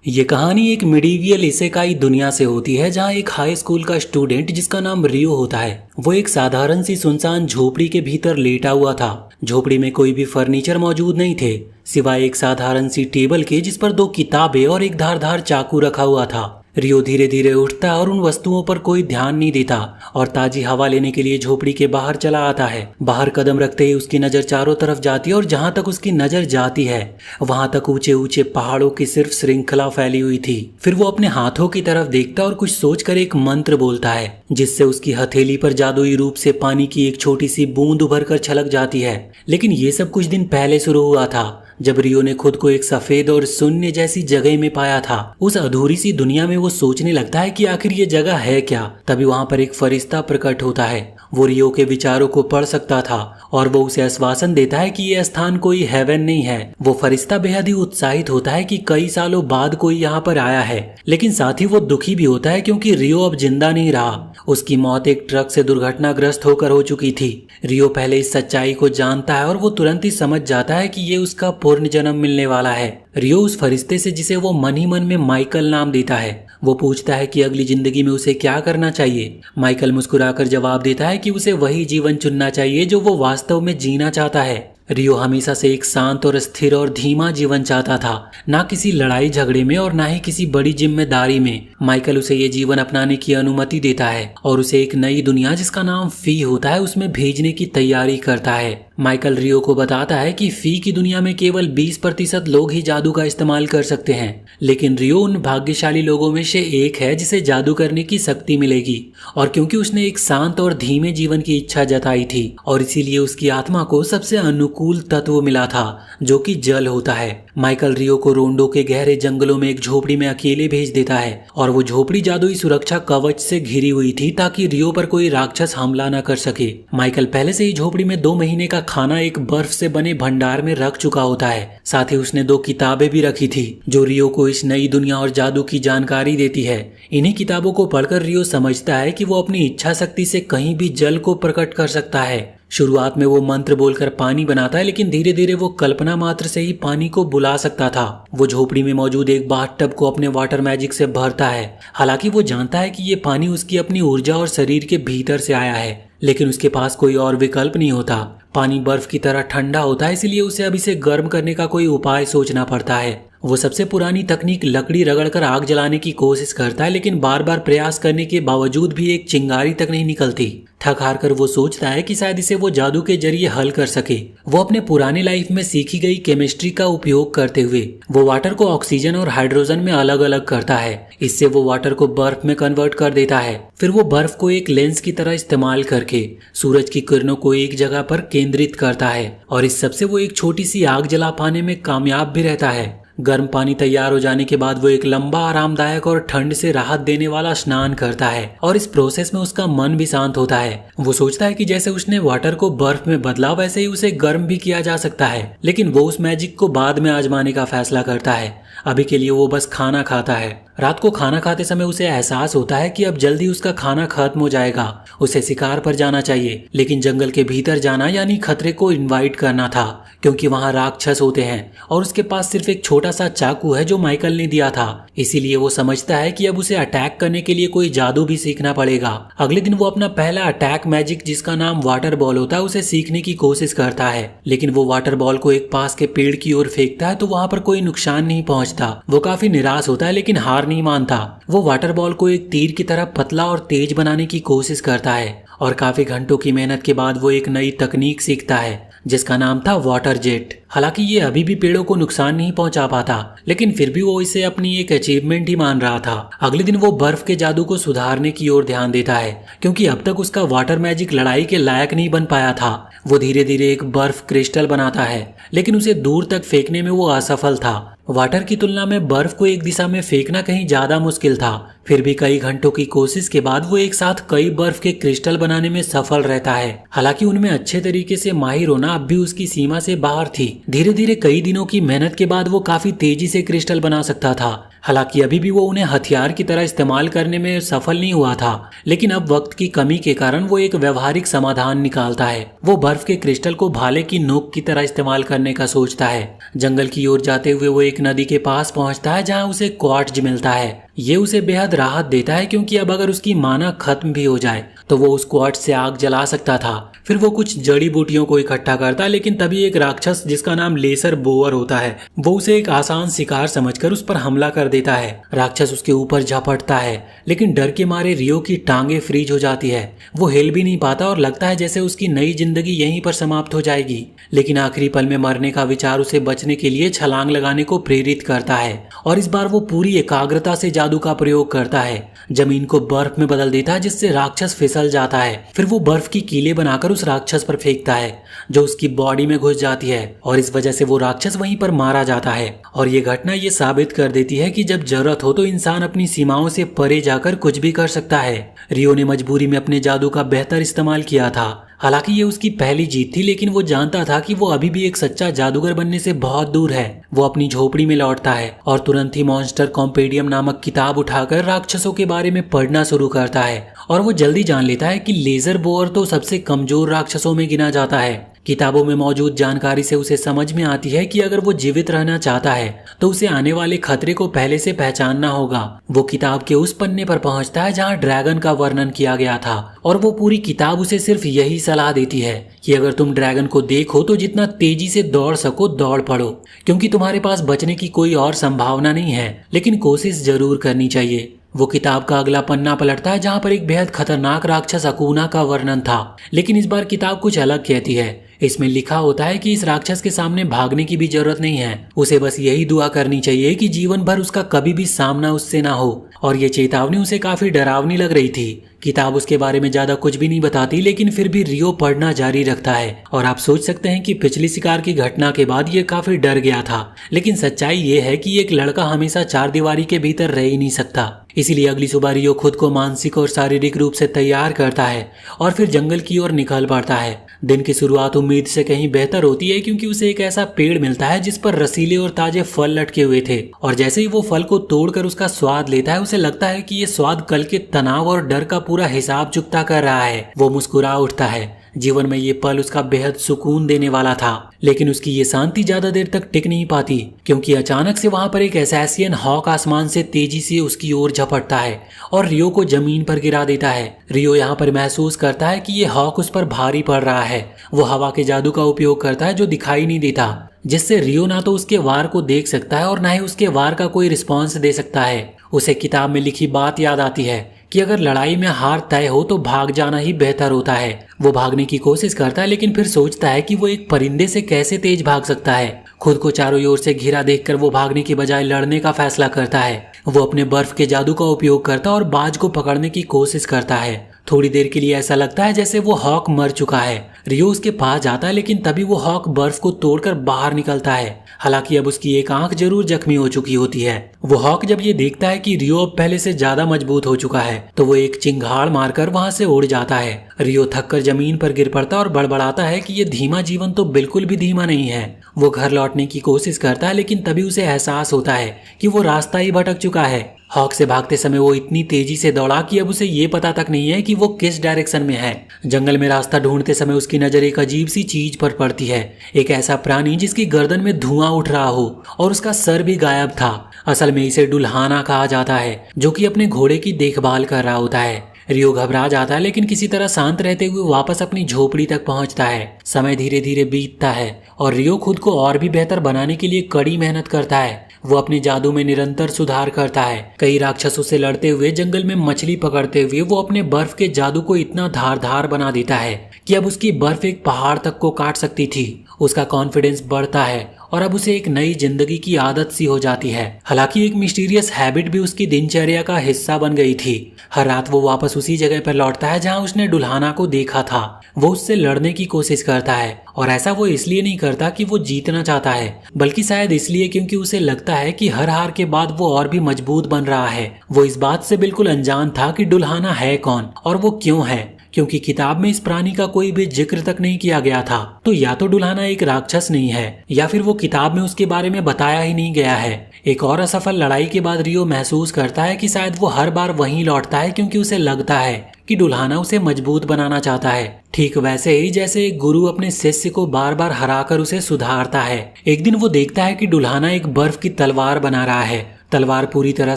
ये कहानी एक मिडीवियल इसेकाई दुनिया से होती है जहाँ एक हाई स्कूल का स्टूडेंट जिसका नाम रियो होता है वो एक साधारण सी सुनसान झोपड़ी के भीतर लेटा हुआ था। झोपड़ी में कोई भी फर्नीचर मौजूद नहीं थे सिवाय एक साधारण सी टेबल के जिस पर दो किताबें और एक धारदार चाकू रखा हुआ था। रियो धीरे धीरे उठता और उन वस्तुओं पर कोई ध्यान नहीं देता और ताजी हवा लेने के लिए झोपड़ी के बाहर चला आता है। बाहर कदम रखते ही उसकी नजर चारों तरफ जाती है और जहां तक उसकी नजर जाती है वहां तक ऊंचे ऊंचे पहाड़ों की सिर्फ श्रृंखला फैली हुई थी। फिर वो अपने हाथों की तरफ देखता और कुछ सोचकर एक मंत्र बोलता है जिससे उसकी हथेली पर जादुई रूप से पानी की एक छोटी सी बूंद उभर कर छलक जाती है। लेकिन ये सब कुछ दिन पहले शुरू हुआ था जब रियो ने खुद को एक सफेद और शून्य जैसी जगह में पाया था। उस अधूरी सी दुनिया में वो सोचने लगता है कि आखिर ये जगह है क्या। तभी वहां पर एक फरिश्ता प्रकट होता है। वो रियो के विचारों को पढ़ सकता था और वो उसे आश्वासन देता है कि ये स्थान कोई हेवन नहीं है। वो फरिश्ता बेहद ही उत्साहित होता है कि कई सालों बाद कोई यहाँ पर आया है, लेकिन साथ ही वो दुखी भी होता है क्योंकि रियो अब जिंदा नहीं रहा। उसकी मौत एक ट्रक से दुर्घटनाग्रस्त होकर हो चुकी थी। रियो पहले इस सच्चाई को जानता है और वो तुरंत ही समझ जाता है कि ये उसका पूर्ण जन्म मिलने वाला है। रियो उस फरिश्ते से जिसे वो मन ही मन में माइकल नाम देता है वो पूछता है कि अगली जिंदगी में उसे क्या करना चाहिए। माइकल मुस्कुराकर जवाब देता है कि उसे वही जीवन चुनना चाहिए जो वो वास्तव में जीना चाहता है। रियो हमेशा से एक शांत और स्थिर और धीमा जीवन चाहता था, ना किसी लड़ाई झगड़े में और ना ही किसी बड़ी जिम्मेदारी में। माइकल उसे ये जीवन अपनाने की अनुमति देता है और उसे एक नई दुनिया जिसका नाम फी होता है उसमें भेजने की तैयारी करता है। माइकल रियो को बताता है कि फी की दुनिया में केवल 20% लोग ही जादू का इस्तेमाल कर सकते हैं, लेकिन रियो उन भाग्यशाली लोगों में से एक है जिसे जादू करने की शक्ति मिलेगी। और क्योंकि उसने एक शांत और धीमे जीवन की इच्छा जताई थी और इसीलिए उसकी आत्मा को सबसे अनुकूल तत्व मिला था जो कि जल होता है। माइकल रियो को रोंडो के गहरे जंगलों में एक झोपड़ी में अकेले भेज देता है और वो झोपड़ी जादुई सुरक्षा कवच से घिरी हुई थी ताकि रियो पर कोई राक्षस हमला न कर सके। माइकल पहले से ही झोपड़ी में 2 महीने का खाना एक बर्फ से बने भंडार में रख चुका होता है। साथ ही उसने 2 किताबें भी रखी थी जो रियो को इस नई दुनिया और जादू की जानकारी देती है। इन्हीं किताबों को पढ़कर रियो समझता है कि वो अपनी इच्छा शक्ति से कहीं भी जल को प्रकट कर सकता है। शुरुआत में वो मंत्र बोलकर पानी बनाता है, लेकिन धीरे धीरे वो कल्पना मात्र से ही पानी को बुला सकता था। वो झोपड़ी में मौजूद एक बाथटब को अपने वाटर मैजिक से भरता है। हालांकि वो जानता है कि ये पानी उसकी अपनी ऊर्जा और शरीर के भीतर से आया है, लेकिन उसके पास कोई और विकल्प नहीं होता। पानी बर्फ की तरह ठंडा होता है, इसलिए उसे अब इसे गर्म करने का कोई उपाय सोचना पड़ता है। वो सबसे पुरानी तकनीक लकड़ी रगड़कर आग जलाने की कोशिश करता है, लेकिन बार बार प्रयास करने के बावजूद भी एक चिंगारी तक नहीं निकलती। थक हार कर वो सोचता है कि शायद इसे वो जादू के जरिए हल कर सके। वो अपने पुराने लाइफ में सीखी गई केमिस्ट्री का उपयोग करते हुए वो वाटर को ऑक्सीजन और हाइड्रोजन में अलग अलग करता है। इससे वो वाटर को बर्फ में कन्वर्ट कर देता है। फिर वो बर्फ को एक लेंस की तरह इस्तेमाल करके सूरज की किरणों को एक जगह पर केंद्रित करता है और इस सबसे वो एक छोटी सी आग जला पाने में कामयाब भी रहता है। गर्म पानी तैयार हो जाने के बाद वो एक लंबा, आरामदायक और ठंड से राहत देने वाला स्नान करता है और इस प्रोसेस में उसका मन भी शांत होता है। वो सोचता है कि जैसे उसने वाटर को बर्फ में बदला वैसे ही उसे गर्म भी किया जा सकता है, लेकिन वो उस मैजिक को बाद में आजमाने का फैसला करता है। अभी के लिए वो बस खाना खाता है। रात को खाना खाते समय उसे एहसास होता है कि अब जल्दी उसका खाना खत्म हो जाएगा। उसे शिकार पर जाना चाहिए, लेकिन जंगल के भीतर जाना यानी खतरे को इनवाइट करना था, क्योंकि वहां राक्षस होते हैं और उसके पास सिर्फ एक छोटा सा चाकू है जो माइकल ने दिया था। इसीलिए वो समझता है कि अब उसे अटैक करने के लिए कोई जादू भी सीखना पड़ेगा। अगले दिन वो अपना पहला अटैक मैजिक जिसका नाम वाटर बॉल होता है उसे सीखने की कोशिश करता है, लेकिन वो वाटर बॉल को एक पास के पेड़ की ओर फेंकता है तो वहां पर कोई नुकसान नहीं पहुंचता। वो काफी निराश होता है, लेकिन हार नहीं मानता। वो वाटर बॉल को एक तीर की तरह पतला और तेज बनाने की कोशिश करता है और काफी घंटों की मेहनत के बाद वो एक नई तकनीक सीखता है जिसका नाम था वाटर जेट। हालांकि ये अभी भी पेड़ों को नुकसान नहीं पहुंचा पाता, लेकिन फिर भी वो इसे अपनी एक अचीवमेंट ही मान रहा था। अगले दिन वो बर्फ के जादू को सुधारने की ओर ध्यान देता है, क्योंकि अब तक उसका वाटर मैजिक लड़ाई के लायक नहीं बन पाया था। वो धीरे धीरे एक बर्फ क्रिस्टल बनाता है, लेकिन उसे दूर तक फेंकने में वो असफल था। वाटर की तुलना में बर्फ को एक दिशा में फेंकना कहीं ज्यादा मुश्किल था। फिर भी कई घंटों की कोशिश के बाद वो एक साथ कई बर्फ के क्रिस्टल बनाने में सफल रहता है। हालांकि उनमें अच्छे तरीके से माहिर होना अब भी उसकी सीमा से बाहर थी। धीरे धीरे कई दिनों की मेहनत के बाद वो काफी तेजी से क्रिस्टल बना सकता था। हालांकि अभी भी वो उन्हें हथियार की तरह इस्तेमाल करने में सफल नहीं हुआ था, लेकिन अब वक्त की कमी के कारण वो एक व्यवहारिक समाधान निकालता है। वो बर्फ के क्रिस्टल को भाले की नोक की तरह इस्तेमाल करने का सोचता है। जंगल की ओर जाते हुए वो एक नदी के पास पहुंचता है जहां उसे क्वार्ट्ज मिलता है। ये उसे बेहद राहत देता है, क्योंकि अब अगर उसकी माना खत्म भी हो जाए तो वो उस क्वार्ट्ज से आग जला सकता था। फिर वो कुछ जड़ी बूटियों को इकट्ठा करता है, लेकिन तभी एक राक्षस जिसका नाम लेसर बोअर होता है वो उसे एक आसान शिकार समझकर उस पर हमला कर देता है। राक्षस उसके ऊपर झपटता है, लेकिन डर के मारे रियो की टांगे फ्रीज हो जाती है। वो हिल भी नहीं पाता और लगता है जैसे उसकी नई जिंदगी यहीं पर समाप्त हो जाएगी। लेकिन आखिरी पल में मरने का विचार उसे बचने के लिए छलांग लगाने को प्रेरित करता है, और इस बार वो पूरी एकाग्रता से जादू का प्रयोग करता है। जमीन को बर्फ में बदल देता है, जिससे राक्षस फिसल जाता है। फिर वो बर्फ की कीले बनाकर उस राक्षस पर फेंकता है, जो उसकी बॉडी में घुस जाती है, और इस वजह से वो राक्षस वहीं पर मारा जाता है। और ये घटना ये साबित कर देती है कि जब जरूरत हो तो इंसान अपनी सीमाओं से परे जाकर कुछ भी कर सकता है। रियो ने मजबूरी में अपने जादू का बेहतर इस्तेमाल किया था। हालांकि ये उसकी पहली जीत थी, लेकिन वो जानता था कि वो अभी भी एक सच्चा जादूगर बनने से बहुत दूर है। वो अपनी झोपड़ी में लौटता है और तुरंत ही मॉन्स्टर कॉम्पेडियम नामक किताब उठाकर राक्षसों के बारे में पढ़ना शुरू करता है, और वो जल्दी जान लेता है कि लेजर बोअर तो सबसे कमजोर राक्षसों में गिना जाता है। किताबों में मौजूद जानकारी से उसे समझ में आती है कि अगर वो जीवित रहना चाहता है तो उसे आने वाले खतरे को पहले से पहचानना होगा। वो किताब के उस पन्ने पर पहुंचता है जहां ड्रैगन का वर्णन किया गया था, और वो पूरी किताब उसे सिर्फ यही सलाह देती है कि अगर तुम ड्रैगन को देखो तो जितना तेजी से दौड़ सको दौड़ पड़ो, क्योंकि तुम्हारे पास बचने की कोई और संभावना नहीं है, लेकिन कोशिश जरूर करनी चाहिए। वो किताब का अगला पन्ना पलटता है जहां पर एक बेहद खतरनाक राक्षस अकूना का वर्णन था, लेकिन इस बार किताब कुछ अलग कहती है। इसमें लिखा होता है कि इस राक्षस के सामने भागने की भी जरूरत नहीं है, उसे बस यही दुआ करनी चाहिए कि जीवन भर उसका कभी भी सामना उससे ना हो। और ये चेतावनी उसे काफी डरावनी लग रही थी। किताब उसके बारे में ज्यादा कुछ भी नहीं बताती, लेकिन फिर भी रियो पढ़ना जारी रखता है। और आप सोच सकते हैं कि पिछली शिकार की घटना के बाद ये काफी डर गया था, लेकिन सच्चाई ये है कि एक लड़का हमेशा चार दीवारी के भीतर रह ही नहीं सकता। इसीलिए अगली सुबह रियो खुद को मानसिक और शारीरिक रूप से तैयार करता है और फिर जंगल की ओर निकल पड़ता है। दिन की शुरुआत उम्मीद से कहीं बेहतर होती है, क्योंकि उसे एक ऐसा पेड़ मिलता है जिस पर रसीले और ताजे फल लटके हुए थे, और जैसे ही वो फल को तोड़कर उसका स्वाद लेता है उसे लगता है कि ये स्वाद कल के तनाव और डर का पूरा हिसाब चुकता कर रहा है। वो मुस्कुरा उठता है। जीवन में ये पल उसका बेहद सुकून देने वाला था, लेकिन उसकी ये शांति ज्यादा देर तक टिक नहीं पाती, क्योंकि अचानक से वहां पर एक असैसियन हॉक आसमान से तेजी से उसकी ओर झपटता है और रियो को जमीन पर गिरा देता है। रियो यहाँ पर महसूस करता है कि ये हॉक उस पर भारी पड़ रहा है। वो हवा के जादू का उपयोग करता है जो दिखाई नहीं देता, जिससे रियो ना तो उसके वार को देख सकता है और ना ही उसके वार का कोई रिस्पॉन्स दे सकता है। उसे किताब में लिखी बात याद आती है कि अगर लड़ाई में हार तय हो तो भाग जाना ही बेहतर होता है। वो भागने की कोशिश करता है, लेकिन फिर सोचता है कि वो एक परिंदे से कैसे तेज भाग सकता है। खुद को चारों ओर से घिरा देखकर वो भागने की बजाय लड़ने का फैसला करता है। वो अपने बर्फ के जादू का उपयोग करता है और बाज को पकड़ने की कोशिश करता है। थोड़ी देर के लिए ऐसा लगता है जैसे वो हॉक मर चुका है। रियो उसके पास जाता है, लेकिन तभी वो हॉक बर्फ को तोड़कर बाहर निकलता है। हालांकि अब उसकी एक आंख जरूर जख्मी हो चुकी होती है। वो हॉक जब ये देखता है कि रियो अब पहले से ज्यादा मजबूत हो चुका है तो वो एक चिंगाड़ मारकर वहां से उड़ जाता है। रियो थककर जमीन पर गिर पड़ता और बड़बड़ाता है कि ये धीमा जीवन तो बिल्कुल भी धीमा नहीं है। वो घर लौटने की कोशिश करता है, लेकिन तभी उसे एहसास होता है कि वो रास्ता ही भटक चुका है। हॉक से भागते समय वो इतनी तेजी से दौड़ा कि अब उसे ये पता तक नहीं है कि वो किस डायरेक्शन में है। जंगल में रास्ता ढूंढते समय उसकी नजर एक अजीब सी चीज पर पड़ती है। एक ऐसा प्राणी जिसकी गर्दन में धुआं उठ रहा हो और उसका सर भी गायब था। असल में इसे डुल्हाना कहा जाता है, जो कि अपने घोड़े की देखभाल कर रहा होता है। रियो घबरा जाता है, लेकिन किसी तरह शांत रहते हुए वापस अपनी झोपड़ी तक पहुंचता है। समय धीरे धीरे बीतता है और रियो खुद को और भी बेहतर बनाने के लिए कड़ी मेहनत करता है। वो अपने जादू में निरंतर सुधार करता है। कई राक्षसों से लड़ते हुए, जंगल में मछली पकड़ते हुए वो अपने बर्फ के जादू को इतना धारदार बना देता है कि अब उसकी बर्फ एक पहाड़ तक को काट सकती थी। उसका कॉन्फिडेंस बढ़ता है और अब उसे एक नई जिंदगी की आदत सी हो जाती है। हालांकि एक मिस्टीरियस हैबिट भी उसकी दिनचर्या का हिस्सा बन गई थी। हर रात वो वापस उसी जगह पर लौटता है जहां उसने डुल्हाना को देखा था। वो उससे लड़ने की कोशिश करता है, और ऐसा वो इसलिए नहीं करता कि वो जीतना चाहता है, बल्कि शायद इसलिए क्योंकि उसे लगता है कि हर हार के बाद वो और भी मजबूत बन रहा है। वो इस बात से बिल्कुल अनजान था कि डुल्हाना है कौन और वो क्यों है, क्योंकि किताब में इस प्राणी का कोई भी जिक्र तक नहीं किया गया था। तो या तो डुलाना एक राक्षस नहीं है या फिर वो किताब में उसके बारे में बताया ही नहीं गया है। एक और असफल लड़ाई के बाद रियो महसूस करता है कि शायद वो हर बार वहीं लौटता है क्योंकि उसे लगता है कि डुलाना उसे मजबूत बनाना चाहता है, ठीक वैसे ही जैसे एक गुरु अपने शिष्य को बार बार हराकर उसे सुधारता है। एक दिन वो देखता है कि डुलाना एक बर्फ की तलवार बना रहा है। तलवार पूरी तरह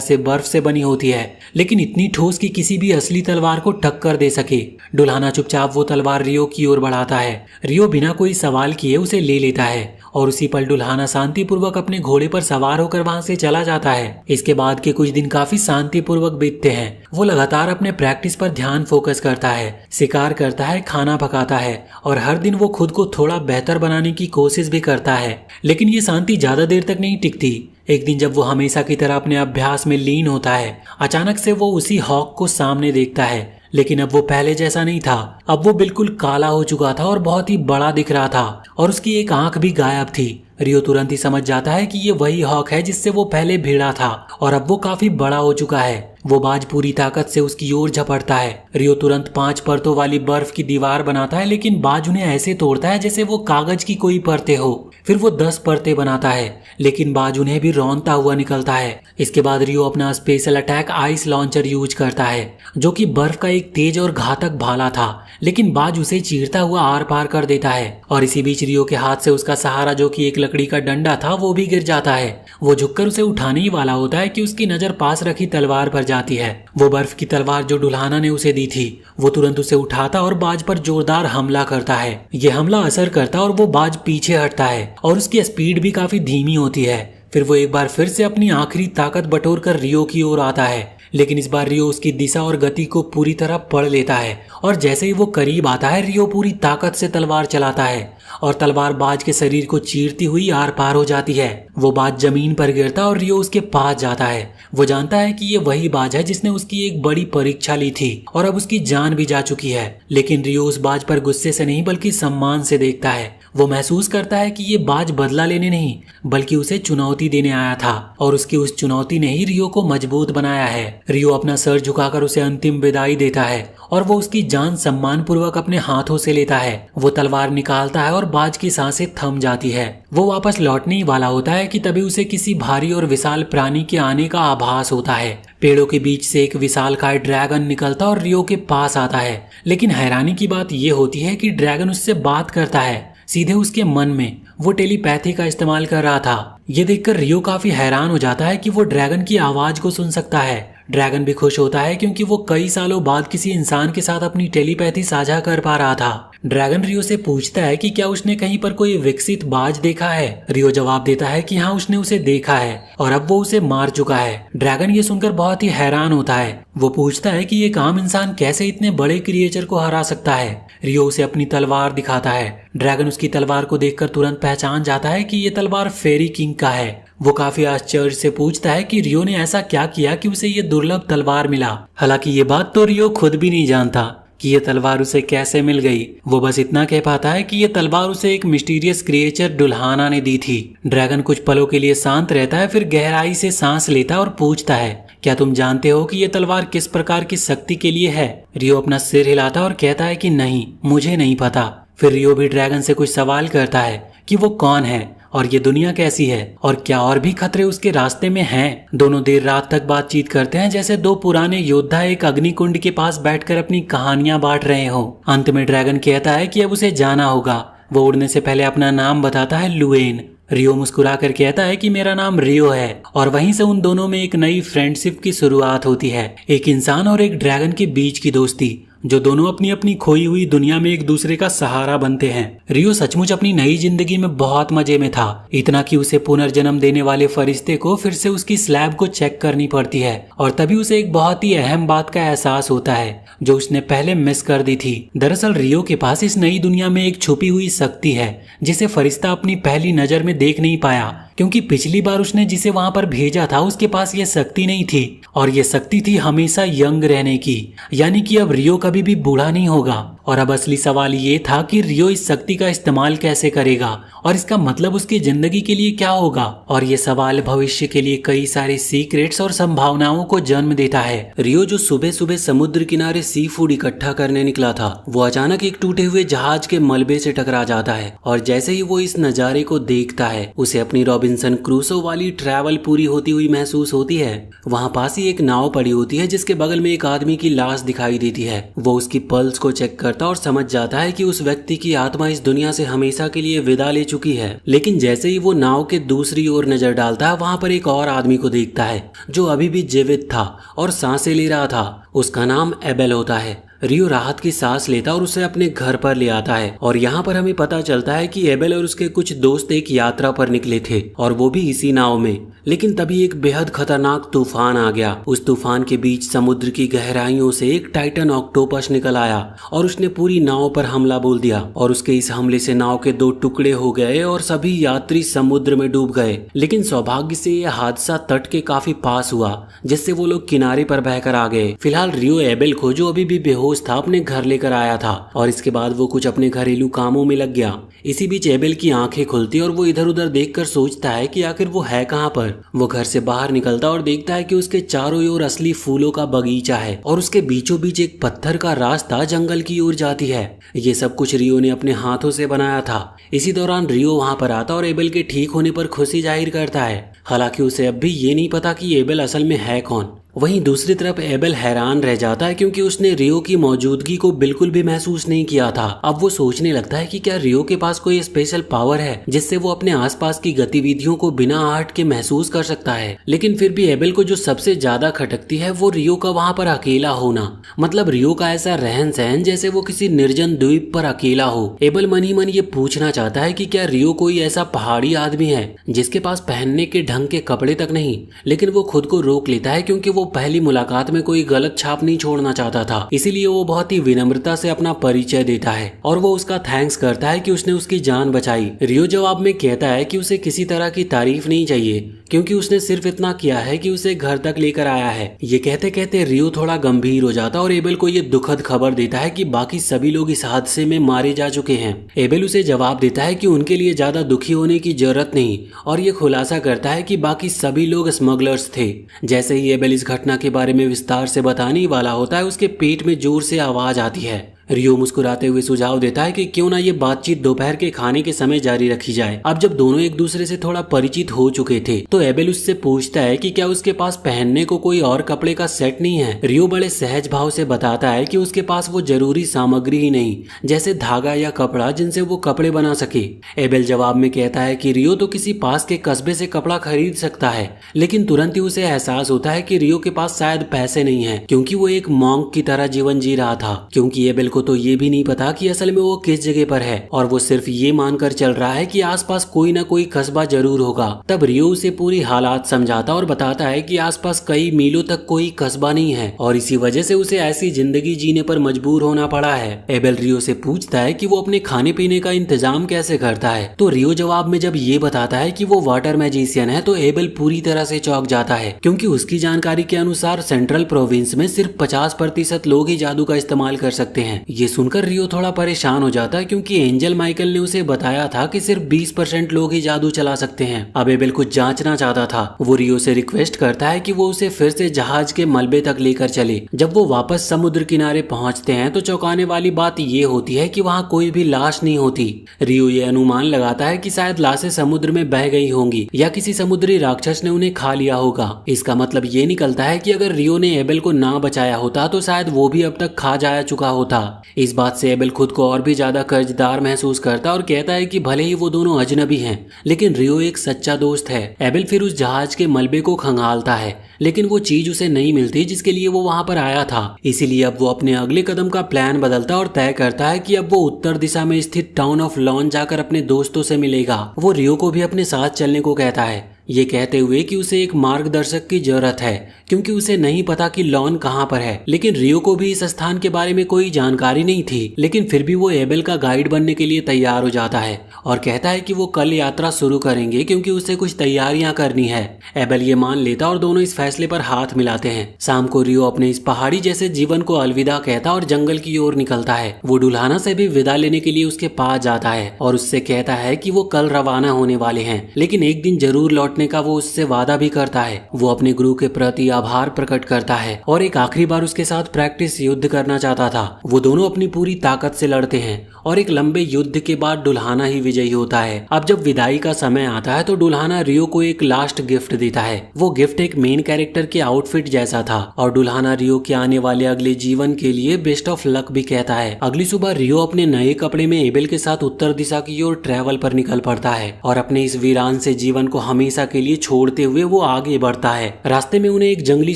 से बर्फ से बनी होती है, लेकिन इतनी ठोस कि किसी भी असली तलवार को टक्कर दे सके। डुलाना चुपचाप वो तलवार रियो की ओर बढ़ाता है। रियो बिना कोई सवाल किए उसे ले लेता है और उसी पल डुलाना शांतिपूर्वक अपने घोड़े पर सवार होकर वहां से चला जाता है। इसके बाद के कुछ दिन काफी शांतिपूर्वक बीतते हैं। वो लगातार अपने प्रैक्टिस पर ध्यान फोकस करता है, शिकार करता है, खाना पकाता है और हर दिन वो खुद को थोड़ा बेहतर बनाने की कोशिश भी करता है। लेकिन ये शांति ज्यादा देर तक नहीं टिकती। एक दिन जब वो हमेशा की तरह अपने अभ्यास में लीन होता है, अचानक से वो उसी हॉक को सामने देखता है। लेकिन अब वो पहले जैसा नहीं था। अब वो बिल्कुल काला हो चुका था और बहुत ही बड़ा दिख रहा था और उसकी एक आंख भी गायब थी। रियो तुरंत ही समझ जाता है कि ये वही हॉक है जिससे वो पहले भिड़ा था और अब वो काफी बड़ा हो चुका है। वो बाज पूरी ताकत से उसकी ओर झपटता है। रियो तुरंत 5 परतों वाली बर्फ की दीवार बनाता है, लेकिन बाज उन्हें ऐसे तोड़ता है जैसे वो कागज की कोई परतें हो। फिर वो 10 परतें बनाता है, लेकिन बाज उन्हें भी रौंदता हुआ निकलता है। इसके बाद रियो अपना special attack ice launcher use करता है, जो कि बर्फ का एक तेज और घातक भाला था, लेकिन बाज उसे चीरता हुआ आर पार कर देता है। और इसी बीच रियो के हाथ से उसका सहारा, जो कि एक लकड़ी का डंडा था, वो भी गिर जाता है। वो झुककर उसे उठाने ही वाला होता है कि उसकी नजर पास रखी तलवार पर जाती है। वो बर्फ की तलवार जो डुल्हाना ने उसे दी थी। वो तुरंत उसे उठाता और बाज पर जोरदार हमला करता है। ये हमला असर करता और वो बाज पीछे हटता है और उसकी स्पीड भी काफी धीमी होती है। फिर वो एक बार फिर से अपनी आखिरी ताकत बटोर कर रियो की ओर आता है, लेकिन इस बार रियो उसकी दिशा और गति को पूरी तरह पढ़ लेता है और जैसे ही वो करीब आता है, रियो पूरी ताकत से तलवार चलाता है और तलवार बाज के शरीर को चीरती हुई आर पार हो जाती है। वो बाज जमीन पर गिरता और रियो उसके पास जाता है। वो जानता है कि ये वही बाज है जिसने उसकी एक बड़ी परीक्षा ली थी और अब उसकी जान भी जा चुकी है। लेकिन रियो उस बाज पर गुस्से से नहीं बल्कि सम्मान से देखता है। वो महसूस करता है कि ये बाज बदला लेने नहीं बल्कि उसे चुनौती देने आया था और उसकी उस चुनौती ने ही रियो को मजबूत बनाया है। रियो अपना सर झुकाकर उसे अंतिम विदाई देता है और वो उसकी जान सम्मान पूर्वक अपने हाथों से लेता है। वो तलवार निकालता है और बाज की सांसें थम जाती है। वो वापस लौटने ही वाला होता है कि तभी उसे किसी भारी और विशाल प्राणी के आने का आभास होता है। पेड़ों के बीच से एक विशालकाय ड्रैगन निकलता और रियो के पास आता है। लेकिन हैरानी की बात यह होती है कि ड्रैगन उससे बात करता है, सीधे उसके मन में। वो टेलीपैथी का इस्तेमाल कर रहा था। ये देखकर रियो काफी हैरान हो जाता है कि वो ड्रैगन की आवाज को सुन सकता है। ड्रैगन भी खुश होता है क्योंकि वो कई सालों बाद किसी इंसान के साथ अपनी टेलीपैथी साझा कर पा रहा था। ड्रैगन रियो से पूछता है कि क्या उसने कहीं पर कोई विकसित बाज देखा है। रियो जवाब देता है कि हाँ, उसने उसे देखा है और अब वो उसे मार चुका है। ड्रैगन ये सुनकर बहुत ही हैरान होता है। वो पूछता है कि एक आम इंसान कैसे इतने बड़े क्रिएचर को हरा सकता है। रियो उसे अपनी तलवार दिखाता है। ड्रैगन उसकी तलवार को देखकर तुरंत पहचान जाता है कि ये तलवार फेरी किंग का है। वो काफी आश्चर्य से पूछता है कि रियो ने ऐसा क्या किया कि उसे ये दुर्लभ तलवार मिला। हालांकि ये बात तो रियो खुद भी नहीं जानता कि ये तलवार उसे कैसे मिल गई। वो बस इतना कह पाता है कि ये तलवार उसे एक मिस्टीरियस क्रिएचर डुल्हाना ने दी थी। ड्रैगन कुछ पलों के लिए शांत रहता है, फिर गहराई से सांस लेता है और पूछता है, क्या तुम जानते हो कि ये तलवार किस प्रकार की शक्ति के लिए है। रियो अपना सिर हिलाता और कहता है कि नहीं, मुझे नहीं पता। फिर रियो भी ड्रैगन से कुछ सवाल करता है कि वो कौन है और ये दुनिया कैसी है और क्या और भी खतरे उसके रास्ते में हैं। दोनों देर रात तक बातचीत करते हैं जैसे दो पुराने योद्धा एक अग्निकुंड के पास बैठकर अपनी कहानियां बांट रहे हो। अंत में ड्रैगन कहता है कि अब उसे जाना होगा। वो उड़ने से पहले अपना नाम बताता है, लुएन। रियो मुस्कुराकर कहता है कि मेरा नाम रियो है और वहीं से उन दोनों में एक नई फ्रेंडशिप की शुरुआत होती है। एक इंसान और एक ड्रैगन के बीच की दोस्ती, जो दोनों अपनी अपनी खोई हुई दुनिया में एक दूसरे का सहारा बनते हैं। रियो सचमुच अपनी नई जिंदगी में बहुत मजे में था, इतना कि उसे पुनर्जन्म देने वाले फरिश्ते को फिर से उसकी स्लैब को चेक करनी पड़ती है और तभी उसे एक बहुत ही अहम बात का एहसास होता है जो उसने पहले मिस कर दी थी। दरअसल रियो के पास इस नई दुनिया में एक छुपी हुई शक्ति है जिसे फरिश्ता अपनी पहली नजर में देख नहीं पाया, क्योंकि पिछली बार उसने जिसे वहां पर भेजा था उसके पास ये शक्ति नहीं थी, और ये शक्ति थी हमेशा यंग रहने की, यानी कि अब रियो कभी भी बूढ़ा नहीं होगा। और अब असली सवाल ये था कि रियो इस शक्ति का इस्तेमाल कैसे करेगा और इसका मतलब उसकी जिंदगी के लिए क्या होगा। और ये सवाल भविष्य के लिए कई सारे सीक्रेट्स और संभावनाओं को जन्म देता है। रियो जो सुबह सुबह समुद्र किनारे सी फूड इकट्ठा करने निकला था, वो अचानक एक टूटे हुए जहाज के मलबे से टकरा जाता है, और जैसे ही वो इस नजारे को देखता है उसे अपनी रॉबिन्सन क्रूसो वाली ट्रैवल पूरी होती हुई महसूस होती है। वहाँ पास ही एक नाव पड़ी होती है जिसके बगल में एक आदमी की लाश दिखाई देती है। वो उसकी पल्स को चेक करता और समझ जाता है कि उस व्यक्ति की आत्मा इस दुनिया से हमेशा के लिए विदा ले चुकी है। लेकिन जैसे ही वो नाव के दूसरी ओर नजर डालता है, वहाँ पर एक और आदमी को देखता है जो अभी भी जीवित था और सांसें ले रहा था। उसका नाम एबेल होता है। रियो राहत की सांस लेता और उसे अपने घर पर ले आता है, और यहाँ पर हमें पता चलता है कि एबेल और उसके कुछ दोस्त एक यात्रा पर निकले थे, और वो भी इसी नाव में। लेकिन तभी एक बेहद खतरनाक तूफान आ गया। उस तूफान के बीच समुद्र की गहराइयों से एक टाइटन ऑक्टोपस निकल आया और उसने पूरी नाव पर हमला बोल दिया, और उसके इस हमले से नाव के 2 टुकड़े हो गए और सभी यात्री समुद्र में डूब गए। लेकिन सौभाग्य से यह हादसा तट के काफी पास हुआ, जिससे वो लोग किनारे पर बहकर आ गए। फिलहाल रियो एबेल को, जो अभी भी बेहोश था, अपने घर लेकर आया था, और इसके बाद वो कुछ अपने घरेलू कामों में लग गया। इसी बीच एबेल की आंखें खुलती और वो इधर उधर देखकर सोचता है कि आखिर वो है कहाँ पर। वो घर से बाहर निकलता और देखता है कि उसके चारों ओर असली फूलों का बगीचा है, और उसके बीचों बीच एक पत्थर का रास्ता जंगल की ओर जाती है। ये सब कुछ रियो ने अपने हाथों से बनाया था। इसी दौरान रियो वहां पर आता और एबेल के ठीक होने पर खुशी जाहिर करता है। हालांकि उसे अब भी ये नहीं पता कि एबेल असल में है कौन। वहीं दूसरी तरफ एबेल हैरान रह जाता है, क्योंकि उसने रियो की मौजूदगी को बिल्कुल भी महसूस नहीं किया था। अब वो सोचने लगता है कि क्या रियो के पास कोई स्पेशल पावर है जिससे वो अपने आसपास की गतिविधियों को बिना आहट के महसूस कर सकता है। लेकिन फिर भी एबेल को जो सबसे ज्यादा खटकती है वो रियो का वहां पर अकेला होना। मतलब रियो का ऐसा रहन सहन जैसे वो किसी निर्जन द्वीप पर अकेला हो। एबेल मन ही मन ये पूछना चाहता है कि क्या रियो कोई ऐसा पहाड़ी आदमी है जिसके पास पहनने के ढंग के कपड़े तक नहीं। लेकिन वो खुद को रोक लेता है, क्योंकि वो पहली मुलाकात में कोई गलत छाप नहीं छोड़ना चाहता था। इसीलिए वो बहुत ही विनम्रता से अपना परिचय देता है और वो उसका थैंक्स करता है कि उसने उसकी जान बचाई। रियो जवाब में कहता है कि उसे किसी तरह की तारीफ नहीं चाहिए, क्योंकि उसने सिर्फ इतना किया है कि उसे घर तक लेकर आया है। ये कहते कहते रियो थोड़ा गंभीर हो जाता और एबेल को ये दुखद खबर देता है कि बाकी सभी लोग इस हादसे में मारे जा चुके हैं। एबेल उसे जवाब देता है कि उनके लिए ज्यादा दुखी होने की जरूरत नहीं, और ये खुलासा करता है कि बाकी सभी लोग स्मगलर्स थे। जैसे ही एबेल इस घटना के बारे में विस्तार से बताने वाला होता है, उसके पेट में जोर से आवाज आती है। रियो मुस्कुराते हुए सुझाव देता है कि क्यों ना ये बातचीत दोपहर के खाने के समय जारी रखी जाए। अब जब दोनों एक दूसरे से थोड़ा परिचित हो चुके थे, तो एबेल उससे पूछता है कि क्या उसके पास पहनने को कोई और कपड़े का सेट नहीं है। रियो बड़े सहज भाव से बताता है कि उसके पास वो जरूरी सामग्री ही नहीं, जैसे धागा या कपड़ा जिनसे वो कपड़े बना सके। एबेल जवाब में कहता है कि रियो तो किसी पास के कस्बे से कपड़ा खरीद सकता है, लेकिन तुरंत ही उसे एहसास होता है कि रियो के पास शायद पैसे नहीं है, क्योंकि वो एक मॉन्क की तरह जीवन जी रहा था। क्योंकि एबेल तो ये भी नहीं पता कि असल में वो किस जगह पर है, और वो सिर्फ ये मानकर चल रहा है कि आसपास कोई ना कोई कस्बा जरूर होगा। तब रियो उसे पूरी हालात समझाता और बताता है कि आसपास कई मीलों तक कोई कस्बा नहीं है, और इसी वजह से उसे ऐसी जिंदगी जीने पर मजबूर होना पड़ा है। एबेल रियो से पूछता है कि वो अपने खाने पीने का इंतजाम कैसे करता है, तो रियो जवाब में जब ये बताता है कि वो वाटर मैजिशियन है, तो एबेल पूरी तरह से चौंक जाता है, क्योंकि उसकी जानकारी के अनुसार सेंट्रल प्रोविंस में सिर्फ 50% लोग ही जादू का इस्तेमाल कर सकते हैं। ये सुनकर रियो थोड़ा परेशान हो जाता है, क्योंकि एंजल माइकल ने उसे बताया था कि सिर्फ 20% लोग ही जादू चला सकते हैं। अब एबेल कुछ जांचना चाहता था। वो रियो से रिक्वेस्ट करता है कि वो उसे फिर से जहाज के मलबे तक लेकर चले। जब वो वापस समुद्र किनारे पहुंचते हैं, तो चौंकाने वाली बात ये होती है कि वहाँ कोई भी लाश नहीं होती। रियो ये अनुमान लगाता है कि शायद लाशें समुद्र में बह गई होंगी, या किसी समुद्री राक्षस ने उन्हें खा लिया होगा। इसका मतलब ये निकलता है कि अगर रियो ने एबेल को ना बचाया होता, तो शायद वो भी अब तक खा जाया चुका होता। इस बात से एबेल खुद को और भी ज्यादा कर्जदार महसूस करता और कहता है कि भले ही वो दोनों अजनबी हैं, लेकिन रियो एक सच्चा दोस्त है। एबेल फिर उस जहाज के मलबे को खंगालता है, लेकिन वो चीज उसे नहीं मिलती जिसके लिए वो वहां पर आया था। इसीलिए अब वो अपने अगले कदम का प्लान बदलता और तय करता है कि अब वो उत्तर दिशा में स्थित टाउन ऑफ लॉन जाकर अपने दोस्तों से मिलेगा। वो रियो को भी अपने साथ चलने को कहता है, ये कहते हुए कि उसे एक मार्गदर्शक की जरूरत है क्योंकि उसे नहीं पता कि लॉन कहाँ पर है। लेकिन रियो को भी इस स्थान के बारे में कोई जानकारी नहीं थी, लेकिन फिर भी वो एबेल का गाइड बनने के लिए तैयार हो जाता है और कहता है कि वो कल यात्रा शुरू करेंगे क्योंकि उसे कुछ तैयारियां करनी है। एबेल ये मान लेता और दोनों इस फैसले पर हाथ मिलाते हैं। शाम को रियो अपने इस पहाड़ी जैसे जीवन को अलविदा कहता और जंगल की ओर निकलता है। वो डुलाना से भी विदा लेने के लिए उसके पास जाता है और उससे कहता है कि वो कल रवाना होने वाले हैं, लेकिन एक दिन जरूर लौटने का वो उससे वादा भी करता है। वो अपने गुरु के प्रति आभार प्रकट करता है और एक आखिरी बार उसके साथ प्रैक्टिस युद्ध करना चाहता था। वो दोनों अपनी पूरी ताकत से लड़ते हैं और एक लंबे युद्ध के बाद दुल्हाना ही विजयी होता है। अब जब विदाई का समय आता है तो दुल्हाना रियो को एक लास्ट गिफ्ट देता है। वो गिफ्ट एक मेन कैरेक्टर के आउटफिट जैसा था और दुल्हाना रियो के आने वाले अगले जीवन के लिए बेस्ट ऑफ लक भी कहता है। अगली सुबह रियो अपने नए कपड़े में एबेल के साथ उत्तर दिशा की ओर ट्रैवल पर निकल पड़ता है और अपने इस वीरान से जीवन को हमेशा के लिए छोड़ते हुए वो आगे बढ़ता है। रास्ते में उन्हें एक जंगली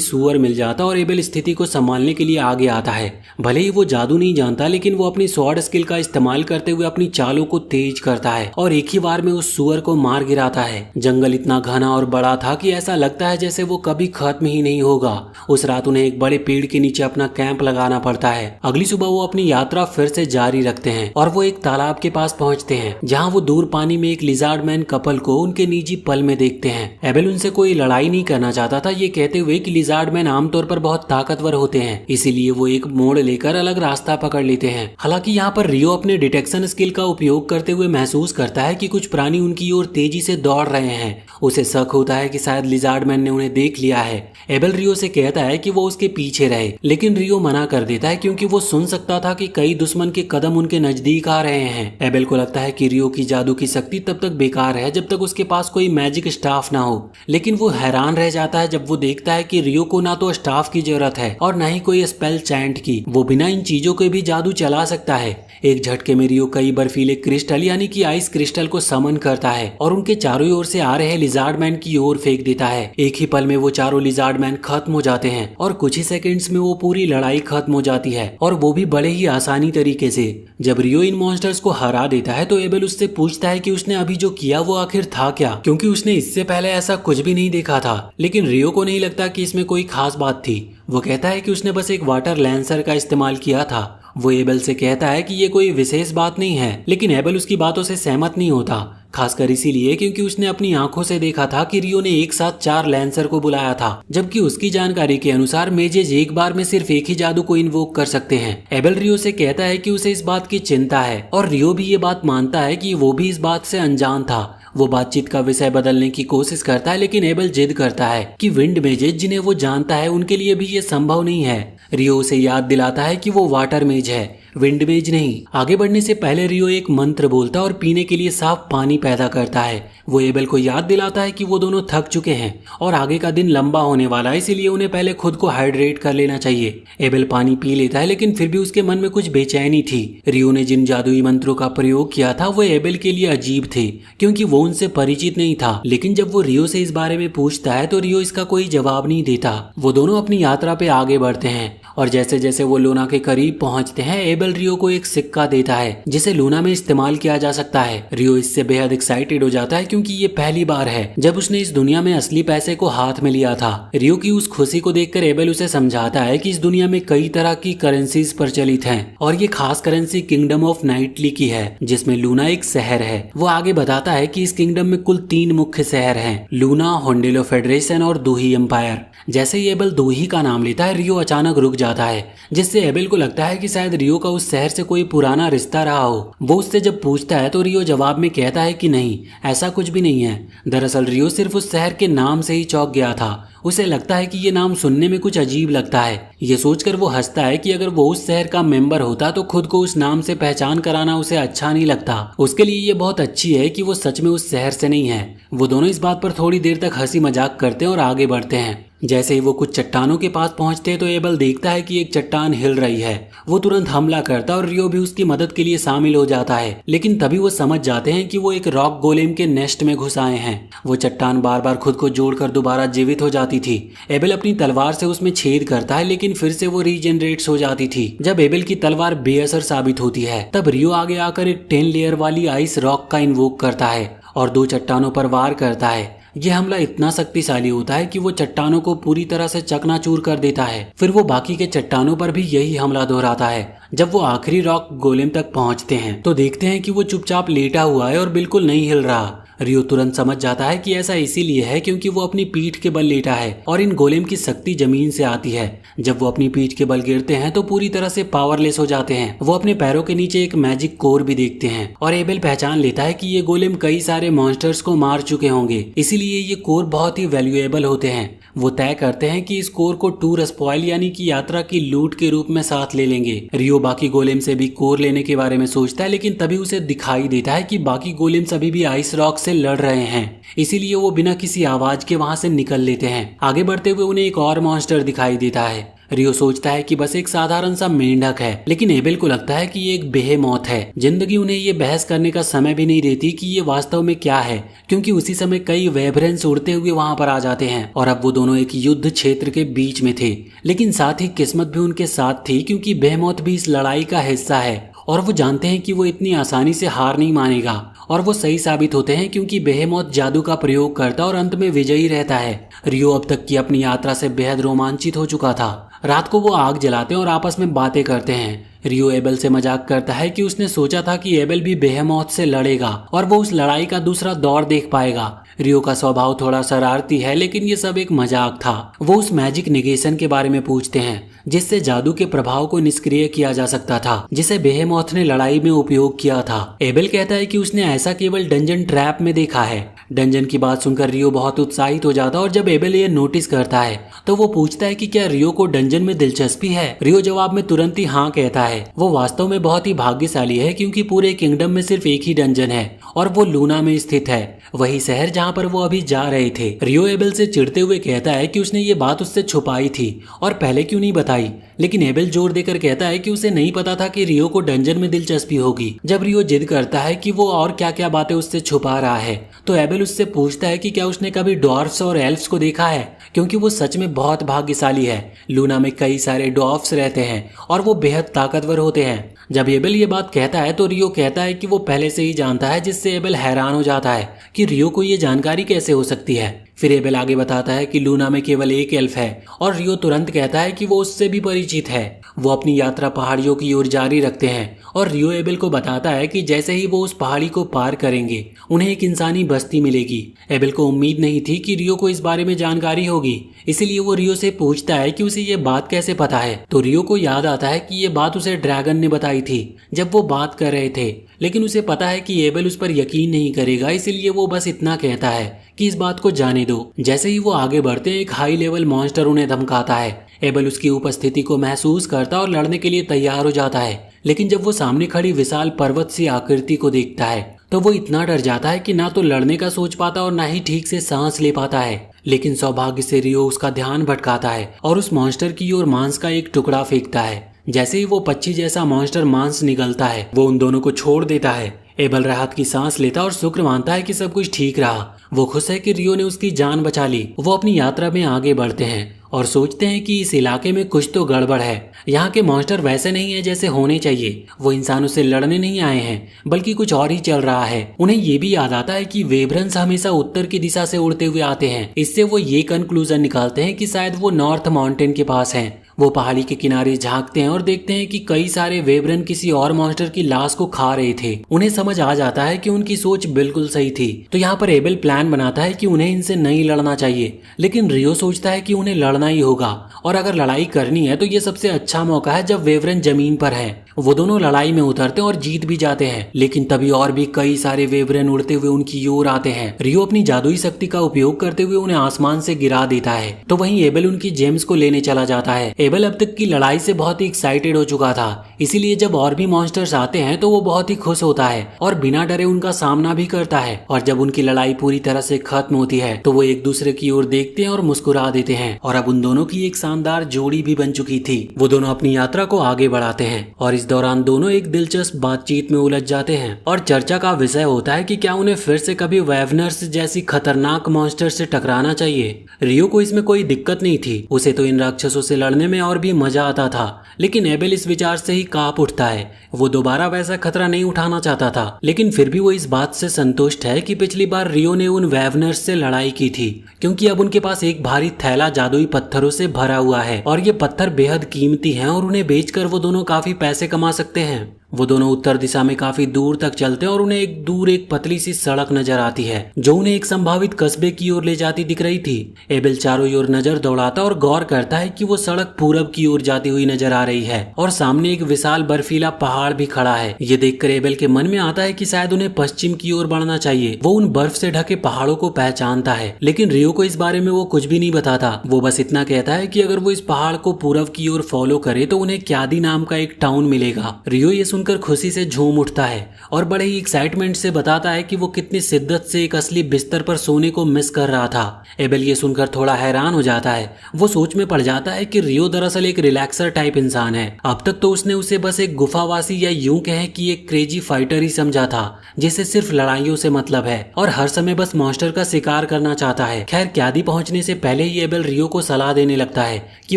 सूअर मिल जाता और एबेल स्थिति को संभालने के लिए आगे आता है। भले ही वो जादू नहीं जानता, लेकिन वो अपनी स्वॉर्ड स्किल का इस्तेमाल करते हुए अपनी चालों को तेज करता है और एक ही बार में उस सूअर को मार गिराता है। जंगल इतना घना और बड़ा था कि ऐसा लगता है जैसे वो कभी खत्म ही नहीं होगा। उस रात उन्हें एक बड़े पेड़ के नीचे अपना कैंप लगाना पड़ता है। अगली सुबह वो अपनी यात्रा फिर से जारी रखते हैं और वो एक तालाब के पास पहुंचते हैं जहां वो दूर पानी में एक लिजार्ड मैन कपल को उनके निजी पल में देखते हैं। एबेल उनसे कोई लड़ाई नहीं करना चाहता था, ये कहते हुए कि लिजार्ड मैन आमतौर पर बहुत ताकतवर होते हैं, इसीलिए वो एक मोड़ लेकर अलग रास्ता पकड़ लेते हैं। हालांकि यहाँ पर रियो अपने डिटेक्शन स्किल का उपयोग करते हुए महसूस करता है कि कुछ प्राणी उनकी ओर तेजी से दौड़ रहे हैं। उसे शक होता है कि शायद लिजार्ड मैन ने उन्हें देख लिया है। एबेल रियो से कहता है कि वो उसके पीछे रहे, लेकिन रियो मना कर देता है क्योंकि वो सुन सकता था कि कई दुश्मन के कदम उनके नजदीक आ रहे हैं। एबेल को लगता है कि रियो की जादू की शक्ति तब तक बेकार है जब तक उसके पास कोई मैजिक स्टाफ ना हो, लेकिन वो हैरान रह जाता है जब वो देखता है कि रियो को ना तो स्टाफ की जरूरत है और ना ही कोई स्पेल चैंट की। वो बिना इन चीजों के भी जादू चला सकता है। एक झटके में रियो कई बर्फीले क्रिस्टल यानी कि आइस क्रिस्टल को समन करता है और उनके चारों ओर से आ रहे लिजार्ड मैन की ओर फेंक देता है। एक ही पल में वो चारों लिजार्ड मैन खत्म हो जाते हैं और कुछ ही सेकंड्स में वो पूरी लड़ाई खत्म हो जाती है और वो भी बड़े ही आसानी तरीके से। जब रियो इन मॉन्स्टर्स को हरा देता है तो एबेल उससे पूछता है कि उसने अभी जो किया वो आखिर था क्या, क्योंकि उसने इससे पहले ऐसा कुछ भी नहीं देखा था। लेकिन रियो को नहीं लगता कि इसमें कोई खास बात थी। वो कहता है कि उसने बस एक वाटर लैंसर का इस्तेमाल किया था। वो एबेल से कहता है कि ये कोई विशेष बात नहीं है, लेकिन एबेल उसकी बातों से सहमत नहीं होता, खासकर इसीलिए क्योंकि उसने अपनी आंखों से देखा था कि रियो ने एक साथ 4 लैंसर को बुलाया था, जबकि उसकी जानकारी के अनुसार मेजेज एक बार में सिर्फ एक ही जादू को इन्वोक कर सकते हैं। एबेल रियो से कहता है कि उसे इस बात की चिंता है और रियो भी ये बात मानता है कि वो भी इस बात से अनजान था। वो बातचीत का विषय बदलने की कोशिश करता है, लेकिन एबेल जिद करता है कि विंड मेजेज जिन्हें वो जानता है उनके लिए भी ये संभव नहीं है। रियो उसे याद दिलाता है कि वो वाटर मेज है, विंड मेज नहीं। आगे बढ़ने से पहले रियो एक मंत्र बोलता और पीने के लिए साफ पानी पैदा करता है। वो एबेल को याद दिलाता है कि वो दोनों थक चुके हैं और आगे का दिन लंबा होने वाला है, इसीलिए उन्हें पहले खुद को हाइड्रेट कर लेना चाहिए। एबेल पानी पी लेता है, लेकिन फिर भी उसके मन में कुछ बेचैनी थी। रियो ने जिन जादुई मंत्रों का प्रयोग किया था वो एबेल के लिए अजीब थे क्योंकि वो उनसे परिचित नहीं था। लेकिन जब वो रियो से इस बारे में पूछता है तो रियो इसका कोई जवाब नहीं देता। वो दोनों अपनी यात्रा पे आगे बढ़ते हैं और जैसे जैसे वो लूना के करीब पहुंचते हैं एबेल रियो को एक सिक्का देता है जिसे लूना में इस्तेमाल किया जा सकता है। रियो इससे बेहद एक्साइटेड हो जाता है क्योंकि ये पहली बार है जब उसने इस दुनिया में असली पैसे को हाथ में लिया था। रियो की उस खुशी को देखकर एबेल उसे समझाता है कि इस दुनिया में कई तरह की करेंसीज प्रचलित हैं और ये खास करेंसी किंगडम ऑफ नाइटली की है जिसमें लूना एक शहर है। वो आगे बताता है कि इस किंगडम में कुल 3 मुख्य शहर हैं, लूना, होंडेलो फेडरेशन और दूही एम्पायर। जैसे ही एबेल दूही का नाम लेता है रियो अचानक रुक जाता है, जिससे एबेल को लगता है कि शायद रियो का उस शहर से कोई पुराना रिश्ता रहा हो। वो उससे जब पूछता है तो रियो जवाब में कहता है कि नहीं, ऐसा कुछ भी नहीं है। दरअसल रियो सिर्फ उस शहर के नाम से ही चौंक गया था। उसे लगता है कि ये नाम सुनने में कुछ अजीब लगता है। ये सोचकर वो हंसता है कि अगर वो उस शहर का मेंबर होता तो खुद को उस नाम से पहचान कराना उसे अच्छा नहीं लगता। उसके लिए ये बहुत अच्छी है कि वो सच में उस शहर से नहीं है। वो दोनों इस बात पर थोड़ी देर तक हंसी मजाक करते हैं और आगे बढ़ते हैं। जैसे ही वो कुछ चट्टानों के पास पहुंचते हैं तो एबेल देखता है कि एक चट्टान हिल रही है। वो तुरंत हमला करता और रियो भी उसकी मदद के लिए शामिल हो जाता है, लेकिन तभी वो समझ जाते हैं कि वो एक रॉक गोलेम के नेस्ट में घुस आए हैं। वो चट्टान बार बार खुद को जोड़कर दोबारा जीवित हो जाती थी। एबेल अपनी तलवार से उसमें छेद करता है, लेकिन फिर से वो रीजनरेट्स हो जाती थी। जब एबेल की तलवार बेअसर साबित होती है तब रियो आगे आकर एक 10 लेयर वाली आइस रॉक का इन्वोक करता है और 2 चट्टानों पर वार करता है। ये हमला इतना शक्तिशाली होता है कि वो चट्टानों को पूरी तरह से चकनाचूर कर देता है। फिर वो बाकी के चट्टानों पर भी यही हमला दोहराता है। जब वो आखिरी रॉक गोलेम तक पहुंचते हैं तो देखते हैं कि वो चुपचाप लेटा हुआ है और बिल्कुल नहीं हिल रहा। रियो तुरंत समझ जाता है कि ऐसा इसीलिए है क्योंकि वो अपनी पीठ के बल लेटा है और इन गोलेम की शक्ति जमीन से आती है। जब वो अपनी पीठ के बल गिरते हैं तो पूरी तरह से पावरलेस हो जाते हैं। वो अपने पैरों के नीचे एक मैजिक कोर भी देखते हैं और एबेल पहचान लेता है कि ये गोलेम कई सारे मॉन्स्टर्स को मार चुके होंगे, इसीलिए ये कोर बहुत ही वैल्यूएबल होते हैं। वो तय करते हैं कि इस कोर को टूर स्पॉइल यानी कि यात्रा की लूट के रूप में साथ ले लेंगे। रियो बाकी गोलेम से भी कोर लेने के बारे में सोचता है, लेकिन तभी उसे दिखाई देता है कि बाकी गोलेम्स अभी भी आइस रॉक से लड़ रहे हैं, इसीलिए वो बिना किसी आवाज के वहां से निकल लेते हैं। आगे बढ़ते हुए उन्हें एक और मॉन्स्टर दिखाई देता है। रियो सोचता है कि बस एक साधारण सा मेंढक है, लेकिन एबेल को लगता है कि ये एक बेहेमौत है। जिंदगी उन्हें ये बहस करने का समय भी नहीं देती कि ये वास्तव में क्या है, क्योंकि उसी समय कई वेबरेंस उड़ते हुए वहां पर आ जाते हैं और अब वो दोनों एक युद्ध क्षेत्र के बीच में थे। लेकिन साथ ही किस्मत भी उनके साथ थी, क्योंकि बेहेमौत भी इस लड़ाई का हिस्सा है और वो जानते हैं कि वो इतनी आसानी से हार नहीं मानेगा। और वो सही साबित होते हैं क्योंकि बेहेमौत जादू का प्रयोग करता और अंत में विजयी रहता है। रियो अब तक की अपनी यात्रा से बेहद रोमांचित हो चुका था। रात को वो आग जलाते हैं और आपस में बातें करते हैं। रियो एबेल से मजाक करता है कि उसने सोचा था कि एबेल भी बेहेमौत से लड़ेगा और वो उस लड़ाई का दूसरा दौर देख पाएगा। रियो का स्वभाव थोड़ा शरारती है, लेकिन ये सब एक मजाक था। वो उस मैजिक निगेशन के बारे में पूछते हैं जिससे जादू के प्रभाव को निष्क्रिय किया जा सकता था, जिसे बेहेमौत ने लड़ाई में उपयोग किया था। एबेल कहता है कि उसने ऐसा केवल डंजन ट्रैप में देखा है। डंजन की बात सुनकर रियो बहुत उत्साहित हो जाता है और जब एबेल ये नोटिस करता है तो वो पूछता है कि क्या रियो को डंजन में दिलचस्पी है। रियो जवाब में तुरंत ही हाँ कहता है। वो वास्तव में बहुत ही भाग्यशाली है क्योंकि पूरे किंगडम में सिर्फ एक ही डंजन है और वो लूना में स्थित है, वही शहर जहाँ पर वो अभी जा रहे थे। रियो एबेल से चिढ़ते हुए कहता है कि उसने ये बात उससे छुपाई थी और पहले क्यों नहीं बताई, लेकिन एबेल जोर देकर कहता है कि उसे नहीं पता था कि रियो को डंजन में दिलचस्पी होगी। जब रियो जिद करता है कि वो और क्या क्या बातें उससे छुपा रहा है तो एबेल उससे पूछता है कि क्या उसने कभी ड्वार्फ्स और एल्फ्स को देखा है, क्योंकि वो सच में बहुत भाग्यशाली है। लूना में कई सारे ड्वार्फ्स रहते हैं और वो बेहद ताकतवर होते हैं। जब एबेल ये बात कहता है तो रियो कहता है कि वो पहले से ही जानता है, जिससे एबेल हैरान हो जाता है कि रियो को ये जानकारी कैसे हो सकती है। फिर एबेल आगे बताता है कि लूना में केवल एक एल्फ है और रियो तुरंत कहता है कि वो उससे भी परिचित है। वो अपनी यात्रा पहाड़ियों की ओर जारी रखते हैं और रियो एबेल को बताता है कि जैसे ही वो उस पहाड़ी को पार करेंगे उन्हें एक इंसानी बस्ती मिलेगी। एबेल को उम्मीद नहीं थी कि रियो को इस बारे में जानकारी होगी, इसीलिए वो रियो से पूछता है कि उसे ये बात कैसे पता है। तो रियो को याद आता है कि ये बात उसे ड्रैगन ने बताई थी जब वो बात कर रहे थे, लेकिन उसे पता है कि एबेल उस पर यकीन नहीं करेगा, इसीलिए वो बस इतना कहता है कि इस बात को जाने दो। जैसे ही वो आगे बढ़ते हैं एक हाई लेवल मॉन्स्टर उन्हें धमकाता है। एबेल उसकी उपस्थिति को महसूस करता और लड़ने के लिए तैयार हो जाता है, लेकिन जब वो सामने खड़ी विशाल पर्वत सी आकृति को देखता है तो वो इतना डर जाता है कि ना तो लड़ने का सोच पाता और ना ही ठीक से सांस ले पाता है। लेकिन सौभाग्य से रियो उसका ध्यान भटकाता है और उस मॉन्स्टर की ओर मांस का एक टुकड़ा फेंकता है। जैसे ही वो पक्षी जैसा मॉन्स्टर मांस निगलता है वो उन दोनों को छोड़ देता है। एबेल राहत की सांस लेता और शुक्र मानता है कि सब कुछ ठीक रहा। वो खुश है कि रियो ने उसकी जान बचा ली। वो अपनी यात्रा में आगे बढ़ते हैं और सोचते हैं कि इस इलाके में कुछ तो गड़बड़ है। यहाँ के मॉन्स्टर वैसे नहीं है जैसे होने चाहिए। वो इंसानों से लड़ने नहीं आए हैं, बल्कि कुछ और ही चल रहा है। उन्हें ये भी याद आता है कि वेब्रन्स हमेशा उत्तर की दिशा से उड़ते हुए आते हैं। इससे वो ये कंक्लूजन निकालते हैं कि शायद वो नॉर्थ माउंटेन के पास हैं। वो पहाड़ी के किनारे झांकते हैं और देखते हैं कि कई सारे वेब्रन किसी और मॉन्स्टर की लाश को खा रहे थे। उन्हें समझ आ जाता है कि उनकी सोच बिल्कुल सही थी। तो यहाँ पर एबेल प्लान बनाता है कि उन्हें इनसे नहीं लड़ना चाहिए, लेकिन रियो सोचता है कि उन्हें लड़ना ही होगा और अगर लड़ाई करनी है तो ये सबसे अच्छा मौका है जब वेब्रन जमीन पर है। वो दोनों लड़ाई में उतरते और जीत भी जाते हैं, लेकिन तभी और भी कई सारे वेब्रन उड़ते हुए उनकी ओर आते हैं। रियो अपनी जादुई शक्ति का उपयोग करते हुए उन्हें आसमान से गिरा देता है। तो वहीं एबेल उनकी जेम्स को लेने चला जाता है। एबेल अब तक की लड़ाई से बहुत ही एक्साइटेड हो चुका था, इसीलिए जब और भी मॉन्स्टर्स आते हैं तो वो बहुत ही खुश होता है और बिना डरे उनका सामना भी करता है। और जब उनकी लड़ाई पूरी तरह से खत्म होती है तो वो एक दूसरे की ओर देखते हैं और मुस्कुरा देते हैं और अब उन दोनों की एक शानदार जोड़ी भी बन चुकी थी। वो दोनों अपनी यात्रा को आगे बढ़ाते हैं और इस दौरान दोनों एक दिलचस्प बातचीत में उलझ जाते हैं और चर्चा का विषय होता है कि क्या उन्हें फिर से कभी वेवनर्स जैसी खतरनाक मॉन्स्टर से टकराना चाहिए। रियो को इसमें कोई दिक्कत नहीं थी, उसे तो इन राक्षसों से लड़ने में और भी मजा आता था, लेकिन एबेल इस विचार से ही कांप उठता है। वो दोबारा वैसा खतरा नहीं उठाना चाहता था, लेकिन फिर भी वो इस बात से संतुष्ट है कि पिछली बार रियो ने उन वेवनर्स से लड़ाई की थी, क्योंकि अब उनके पास एक भारी थैला जादुई पत्थरों से भरा हुआ है और ये पत्थर बेहद कीमती हैं और उन्हें बेचकर वो दोनों काफी पैसे कमा सकते हैं। वो दोनों उत्तर दिशा में काफी दूर तक चलते हैं और उन्हें एक पतली सी सड़क नजर आती है जो उन्हें एक संभावित कस्बे की ओर ले जाती दिख रही थी। एबेल चारों ओर नजर दौड़ाता और गौर करता है कि वो सड़क पूरब की ओर जाती हुई नजर आ रही है और सामने एक विशाल बर्फीला पहाड़ भी खड़ा है। ये देखकर एबेल के मन में आता है कि शायद उन्हें पश्चिम की ओर बढ़ना चाहिए। वो उन बर्फ से ढके पहाड़ों को पहचानता है, लेकिन रियो को इस बारे में वो कुछ भी नहीं बताता। वो बस इतना कहता है कि अगर वो इस पहाड़ को पूरब की ओर फॉलो करे तो उन्हें क्यादी नाम का एक टाउन मिलेगा। रियो ये सुनकर खुशी से झूम उठता है और बड़े ही एक्साइटमेंट से बताता है कि वो कितनी शिद्दत से एक असली बिस्तर पर सोने को मिस कर रहा था। एबेल ये सुनकर थोड़ा हैरान हो जाता है। वो सोच में पड़ जाता है कि रियो दरअसल एक रिलैक्सर टाइप इंसान है। अब तक तो उसने उसे बस एक गुफावासी या यूं कहे कि एक क्रेजी फाइटर ही समझा था, जिसे सिर्फ लड़ाइयों से मतलब है और हर समय बस मॉन्स्टर का शिकार करना चाहता है। खैर, क्यादी पहुंचने से पहले ही एबेल रियो को सलाह देने लगता है कि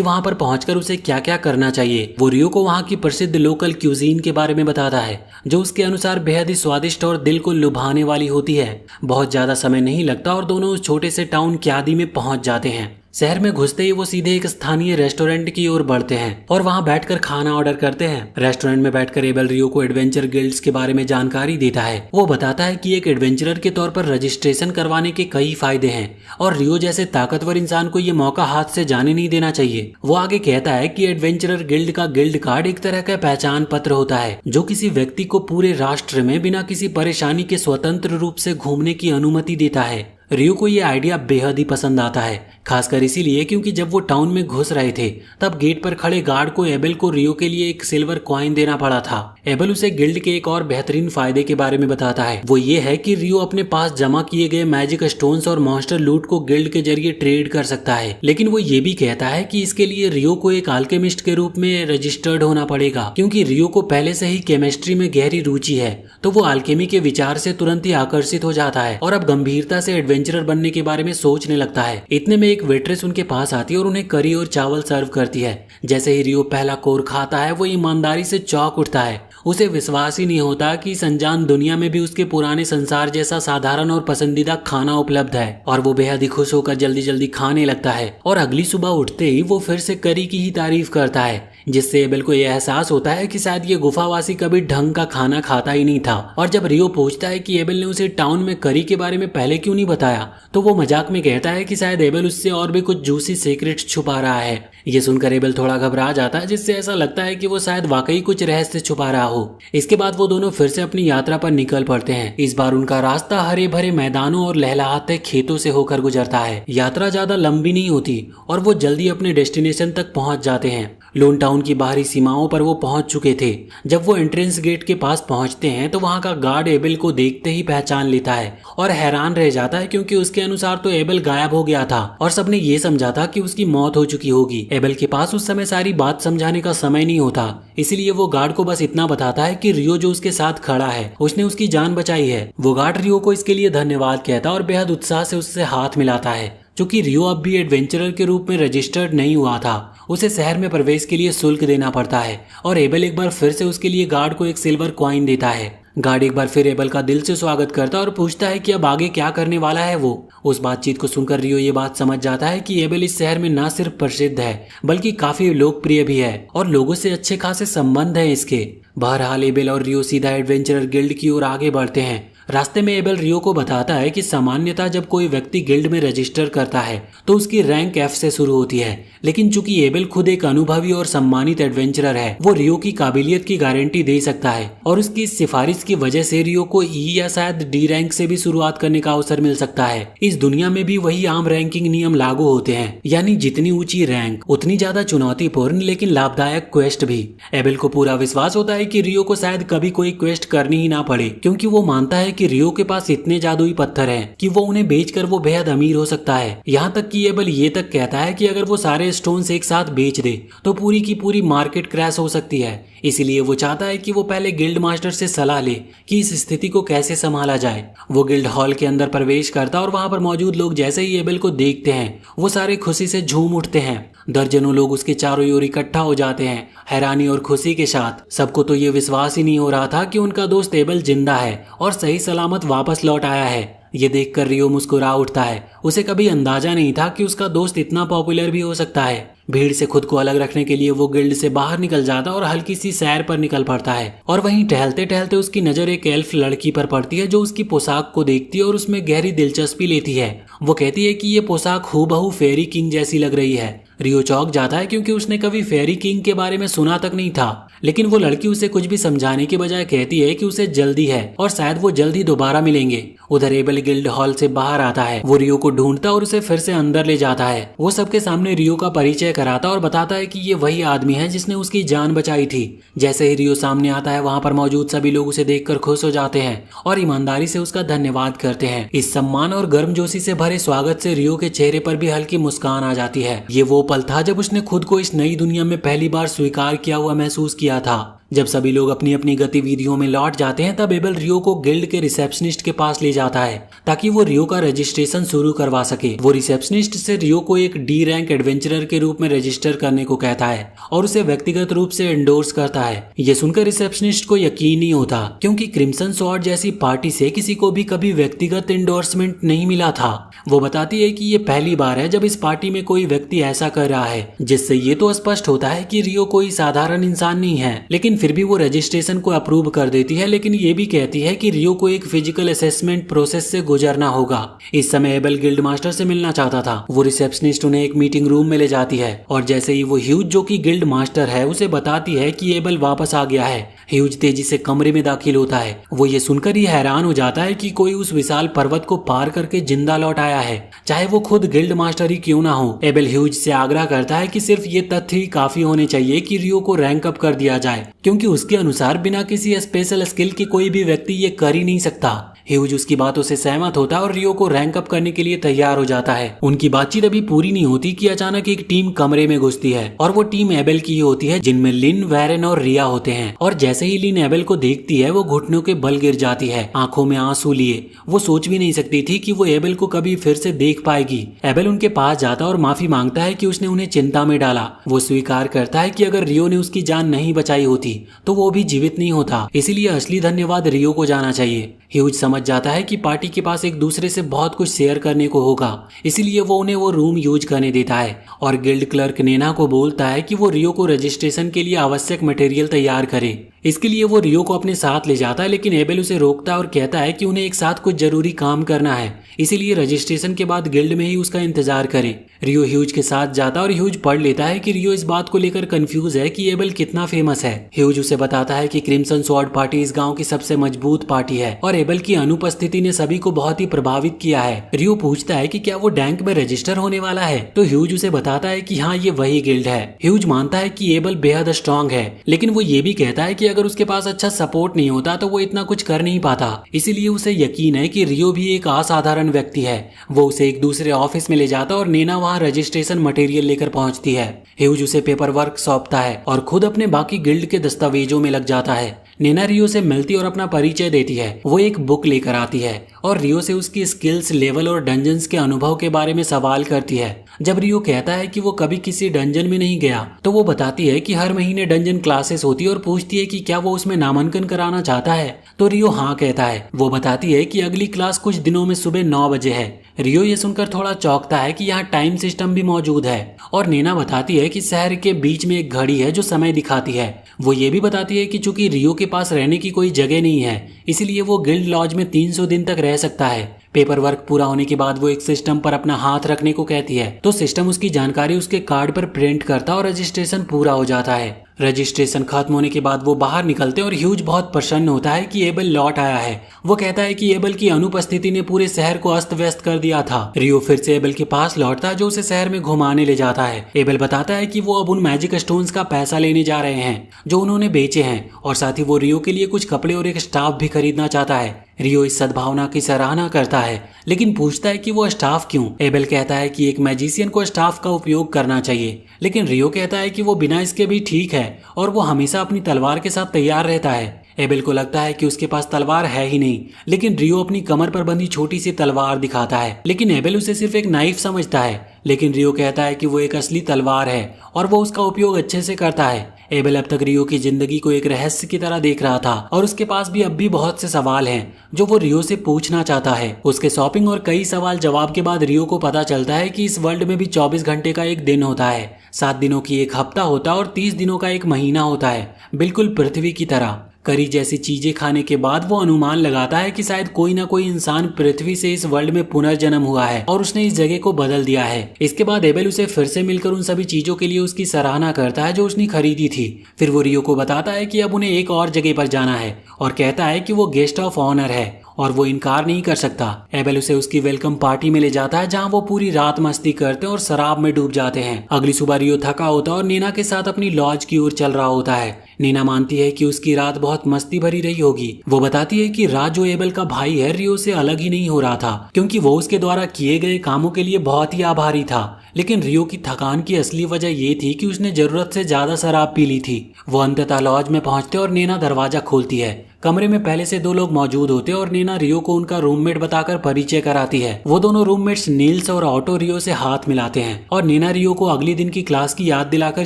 वहां पर पहुंचकर उसे क्या क्या करना चाहिए। वो रियो को वहां की प्रसिद्ध लोकल क्यूजीन के बारे में बताता है, जो उसके अनुसार बेहद ही स्वादिष्ट और दिल को लुभाने वाली होती है। बहुत ज्यादा समय नहीं लगता और दोनों उस छोटे से टाउन क्यादी में पहुंच जाते हैं। शहर में घुसते ही वो सीधे एक स्थानीय रेस्टोरेंट की ओर बढ़ते हैं और वहां बैठकर खाना ऑर्डर करते हैं। रेस्टोरेंट में बैठकर एबेल रियो को एडवेंचर गिल्ड्स के बारे में जानकारी देता है। वो बताता है कि एक एडवेंचरर के तौर पर रजिस्ट्रेशन करवाने के कई फायदे हैं और रियो जैसे ताकतवर इंसान को ये मौका हाथ से जाने नहीं देना चाहिए। वो आगे कहता है कि एडवेंचरर गिल्ड का गिल्ड कार्ड एक तरह का पहचान पत्र होता है जो किसी व्यक्ति को पूरे राष्ट्र में बिना किसी परेशानी के स्वतंत्र रूप से घूमने की अनुमति देता है। रियो को ये आइडिया बेहद ही पसंद आता है, खासकर इसीलिए क्योंकि जब वो टाउन में घुस रहे थे तब गेट पर खड़े गार्ड को एबेल को रियो के लिए एक सिल्वर कॉइन देना पड़ा था। एबेल उसे गिल्ड के एक और बेहतरीन फायदे के बारे में बताता है। वो ये है कि रियो अपने पास जमा किए गए मैजिक स्टोन्स और मॉन्स्टर लूट को गिल्ड के जरिए ट्रेड कर सकता है, लेकिन वो ये भी कहता है कि इसके लिए रियो को एक अल्केमिस्ट के रूप में रजिस्टर्ड होना पड़ेगा, क्योंकि रियो को पहले से ही केमिस्ट्री में गहरी रुचि है। तो वो अल्केमी के विचार से तुरंत ही आकर्षित हो जाता है और अब गंभीरता से एडवेंचरर बनने के बारे में सोचने लगता है। इतने में एक वेट्रेस उनके पास आती है और उन्हें करी और चावल सर्व करती है। जैसे ही रियो पहला कोर खाता है वो ईमानदारी से चौंक उठता है। उसे विश्वास ही नहीं होता कि इस अनजान दुनिया में भी उसके पुराने संसार जैसा साधारण और पसंदीदा खाना उपलब्ध है और वो बेहद ही खुश होकर जल्दी जल्दी खाने लगता है। और अगली सुबह उठते ही वो फिर से करी की ही तारीफ करता है, जिससे एबेल को यह एहसास होता है कि शायद ये गुफावासी कभी ढंग का खाना खाता ही नहीं था। और जब रियो पूछता है कि एबेल ने उसे टाउन में करी के बारे में पहले क्यों नहीं बताया, तो वो मजाक में कहता है कि शायद एबेल उससे और भी कुछ जूसी सीक्रेट छुपा रहा है। ये सुनकर एबेल थोड़ा घबरा जाता है, जिससे ऐसा लगता है कि वो शायद वाकई कुछ रहस्य छुपा रहा हो। इसके बाद वो दोनों फिर से अपनी यात्रा पर निकल पड़ते हैं। इस बार उनका रास्ता हरे भरे मैदानों और लहलहाते खेतों से होकर गुजरता है। यात्रा ज्यादा लंबी नहीं होती और वो जल्दी अपने डेस्टिनेशन तक पहुंच जाते हैं। लोन टाउन की बाहरी सीमाओं पर वो पहुंच चुके थे। जब वो एंट्रेंस गेट के पास पहुंचते हैं तो वहां का गार्ड एबेल को देखते ही पहचान लेता है और हैरान रह जाता है, क्योंकि उसके अनुसार तो एबेल गायब हो गया था और सबने ये समझा था कि उसकी मौत हो चुकी होगी। एबेल के पास उस समय सारी बात समझाने का समय नहीं होता, इसलिए वो गार्ड को बस इतना बताता है कि रियो जो उसके साथ खड़ा है उसने उसकी जान बचाई है। वो गार्ड रियो को इसके लिए धन्यवाद कहता और बेहद उत्साह से उससे हाथ मिलाता है। चूंकि रियो अब भी एडवेंचरर के रूप में रजिस्टर्ड नहीं हुआ था, उसे शहर में प्रवेश के लिए शुल्क देना पड़ता है और एबेल एक बार फिर से उसके लिए गार्ड को एक सिल्वर कॉइन देता है। गार्ड एक बार फिर एबेल का दिल से स्वागत करता है और पूछता है कि अब आगे क्या करने वाला है वो। उस बातचीत को सुनकर रियो ये बात समझ जाता है कि एबेल इस शहर में न सिर्फ प्रसिद्ध है बल्कि काफी लोकप्रिय भी है और लोगों से अच्छे खासे संबंध है इसके। बहरहाल एबेल और रियो सीधा एडवेंचरर गिल्ड की ओर आगे बढ़ते हैं। रास्ते में एबेल रियो को बताता है कि सामान्यतः जब कोई व्यक्ति गिल्ड में रजिस्टर करता है तो उसकी रैंक F से शुरू होती है, लेकिन चूंकि एबेल खुद एक अनुभवी और सम्मानित एडवेंचरर है, वो रियो की काबिलियत की गारंटी दे सकता है और उसकी इस सिफारिश की वजह से रियो को E या शायद D रैंक से भी शुरुआत करने का अवसर मिल सकता है। इस दुनिया में भी वही आम रैंकिंग नियम लागू होते हैं, यानी जितनी ऊंची रैंक उतनी ज्यादा चुनौतीपूर्ण लेकिन लाभदायक क्वेस्ट भी। एबेल को पूरा विश्वास होता है कि रियो को शायद कभी कोई क्वेस्ट करनी ही ना पड़े, क्योंकि वो मानता है कि रियो के पास इतने जादुई पत्थर हैं कि वो उन्हें बेचकर वो बेहद अमीर हो सकता है। यहाँ तक कि एबेल ये तक कहता है कि अगर वो सारे स्टोन्स एक साथ बेच दे तो पूरी की पूरी मार्केट क्रैश हो सकती है। इसीलिए वो चाहता है कि वो पहले गिल्ड मास्टर से सलाह ले कि इस स्थिति को कैसे संभाला जाए। वो गिल्ड हॉल के अंदर प्रवेश करता और वहां पर मौजूद लोग जैसे ही एबेल को देखते हैं वो सारे खुशी से झूम उठते हैं। दर्जनों लोग उसके चारों ओर इकट्ठा हो जाते हैं, हैरानी और खुशी के साथ। सबको तो ये विश्वास ही नहीं हो रहा था कि उनका दोस्त एबेल जिंदा है और सही सलामत वापस लौट आया है। ये देखकर रियो मुस्कुरा उठता है। उसे कभी अंदाजा नहीं था कि उसका दोस्त इतना पॉपुलर भी हो सकता है। भीड़ से खुद को अलग रखने के लिए वो गिल्ड से बाहर निकल जाता और हल्की सी सैर पर निकल पड़ता है। और वहीं टहलते टहलते उसकी नजर एक एल्फ लड़की पर पड़ती है जो उसकी पोशाक को देखती है और उसमें गहरी दिलचस्पी लेती है। वो कहती है कि ये पोशाक हूबहू फेरी किंग जैसी लग रही है। रियो चौंक जाता है क्योंकि उसने कभी फेरी किंग के बारे में सुना तक नहीं था। लेकिन वो लड़की उसे कुछ भी समझाने के बजाय कहती है कि उसे जल्दी है और शायद वो जल्दी दोबारा मिलेंगे। उधर एबेल गिल्ड हॉल से बाहर आता है। वो रियो को ढूंढता और उसे फिर से अंदर ले जाता है। वो सबके सामने रियो का परिचय कराता और बताता है कि ये वही आदमी है जिसने उसकी जान बचाई थी। जैसे ही रियो सामने आता है, वहाँ पर मौजूद सभी लोग उसे देखकर खुश हो जाते हैं और ईमानदारी से उसका धन्यवाद करते हैं। इस सम्मान और गर्मजोशी से भरे स्वागत से रियो के चेहरे पर भी हल्की मुस्कान आ जाती है। ये वो पल था जब उसने खुद को इस नई दुनिया में पहली बार स्वीकार किया हुआ महसूस किया था। जब सभी लोग अपनी अपनी गतिविधियों में लौट जाते हैं, तब एबेल रियो को गिल्ड के रिसेप्शनिस्ट के पास ले जाता है ताकि वो रियो का रजिस्ट्रेशन शुरू करवा सके। वो रिसेप्शनिस्ट से रियो को एक डी रैंक एडवेंचरर के रूप में रजिस्टर करने को कहता है और उसे व्यक्तिगत रूप से एंडोर्स करता है। ये सुनकर रिसेप्शनिस्ट को यकीन नहीं होता क्योंकि क्रिम्सन स्वॉर्ड जैसी पार्टी से किसी को भी कभी व्यक्तिगत एंडोर्समेंट नहीं मिला था। वो बताती है कि ये पहली बार है जब इस पार्टी में कोई व्यक्ति ऐसा कर रहा है, जिससे ये तो स्पष्ट होता है कि रियो कोई साधारण इंसान नहीं है। लेकिन फिर भी वो रजिस्ट्रेशन को अप्रूव कर देती है, लेकिन ये भी कहती है कि रियो को एक फिजिकल असेसमेंट प्रोसेस से गुजरना होगा। इस समय एबेल गिल्ड मास्टर से मिलना चाहता था। वो रिसेप्शनिस्ट उन्हें एक मीटिंग रूम में ले जाती है और जैसे ही वो ह्यूज जो कि गिल्ड मास्टर है उसे बताती है कि एबेल वापस आ गया है। ह्यूज तेजी से कमरे में दाखिल होता है। वो ये सुनकर ही हैरान हो जाता है कि कोई उस विशाल पर्वत को पार करके जिंदा लौट आया है, चाहे वो खुद गिल्ड मास्टर ही क्यों ना हो। एबेल ह्यूज से आग्रह करता है कि सिर्फ ये तथ्य ही काफी होने चाहिए कि रियो को रैंक अप कर दिया जाए, क्योंकि उसके अनुसार बिना किसी स्पेशल स्किल के कोई भी व्यक्ति ये कर ही नहीं सकता। ह्यूज उसकी बातों से सहमत होता है और रियो को रैंक अप करने के लिए तैयार हो जाता है। उनकी बातचीत अभी पूरी नहीं होती कि अचानक एक टीम कमरे में घुसती है और वो टीम एबेल की होती है, जिनमें लिन, वैरेन और रिया होते हैं। और जैसे ही लिन एबेल को देखती है, वो घुटनों के बल गिर जाती है, आंखों में आंसू लिए। वो सोच भी नहीं सकती थी कि वो एबेल को कभी फिर से देख पाएगी। एबेल उनके पास जाता और माफी मांगता है कि उसने उन्हें चिंता में डाला। वो स्वीकार करता है कि अगर रियो ने उसकी जान नहीं बचाई होती तो वो भी जीवित नहीं होता, इसीलिए असली धन्यवाद रियो को जाना चाहिए। ह्यूज समझ जाता है कि पार्टी के पास एक दूसरे से बहुत कुछ शेयर करने को होगा, इसीलिए वो उन्हें वो रूम यूज करने देता है और गिल्ड क्लर्क नेना को बोलता है कि वो रियो को रजिस्ट्रेशन के लिए आवश्यक मटेरियल तैयार करे। इसके लिए वो रियो को अपने साथ ले जाता है, लेकिन एबेल उसे रोकता है और कहता है कि उन्हें एक साथ कुछ जरूरी काम करना है, इसीलिए रजिस्ट्रेशन के बाद गिल्ड में ही उसका इंतजार करे। रियो ह्यूज के साथ जाता और ह्यूज पढ़ लेता है कि रियो इस बात को लेकर कंफ्यूज है कि एबेल कितना फेमस है। ह्यूज उसे बताता है कि क्रिम्सन स्वॉर्ड पार्टी इस गांव की सबसे मजबूत पार्टी है और एबेल की अनुपस्थिति ने सभी को बहुत ही प्रभावित किया है। रियो पूछता है कि क्या वो डैंक में रजिस्टर होने वाला है, तो ह्यूज उसे बताता है कि हाँ, ये वही गिल्ड है। ह्यूज मानता है कि एबेल बेहद स्ट्रांग है, लेकिन वो ये भी कहता है कि अगर उसके पास अच्छा सपोर्ट नहीं होता तो वो इतना कुछ कर नहीं पाता। इसीलिए उसे यकीन है कि रियो भी एक असाधारण व्यक्ति है। वो उसे एक दूसरे ऑफिस में ले जाता और नेना वहाँ रजिस्ट्रेशन मटेरियल लेकर पहुंचती है। ह्यूज उसे पेपर वर्क सौंपता है और खुद अपने बाकी गिल्ड के दस्तावेजों में लग जाता है। नेना रियो से मिलती और अपना परिचय देती है। वो एक बुक लेकर आती है और रियो से उसकी स्किल्स लेवल और डंजन्स के अनुभव के बारे में सवाल करती है। जब रियो कहता है कि वो कभी किसी डंजन में नहीं गया, तो वो बताती है कि हर महीने डंजन क्लासेस होती है और पूछती है कि क्या वो उसमें नामांकन कराना चाहता है, तो रियो हाँ कहता है। वो बताती है कि अगली क्लास कुछ दिनों में सुबह 9 बजे है। रियो ये सुनकर थोड़ा चौंकता है कि यहाँ टाइम सिस्टम भी मौजूद है और नेना बताती है कि शहर के बीच में एक घड़ी है जो समय दिखाती है। वो ये भी बताती है कि चूंकि रियो के पास रहने की कोई जगह नहीं है, इसलिए वो गिल्ड लॉज में 300 दिन तक रह सकता है। पेपर वर्क पूरा होने के बाद वो एक सिस्टम पर अपना हाथ रखने को कहती है, तो सिस्टम उसकी जानकारी उसके कार्ड पर प्रिंट करता और रजिस्ट्रेशन पूरा हो जाता है। रजिस्ट्रेशन खत्म होने के बाद वो बाहर निकलते और ह्यूज बहुत प्रसन्न होता है कि एबेल लौट आया है। वो कहता है कि एबेल की अनुपस्थिति ने पूरे शहर को अस्त व्यस्त कर दिया था। रियो फिर से एबेल के पास लौटता है जो उसे शहर में घुमाने ले जाता है। एबेल बताता है कि वो अब उन मैजिक स्टोन्स का पैसा लेने जा रहे हैं जो उन्होंने बेचे हैं और साथ ही वो रियो के लिए कुछ कपड़े और एक स्टाफ भी खरीदना चाहता है। रियो इस सद्भावना की सराहना करता है, लेकिन पूछता है कि वो स्टाफ क्यों। एबेल कहता है कि एक मैजिशियन को स्टाफ का उपयोग करना चाहिए, लेकिन रियो कहता है कि वो बिना इसके भी ठीक है और वो हमेशा अपनी तलवार के साथ तैयार रहता है। एबेल को लगता है कि उसके पास तलवार है ही नहीं, लेकिन रियो अपनी कमर पर बंधी छोटी सी तलवार दिखाता है, लेकिन एबेल उसे सिर्फ एक नाइफ समझता है। लेकिन रियो कहता है कि वो एक असली तलवार है और वो उसका उपयोग अच्छे से करता है। एबेल अब तक रियो की जिंदगी को एक रहस्य की तरह देख रहा था और उसके पास भी अब भी बहुत से सवाल हैं जो वो रियो से पूछना चाहता है। उसके शॉपिंग और कई सवाल जवाब के बाद रियो को पता चलता है कि इस वर्ल्ड में भी 24 घंटे का एक दिन होता है, 7 दिनों की एक हफ्ता होता है और 30 दिनों का एक महीना होता है, बिल्कुल पृथ्वी की तरह। करी जैसी चीजें खाने के बाद वो अनुमान लगाता है कि शायद कोई ना कोई इंसान पृथ्वी से इस वर्ल्ड में पुनर्जन्म हुआ है और उसने इस जगह को बदल दिया है। इसके बाद एबेल उसे फिर से मिलकर उन सभी चीजों के लिए उसकी सराहना करता है जो उसने खरीदी थी। फिर वो रियो को बताता है कि अब उन्हें एक और जगह पर जाना है और कहता है कि वो गेस्ट ऑफ ऑनर है और वो इनकार नहीं कर सकता। एबेल उसे उसकी वेलकम पार्टी में ले जाता है जहां वो पूरी रात मस्ती करते हैं और शराब में डूब जाते हैं। अगली सुबह रियो थका होता है और नीना के साथ अपनी लॉज की ओर चल रहा होता है। नीना मानती है कि उसकी रात बहुत मस्ती भरी रही होगी। वो बताती है कि रात जो एबेल का भाई है रियो से अलग ही नहीं हो रहा था, क्योंकि वो उसके द्वारा किए गए कामों के लिए बहुत ही आभारी था। लेकिन रियो की थकान की असली वजह ये थी कि उसने जरूरत से ज्यादा शराब पी ली थी। वो अंततः लॉज में पहुंचते और नीना दरवाजा खोलती है। कमरे में पहले से 2 लोग मौजूद होते और नीना रियो को उनका रूममेट बताकर परिचय कराती है। वो दोनों रूममेट्स नील्स और ऑटो रियो से हाथ मिलाते हैं और नीना रियो को अगले दिन की क्लास की याद दिलाकर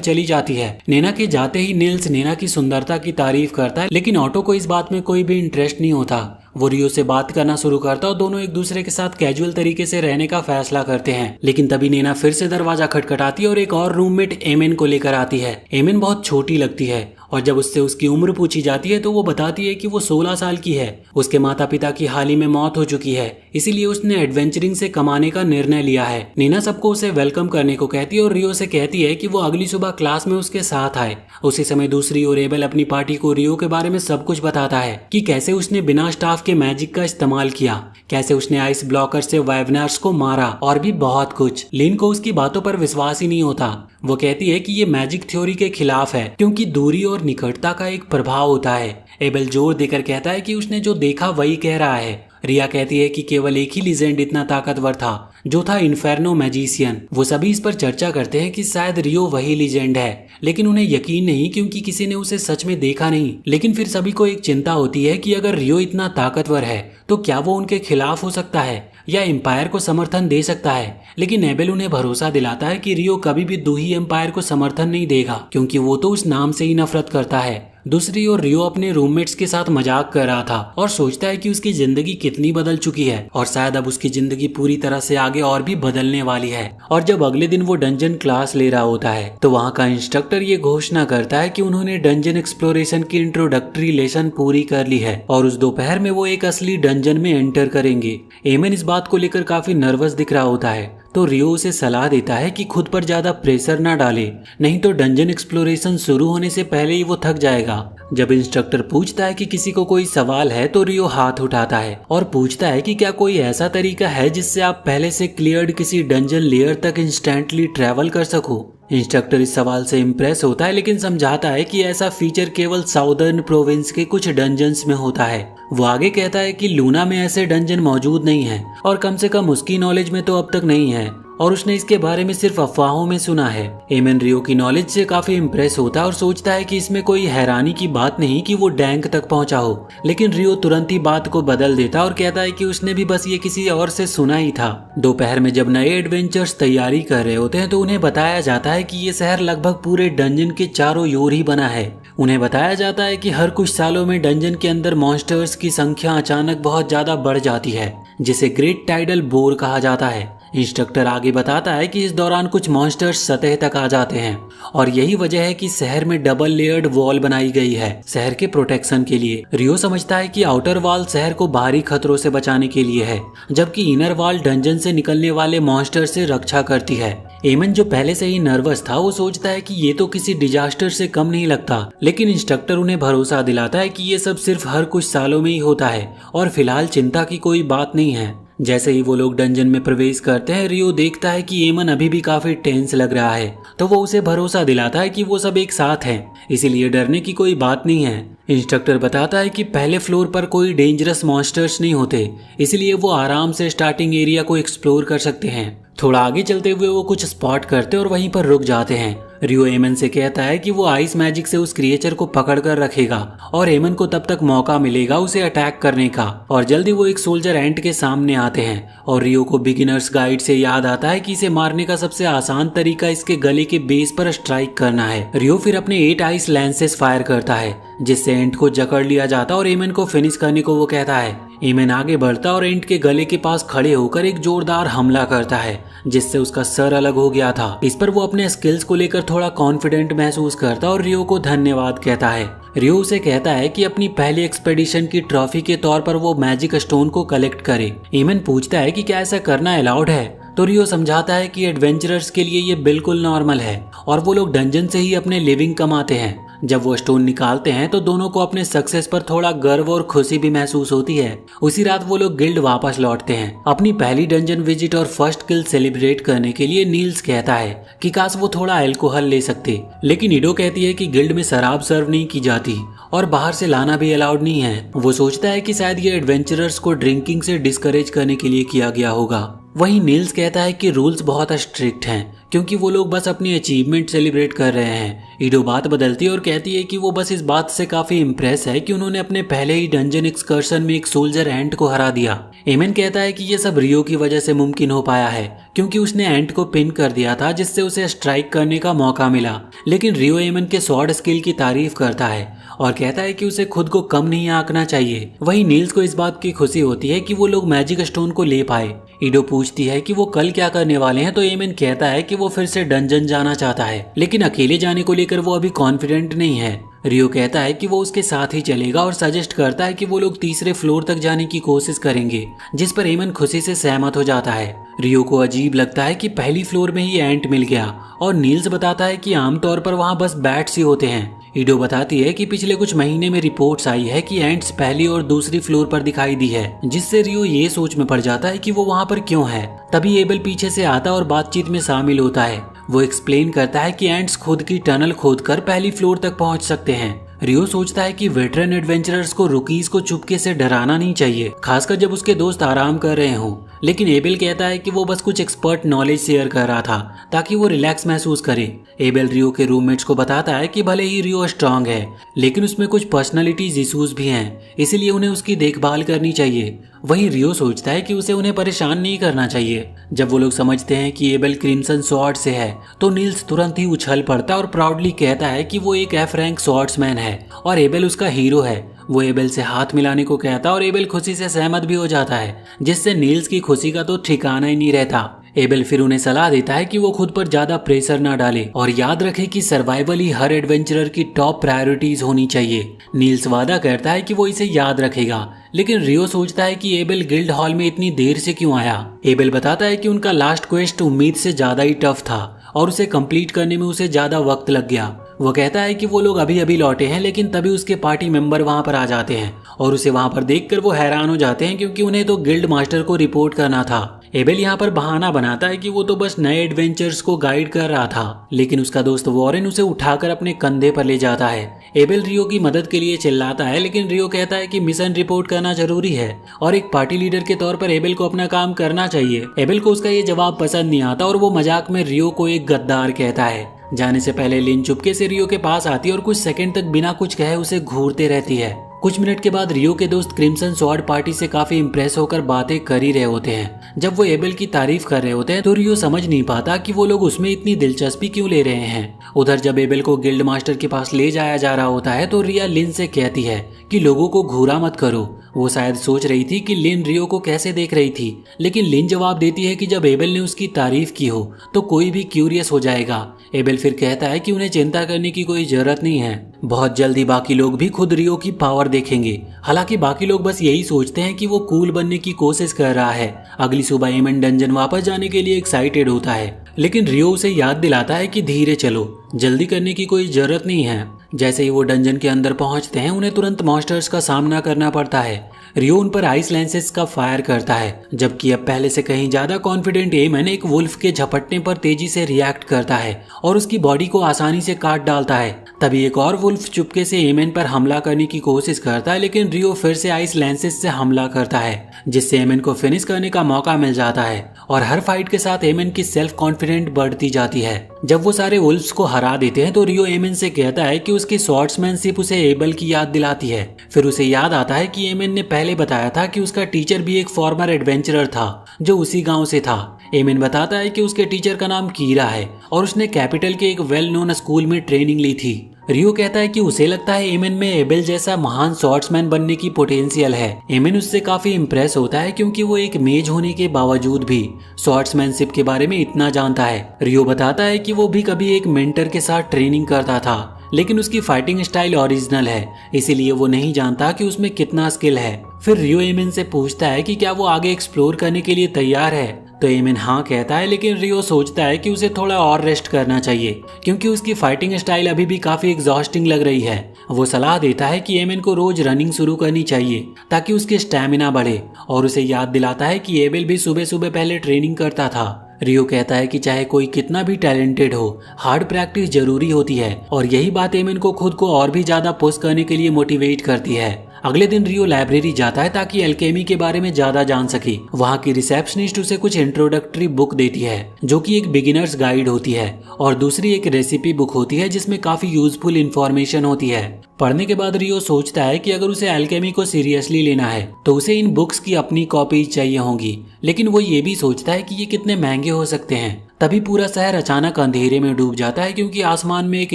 चली जाती है। नीना के जाते ही नील्स नीना की सुंदरता की तारीफ करता है, लेकिन ऑटो को इस बात में कोई भी इंटरेस्ट नहीं होता। वो रियो से बात करना शुरू करता और दोनों एक दूसरे के साथ कैजुअल तरीके से रहने का फैसला करते हैं। लेकिन तभी नीना फिर से दरवाजा खटखटाती है और एक और रूममेट एमिन को लेकर आती है। एमिन बहुत छोटी लगती है और जब उससे उसकी उम्र पूछी जाती है तो वो बताती है कि वो 16 साल की है। उसके माता पिता की हाल ही में मौत हो चुकी है, इसीलिए उसने एडवेंचरिंग से कमाने का निर्णय लिया है। नीना सबको उसे वेलकम करने को कहती है और रियो से कहती है कि वो अगली सुबह क्लास में उसके साथ आए। उसी समय दूसरी ओर एबेल अपनी पार्टी को रियो के बारे में सब कुछ बताता है कि कैसे उसने बिना स्टाफ के मैजिक का इस्तेमाल किया, कैसे उसने आइस ब्लॉकर से वाइवनर्स को मारा और भी बहुत कुछ। लिन को उसकी बातों पर विश्वास ही नहीं होता। वो कहती है कि ये मैजिक थ्योरी के खिलाफ है, क्योंकि दूरी और निकटता का एक प्रभाव होता है। एबेल जोर देकर कहता है कि उसने जो देखा वही कह रहा है। रिया कहती है कि केवल एक ही लीजेंड इतना ताकतवर था, जो था इन्फेर्नो मैजिशियन। वो सभी इस पर चर्चा करते हैं कि शायद रियो वही लीजेंड है, लेकिन उन्हें यकीन नहीं क्योंकि किसी ने उसे सच में देखा नहीं। लेकिन फिर सभी को एक चिंता होती है कि अगर रियो इतना ताकतवर है तो क्या वो उनके खिलाफ हो सकता है या एम्पायर को समर्थन दे सकता है। लेकिन एबेल उन्हें भरोसा दिलाता है कि रियो कभी भी दूही एम्पायर को समर्थन नहीं देगा, क्योंकि वो तो उस नाम से ही नफरत करता है। दूसरी ओर रियो अपने रूममेट्स के साथ मजाक कर रहा था और सोचता है कि उसकी जिंदगी कितनी बदल चुकी है और शायद अब उसकी जिंदगी पूरी तरह से आगे और भी बदलने वाली है। और जब अगले दिन वो डंजन क्लास ले रहा होता है तो वहाँ का इंस्ट्रक्टर ये घोषणा करता है कि उन्होंने डंजन एक्सप्लोरेशन की इंट्रोडक्टरी लेसन पूरी कर ली है और उस दोपहर में वो एक असली डंजन में एंटर करेंगे। एमन इस बात को लेकर काफी नर्वस दिख रहा होता है, तो रियो उसे सलाह देता है कि खुद पर ज्यादा प्रेशर ना डाले, नहीं तो डंजन एक्सप्लोरेशन शुरू होने से पहले ही वो थक जाएगा। जब इंस्ट्रक्टर पूछता है कि किसी को कोई सवाल है तो रियो हाथ उठाता है और पूछता है कि क्या कोई ऐसा तरीका है जिससे आप पहले से क्लियर्ड किसी डंजन लेयर तक इंस्टेंटली ट्रेवल कर सको। इंस्ट्रक्टर इस सवाल से इम्प्रेस होता है, लेकिन समझाता है कि ऐसा फीचर केवल साउदर्न प्रोविंस के कुछ डंजन्स में होता है। वो आगे कहता है कि लूना में ऐसे डंजन मौजूद नहीं है और कम से कम उसकी नॉलेज में तो अब तक नहीं है और उसने इसके बारे में सिर्फ अफवाहों में सुना है। एमन रियो की नॉलेज से काफी इम्प्रेस होता है और सोचता है कि इसमें कोई हैरानी की बात नहीं कि वो डैंक तक पहुंचा हो, लेकिन रियो तुरंत ही बात को बदल देता और कहता है कि उसने भी बस ये किसी और से सुना ही था। दोपहर में जब नए एडवेंचर्स तैयारी कर रहे होते हैं तो उन्हें बताया जाता है कि ये शहर लगभग पूरे डंजन के चारों ओर ही बना है। उन्हें बताया जाता है कि हर कुछ सालों में डंजन के अंदर मॉन्स्टर्स की संख्या अचानक बहुत ज्यादा बढ़ जाती है, जिसे ग्रेट टाइडल बोर कहा जाता है। इंस्ट्रक्टर आगे बताता है कि इस दौरान कुछ मॉन्स्टर्स सतह तक आ जाते हैं और यही वजह है कि शहर में डबल लेयर्ड वॉल बनाई गई है शहर के प्रोटेक्शन के लिए। रियो समझता है कि आउटर वॉल शहर को बाहरी खतरों से बचाने के लिए है, जबकि इनर वॉल डंजन से निकलने वाले मॉन्स्टर से रक्षा करती है। एमन जो पहले से ही नर्वस था वो सोचता है कि ये तो किसी डिजास्टर से कम नहीं लगता, लेकिन इंस्ट्रक्टर उन्हें भरोसा दिलाता है कि ये सब सिर्फ हर कुछ सालों में ही होता है और फिलहाल चिंता की कोई बात नहीं है। जैसे ही वो लोग डंजन में प्रवेश करते हैं रियो देखता है कि एमन अभी भी काफी टेंस लग रहा है, तो वो उसे भरोसा दिलाता है कि वो सब एक साथ हैं, इसीलिए डरने की कोई बात नहीं है। इंस्ट्रक्टर बताता है कि पहले फ्लोर पर कोई डेंजरस मॉन्स्टर्स नहीं होते, इसलिए वो आराम से स्टार्टिंग एरिया को एक्सप्लोर कर सकते हैं। थोड़ा आगे चलते हुए वो कुछ स्पॉट करते और वहीं पर रुक जाते हैं। रियो एमन से कहता है कि वो आइस मैजिक से उस क्रिएचर को पकड़ कर रखेगा और एमन को तब तक मौका मिलेगा उसे अटैक करने का। और जल्दी वो एक सोल्जर एंट के सामने आते हैं और रियो को बिगिनर्स गाइड से याद आता है कि इसे मारने का सबसे आसान तरीका इसके गले के बेस पर स्ट्राइक करना है। रियो फिर अपने 8 आइस लैंसेस फायर करता है जिससे एंट को जकड़ लिया जाता और एमन को फिनिश करने को वो कहता है। एमन आगे बढ़ता और एंट के गले के पास खड़े होकर एक जोरदार हमला करता है जिससे उसका सर अलग हो गया था। इस पर वो अपने स्किल्स को लेकर थोड़ा कॉन्फिडेंट महसूस करता और रियो को धन्यवाद कहता है। रियो उसे कहता है कि अपनी पहली एक्सपेडिशन की ट्रॉफी के तौर पर वो मैजिक स्टोन को कलेक्ट करे। एमन पूछता है कि क्या ऐसा करना अलाउड है, तो रियो समझाता है कि एडवेंचरर्स के लिए ये बिल्कुल नॉर्मल है और वो लोग डंजन से ही अपने लिविंग कमाते हैं। जब वो स्टोन निकालते हैं तो दोनों को अपने सक्सेस पर थोड़ा गर्व और खुशी भी महसूस होती है। उसी रात वो लोग गिल्ड वापस लौटते हैं। अपनी पहली डंजन विजिट और फर्स्ट किल सेलिब्रेट करने के लिए नील्स कहता है कि काश वो थोड़ा अल्कोहल ले सकते, लेकिन इडो कहती है कि गिल्ड में शराब सर्व नहीं की जाती और बाहर से लाना भी अलाउड नहीं है। वो सोचता है कि शायद ये एडवेंचरर्स को ड्रिंकिंग से डिस्करेज करने के लिए किया गया होगा। वहीं नील्स कहता है कि रूल्स बहुत स्ट्रिक्ट हैं क्योंकि वो लोग बस अपनी अचीवमेंट सेलिब्रेट कर रहे हैं। इडो बात बदलती है और कहती है कि वो बस इस बात से काफी इम्प्रेस है कि उन्होंने अपने पहले ही डंजन एक्सकर्शन में एक सोल्जर एंट को हरा दिया। एमन कहता है कि ये सब रियो की वजह से मुमकिन हो पाया है क्योंकि उसने एंट को पिन कर दिया था जिससे उसे स्ट्राइक करने का मौका मिला। लेकिन रियो एमन के स्वॉर्ड स्किल की तारीफ करता है और कहता है कि उसे खुद को कम नहीं आंकना चाहिए। वहीं नील्स को इस बात की खुशी होती है कि वो लोग मैजिक स्टोन को ले पाए। इडो पूछती है कि वो कल क्या करने वाले हैं, तो एमन कहता है कि वो फिर से डंजन जाना चाहता है लेकिन अकेले जाने को लेकर वो अभी कॉन्फिडेंट नहीं है। रियो कहता है कि वो उसके साथ ही चलेगा और सजेस्ट करता है कि वो लोग तीसरे फ्लोर तक जाने की कोशिश करेंगे, जिस पर एमन खुशी से सहमत हो जाता है। रियो को अजीब लगता है कि पहली फ्लोर में ही एंट मिल गया और नील्स बताता है कि आमतौर पर वहाँ बस बैट्स ही होते हैं। इडो बताती है कि पिछले कुछ महीने में रिपोर्ट्स आई है कि एंट्स पहली और दूसरी फ्लोर पर दिखाई दी है, जिससे रियो ये सोच में पड़ जाता है कि वो वहाँ पर क्यों है। तभी एबल पीछे से आता और बातचीत में शामिल होता है। वो एक्सप्लेन करता है कि एंट्स खुद की टनल खोदकर पहली फ्लोर तक पहुँच सकते हैं। रियो सोचता है कि वेटरन एडवेंचरर्स को रुकीज को चुपके से डराना नहीं चाहिए, खासकर जब उसके दोस्त आराम कर रहे हों। लेकिन एबेल कहता है कि वो बस कुछ एक्सपर्ट नॉलेज शेयर कर रहा था ताकि वो रिलैक्स महसूस करे। एबेल रियो के रूममेट्स को बताता है कि भले ही रियो स्ट्रांग है लेकिन उसमें कुछ पर्सनालिटीज इश्यूज भी हैं, इसीलिए उन्हें उसकी देखभाल करनी चाहिए। वहीं रियो सोचता है कि उसे उन्हें परेशान नहीं करना चाहिए। जब वो लोग समझते हैं कि एबेल क्रिम्सन स्वॉर्ड से है तो नील्स तुरंत ही उछल पड़ता और प्राउडली कहता है कि वो एक एफ रैंक स्वॉर्ड्समैन है और एबेल उसका हीरो है। वो एबेल से हाथ मिलाने को कहता और एबेल खुशी से सहमत भी हो जाता है, जिससे नील्स की खुशी का तो ठिकाना ही नहीं रहता। एबेल फिर उन्हें सलाह देता है कि वो खुद पर ज्यादा प्रेशर ना डाले और याद रखे कि सर्वाइवल ही हर एडवेंचरर की टॉप प्रायोरिटीज होनी चाहिए। नील्स वादा करता है कि वो इसे याद रखेगा, लेकिन रियो सोचता है कि एबेल गिल्ड हॉल में इतनी देर से क्यों आया। एबेल बताता है कि उनका लास्ट क्वेस्ट उम्मीद से ज्यादा ही टफ था और उसे कंप्लीट करने में उसे ज्यादा वक्त लग गया। वो कहता है कि वो लोग अभी अभी लौटे हैं, लेकिन तभी उसके पार्टी मेंबर वहां पर आ जाते हैं और उसे वहां पर देखकर वो हैरान हो जाते हैं क्योंकि उन्हें तो गिल्ड मास्टर को रिपोर्ट करना था। एबेल यहाँ पर बहाना बनाता है कि वो तो बस नए एडवेंचर्स को गाइड कर रहा था, लेकिन उसका दोस्त वॉरेन उसे उठाकर अपने कंधे पर ले जाता है। एबेल रियो की मदद के लिए चिल्लाता है, लेकिन रियो कहता है कि मिशन रिपोर्ट करना जरूरी है और एक पार्टी लीडर के तौर पर एबेल को अपना काम करना चाहिए। एबेल को उसका ये जवाब पसंद नहीं आता और वो मजाक में रियो को एक गद्दार कहता है। जाने से पहले लिन चुपके से रियो के पास आती है और कुछ सेकंड तक बिना कुछ कहे उसे घूरते रहती है। कुछ मिनट के बाद रियो के दोस्त क्रिम्सन स्वॉर्ड पार्टी से काफी इम्प्रेस होकर बातें कर ही रहे होते हैं। जब वो एबेल की तारीफ कर रहे होते हैं तो रियो समझ नहीं पाता कि वो लोग उसमें इतनी दिलचस्पी क्यों ले रहे हैं। उधर जब एबेल को गिल्ड मास्टर के पास ले जाया जा रहा होता है तो रिया लिन से कहती है कि लोगों को घूरा मत करो। वो शायद सोच रही थी कि लिन रियो को कैसे देख रही थी, लेकिन लिन जवाब देती है कि जब एबेल ने उसकी तारीफ की हो तो कोई भी क्यूरियस हो जाएगा। एबेल फिर कहता है कि उन्हें चिंता करने की कोई जरूरत नहीं है, बहुत जल्दी बाकी लोग भी खुद रियो की पावर देखेंगे। हालांकि बाकी लोग बस यही सोचते हैं कि वो कूल बनने की कोशिश कर रहा है। अगली सुबह एमन डंजन वापस जाने के लिए एक्साइटेड होता है, लेकिन रियो उसे याद दिलाता है कि धीरे चलो, जल्दी करने की कोई जरूरत नहीं है। जैसे ही वो डंजन के अंदर पहुंचते हैं उन्हें तुरंत मॉन्स्टर्स का सामना करना पड़ता है। रियो उन पर आइस लेंसेस का फायर करता है, जबकि अब पहले से कहीं ज्यादा कॉन्फिडेंट एमन एक वुल्फ के झपटने पर तेजी से रिएक्ट करता है और उसकी बॉडी को आसानी से काट डालता है। तभी एक और वुल्फ चुपके से एमन पर हमला करने की कोशिश करता है, लेकिन रियो फिर से आइस लेंसेस से हमला करता है, जिससे एमन को फिनिश करने का मौका मिल जाता है। और हर फाइट के साथ एमन की सेल्फ कॉन्फिडेंट बढ़ती जाती है। जब वो सारे वुल्फ्स को हरा देते हैं तो रियो एमन से कहता है कि उसकी स्वॉर्ड्समैनशिप उसे एबल की याद दिलाती है। फिर उसे याद आता है कि एमन ने पहले बताया था कि उसका टीचर भी एक फॉर्मर एडवेंचरर था जो उसी गांव से था। एमन बताता है कि उसके टीचर का नाम कीरा है और उसने कैपिटल के एक वेल नोन स्कूल में ट्रेनिंग ली थी। रियो कहता है कि उसे लगता है एमन में एबेल जैसा महान स्वॉर्ड्समैन बनने की पोटेंशियल है। एमन उससे काफी इम्प्रेस होता है क्योंकि वो एक मेज होने के बावजूद भी स्वॉर्ड्समैनशिप के बारे में इतना जानता है। रियो बताता है कि वो भी कभी एक मेंटर के साथ ट्रेनिंग करता था, लेकिन उसकी फाइटिंग स्टाइल ओरिजिनल है, इसीलिए वो नहीं जानता कि उसमें कितना स्किल है। फिर रियो एमन से पूछता है कि क्या वो आगे एक्सप्लोर करने के लिए तैयार है, तो एमन हाँ कहता है, लेकिन रियो सोचता है कि उसे थोड़ा और रेस्ट करना चाहिए क्योंकि उसकी फाइटिंग स्टाइल अभी भी काफी एग्जॉस्टिंग लग रही है। वो सलाह देता है कि एमन को रोज रनिंग शुरू करनी चाहिए ताकि उसकी स्टैमिना बढ़े और उसे याद दिलाता है कि एबेल भी सुबह सुबह पहले ट्रेनिंग करता था। रियो कहता है कि चाहे कोई कितना भी टैलेंटेड हो, हार्ड प्रैक्टिस जरूरी होती है और यही बात एमन को खुद को और भी ज्यादा पुश करने के लिए मोटिवेट करती है। अगले दिन रियो लाइब्रेरी जाता है ताकि एल्केमी के बारे में ज्यादा जान सके। वहाँ की रिसेप्शनिस्ट उसे कुछ इंट्रोडक्टरी बुक देती है जो कि एक बिगिनर्स गाइड होती है और दूसरी एक रेसिपी बुक होती है जिसमें काफी यूजफुल इंफॉर्मेशन होती है। पढ़ने के बाद रियो सोचता है कि अगर उसे एल्केमी को सीरियसली लेना है तो उसे इन बुक्स की अपनी कॉपीज चाहिए होंगी, लेकिन वो ये भी सोचता है कि ये कितने महंगे हो सकते हैं। तभी पूरा शहर अचानक अंधेरे में डूब जाता है क्योंकि आसमान में एक